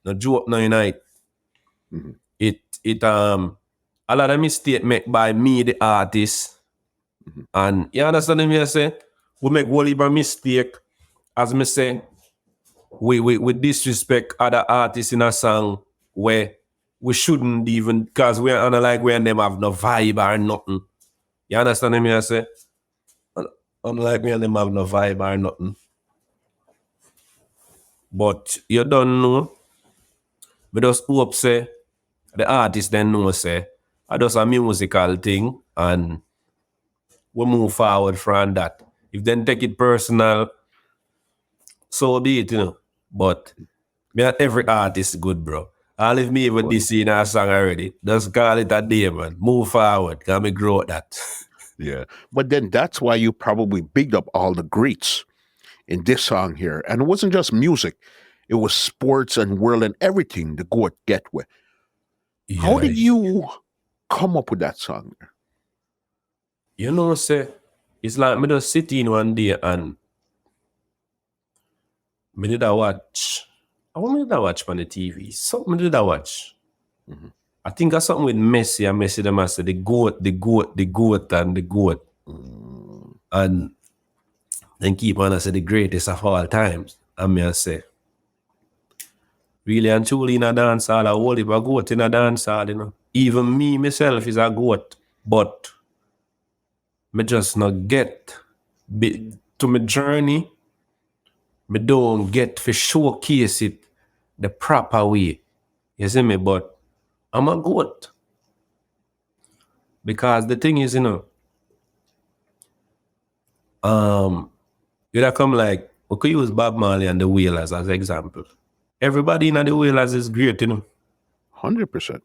No joke no night. It a lot of mistake made by me, the artist, And you understand me? I say we make whole heap of mistake. As me say, we disrespect other artists in a song where we shouldn't even, because we're on like we and them have no vibe or nothing. You understand me? I say, unlike me and them have no vibe or nothing. But you don't know. But just hope say the artist then know say I just a musical thing and we move forward from that. If then take it personal, so be it, But me not every artist good, bro. All if me even this in a song already, just call it a day, man. Move forward. Can me grow that. Yeah. But then that's why you probably bigged up all the greats in this song here. And it wasn't just music, it was sports and world and everything, the Goat Get Whey. How Yeah. did you come up with that song? Say, it's like me just sitting one day and me did a watch. I want me did a watch on the TV. Something did I watch. I think that's something with Messi and Messi the master, the goat, and the goat. And then keep on I say the greatest of all times. And me I say, really and truly in a dancehall, I hold it a goat in a dancehall, Even me myself is a goat, but me just not get to my journey. Me don't get to showcase it the proper way. You see me? But I'm a goat. Because the thing is, you'd come like, we could use Bob Marley and the Wailers as example. Everybody in the Wailers is great, 100%.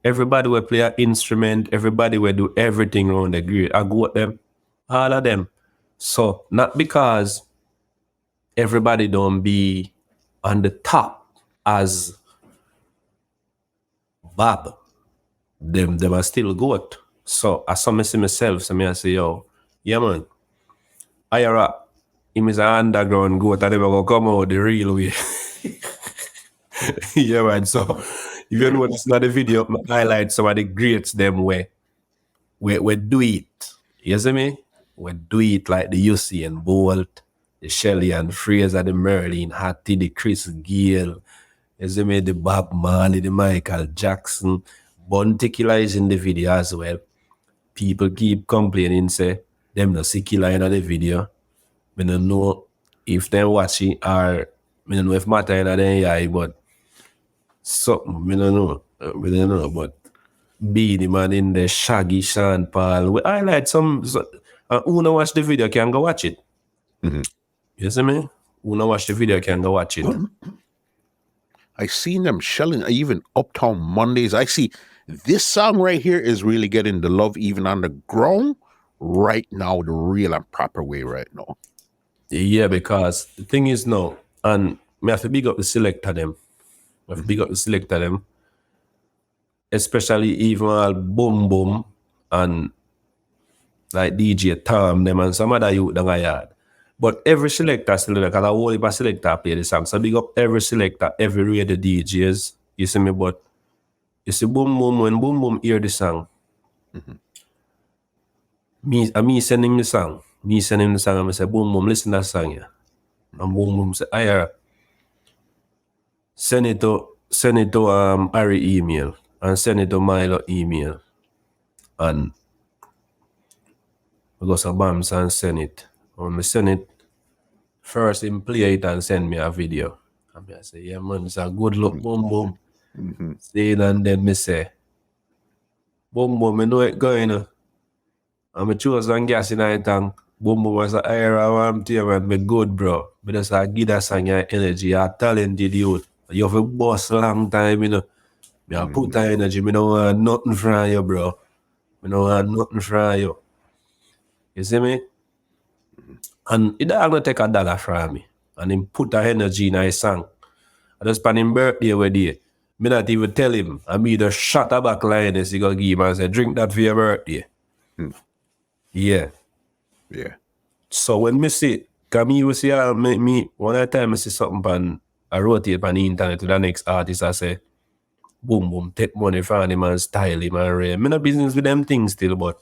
Everybody will play an instrument, everybody will do everything around the great. I go at them, all of them. So not because everybody don't be on the top as Bob, them are still goat. So as some see myself, so I say, yo, yeah man, IYARA, him is an underground goat and they will come out the real way. Yeah man, so if you notice in the video, I highlight some of the greats them where we do it. You see me? We do it like the Usain Bolt, the Shelly and Fraser, the Merlin Hattie, the Chris Gale, you see me, the Bob Marley, the Michael Jackson. Bounty Killer is in the video as well. People keep complaining, say, them no see Killer in the video. I don't know if they watch it or I don't know if matter in the eye, but something, I don't know, but Beanie Man in the Shaggy Sean Paul. We highlight some who no watch the video can go watch it. You see me? Who no watch the video can go watch it. I seen them shelling even Uptown Mondays. I see this song right here is really getting the love even on the ground right now, the real and proper way right now. Yeah, because the thing is now, and me have to big up the Selector them. I have to big up the Selector them. Especially even all Boom Boom and like DJ Tom them and some other youth that I had. But every selector still there, because I whole heap of selector play the song. So big up every selector, every radio DJs. You see me? But you see Boom Boom, when Boom Boom hear the song, me send him the song. Me send him the song and I say, Boom Boom, listen to that song here. And Boom Boom say, IYARA, send it to Harry email and send it to Milo email. And I go to Bams and send it. When I send it, first him play it and send me a video. And I say, yeah man, it's a good look, Boom Boom. See it and then me say, Boom Boom, I know it going. And I choose one gas in the tank. Boom Boom was like, IYARA, I'm here, man, me good, bro. But just give that song your energy, you're talented youth. You have a boss long time, Me put that energy, me don't want nothing from you, bro. Me don't want nothing from you. You see me? And he don't gonna take $1 from me. And him put that energy in his song. I just spend him birthday with day. Me not even tell him. I me just shut a back line as he gonna give him and say, drink that for your birthday. Yeah. Yeah. So when me see, cause me you see me one of the time I see something I rotate on the internet to the next artist, I say, Boom Boom, take money from him and style him and rare. Me no business with them things still, but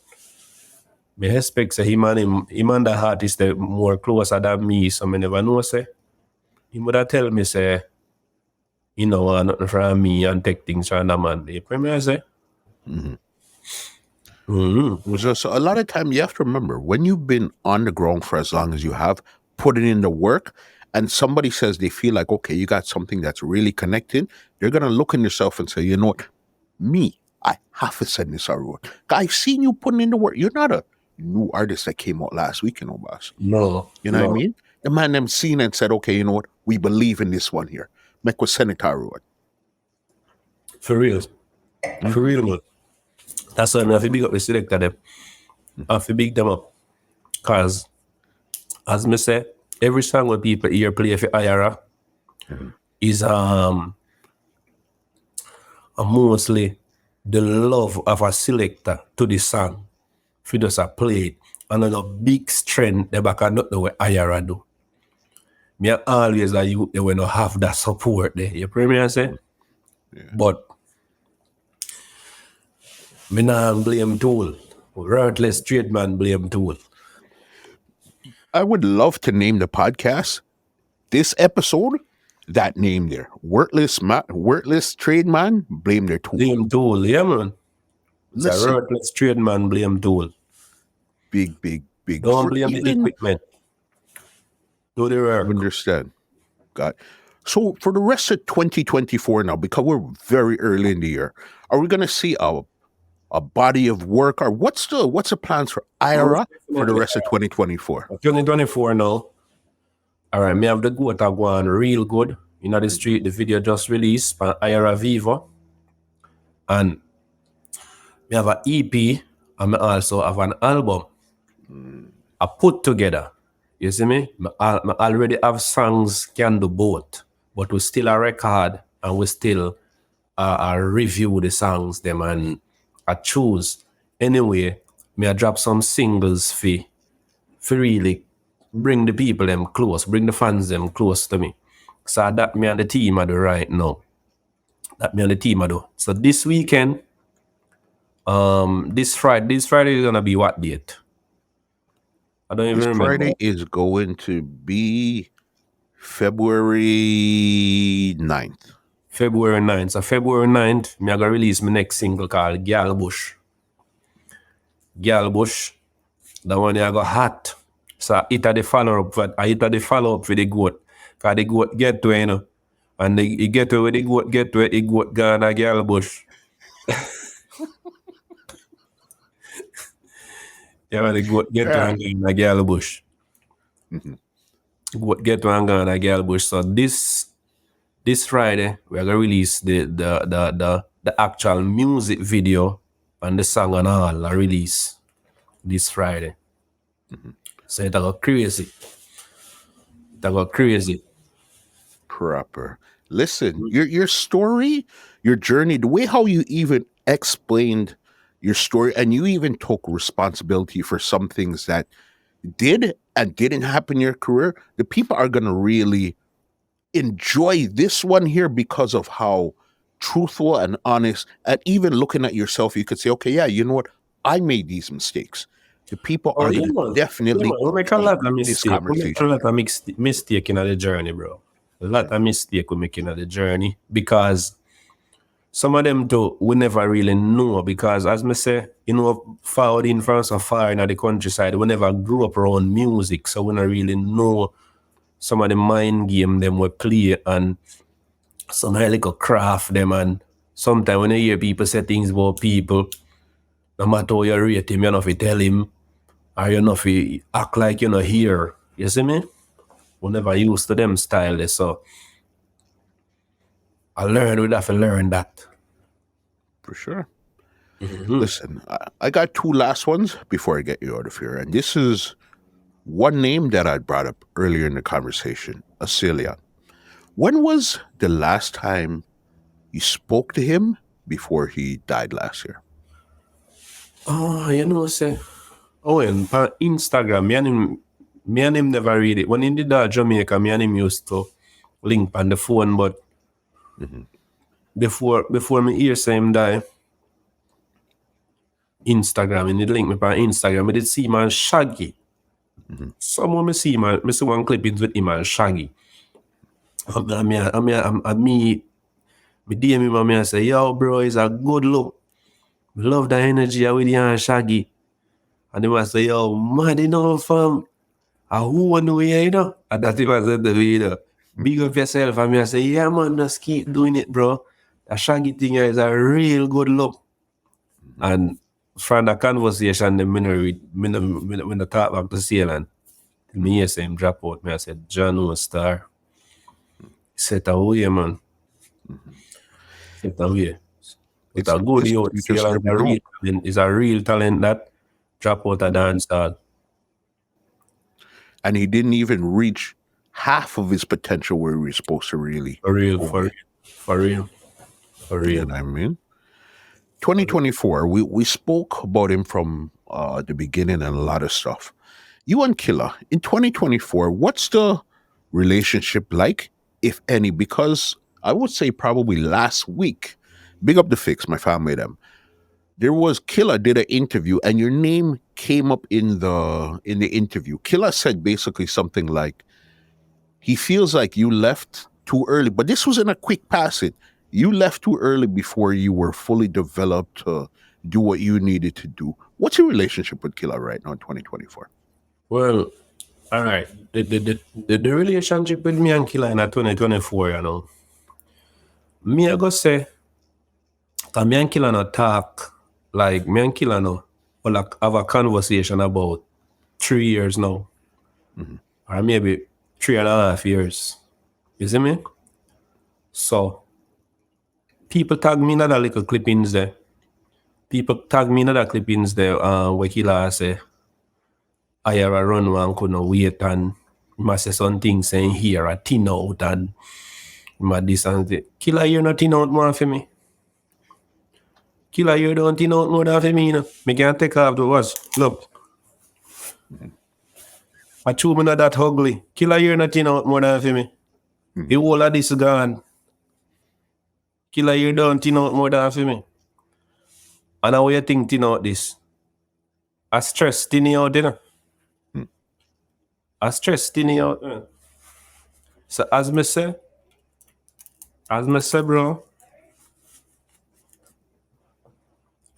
Me expect say him and the artist they more closer than me, so me never know say. He would have tell me say, you know, nothing from me and take things from the man. You feel me I say? So a lot of time you have to remember when you've been on the ground for as long as you have, putting in the work, and somebody says they feel like, okay, you got something that's really connecting, they're gonna look in yourself and say, you know what, me, I have to send this out. I've seen you putting in the work. You're not a new artist that came out last week, boss. No. You know what I mean? The man them seen and said, okay, you know what, we believe in this one here. Make with Senator Road. For real. For real, man. That's why I have to big up the selector them. I have to big them up. Cause as me say, every song what people hear play for IYARA is mostly the love of a selector to the song. If you just play it. And a big strength they back not the way IYARA do. Me always like you they will not have that support there. You feel me I say? Yeah. But me not blame tool. Ruthless straight man blame tool. I would love to name the podcast this episode that name there. Worthless trade man, blame their tool. Blame tool, yeah man. It's a ruthless trade man, blame tool. Big. Don't blame the equipment. Do the work. Understand. Got. So for the rest of 2024 now, because we're very early in the year, are we gonna see a body of work, or what's the plans for IYARA for the rest of 2024? 2024 now. All right, me have the Goat go on real good. You know the street, the video just released by IYARA Viva. And me have an EP and me also have an album. I put together. You see me? I already have songs can do both. But we still a record and we still review the songs them and I choose. Anyway, me I drop some singles for really bring the people them close, bring the fans them close to me. So that me and the team I do right now. That me and the team I do. So this weekend, this Friday is gonna be what date? I don't even remember. Friday is going to be February 9th. February 9th. So February 9th, me I gonna release my next single called Gal Bush. Gal Bush. The one I got hot. So it had the follow-up for the Goat. Because the Goat Get Whey, you know. And the Get Whey with the Goat Get Whey, the Goat gone a Gal Bush. Yeah, the Goat Get Whey and a Gal Bush. Goat Get Whey and a Gal Bush. So this Friday, we're gonna release the actual music video and the song and all I release this Friday. So it got crazy. Proper. Listen, your story, your journey, the way how you even explained your story, and you even took responsibility for some things that did and didn't happen in your career, the people are gonna really enjoy this one here because of how truthful and honest, and even looking at yourself, you could say, okay, yeah, you know what? I made these mistakes. The people are definitely we make a lot of mistakes. We make a lot of mistake in the journey, bro. A lot of mistake we make in the journey because some of them too we never really know because as me say, you know, forward in France or far in the countryside, we never grew up around music, so we don't really know some of the mind game them we play and some little craft them, and sometimes when you hear people say things about people, no matter how you rate him, you know if you tell him or you know if you act like you know here. You see me? We never used to them style, so we'd have to learn that. For sure. Listen, I got two last ones before I get you out of here. And this is one name that I brought up earlier in the conversation, Acelia. When was the last time you spoke to him before he died last year? Oh, you know, say, and on Instagram, me and him never read it. When he did that Jamaica, me and him used to link on the phone, but before me hear say him die, Instagram, and it link me on Instagram. I did see man Shaggy. Someone me see one clippings with him and Shaggy. Me DM him and me say, yo, bro, it's a good look. Love the energy with you and Shaggy. And they must say, yo, mad enough, fam. Who want to hear, you know? And that's what I said the video. Big up yourself. And I say, yeah, man, just keep doing it, bro. The Shaggy thing here is a real good look. And from the conversation, the when I talk back to Ceylon, me hear say him drop out. Me I said, John was star. He said, away, man. Set away. It's a good youth. Ceylon is a real talent that drop out a dancehall. And he didn't even reach half of his potential where he was supposed to really. For real. You know what I mean? 2024, we spoke about him from the beginning and a lot of stuff. You and Killa, in 2024, what's the relationship like, if any? Because I would say probably last week, big up the Fix, my family, them. There was Killa did an interview and your name came up in the interview. Killa said basically something like, he feels like you left too early, but this was in a quick passing. You left too early before you were fully developed to do what you needed to do. What's your relationship with Killa right now in 2024? Well, all right. The relationship with me and Killa in 2024, you know. Me I go say, cause me and Killa no talk, like me and Killa no, or like have a conversation about 3 years now. Or maybe 3.5 years. You see me? So people tag me in other little clippings there. Where Killa say, IYARA run one couldn't wait and must say something saying here a tin out and this and that. Killa, you're not tin out more for me. Killa, you don't tin out more than for me, you know. Me can't take off the watch. Look. I chew me not that ugly. Killa, you're not tin out more than for me. The whole of this is gone. Killa, you don't tin out more than for me. And how you think tin out this? I stress tinny out, you know. I stress tinny out. So as me say, bro,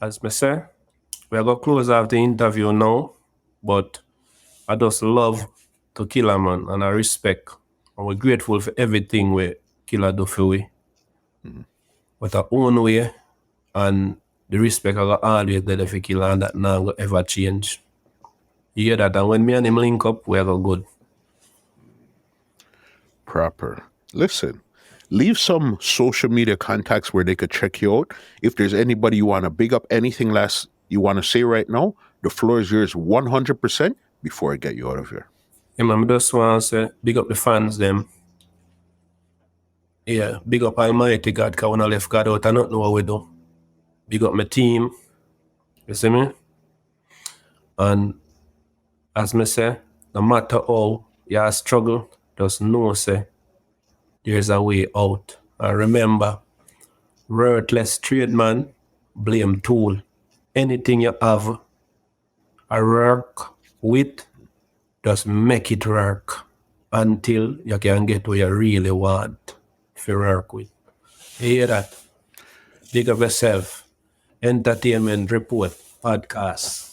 we're going to close off the interview now, but I just love to Killa, man, and I respect, and we're grateful for everything we Killa do for we. With our own way, and the respect I got always there for Killa, and that now go ever change. You hear that? And when me and him link up, we're go good. Proper. Listen, leave some social media contacts where they could check you out. If there's anybody you want to big up, anything last you want to say right now, the floor is yours 100% before I get you out of here. Yeah, man, I just want to say, big up the fans, them. Yeah, big up Almighty God, because when I left God out, I don't know what we do. Big up my team. You see me? And as me say, no matter how you struggle, just know, say, there's a way out. And remember, worthless trade man, blame tool. Anything you have a work with, just make it work until you can get what you really want to work with. You hear that? Big up yourself. Entertainment Report podcast.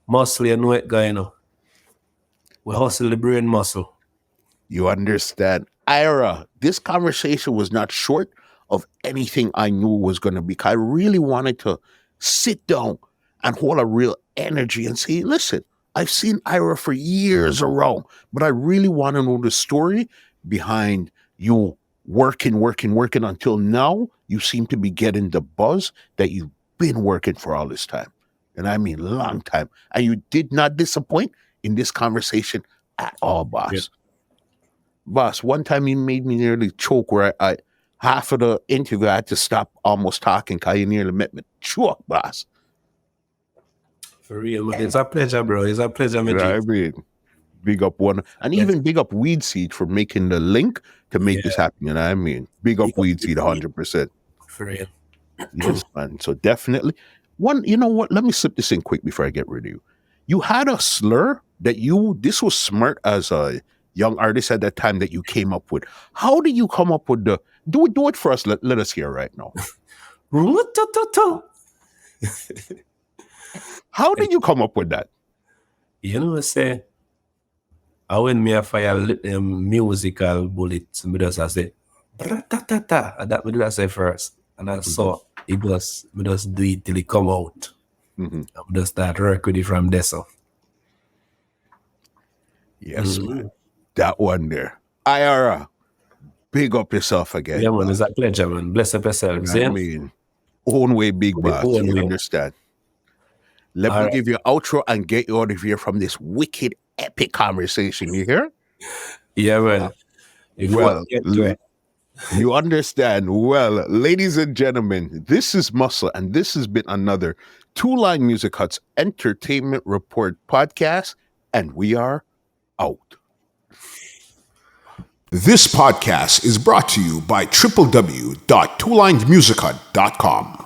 Muscle, you know it, guy, you know. We hustle the brain muscle. You understand? IYARA, this conversation was not short of anything I knew was going to be. I really wanted to sit down and hold a real energy and say, listen, I've seen IYARA for years around, but I really want to know the story behind you working until now. You seem to be getting the buzz that you've been working for all this time. And I mean, long time. And you did not disappoint in this conversation at all, boss. Yeah. Boss, one time you made me nearly choke where I half of the interview I had to stop almost talking because you nearly made me choke, boss. For real, it's a pleasure, bro. It's a pleasure, man. I mean, big up one, and even big up Weed Seed for making the link to make this happen. You know what I mean? Big up Weed Seed 100%. For real. Yes, man. So definitely, You know what? Let me slip this in quick before I get rid of you. You had a slur this was smart as a young artist at that time that you came up with. How did you come up with do it for us? Let us hear right now. How did you come up with that? You know, say, I when me a fire musical bullets, me just say, bra-ta-ta-ta. And that me do I say first. And I saw me just do it till it come out. Mm-hmm. I just start work with it from there. So. Yes, man. That one there. IYARA, big up yourself again. Yeah, man, it's a pleasure, man. Bless up yourself. I mean, own way, big boss. You understand? Let me give you an outro and get you out of here from this wicked, epic conversation. You hear? Yeah, man. You understand. Well, ladies and gentlemen, this is Muscle, and this has been another Two Line Music Hut's Entertainment Report podcast, and we are out. This podcast is brought to you by www.twolinedmusichut.com.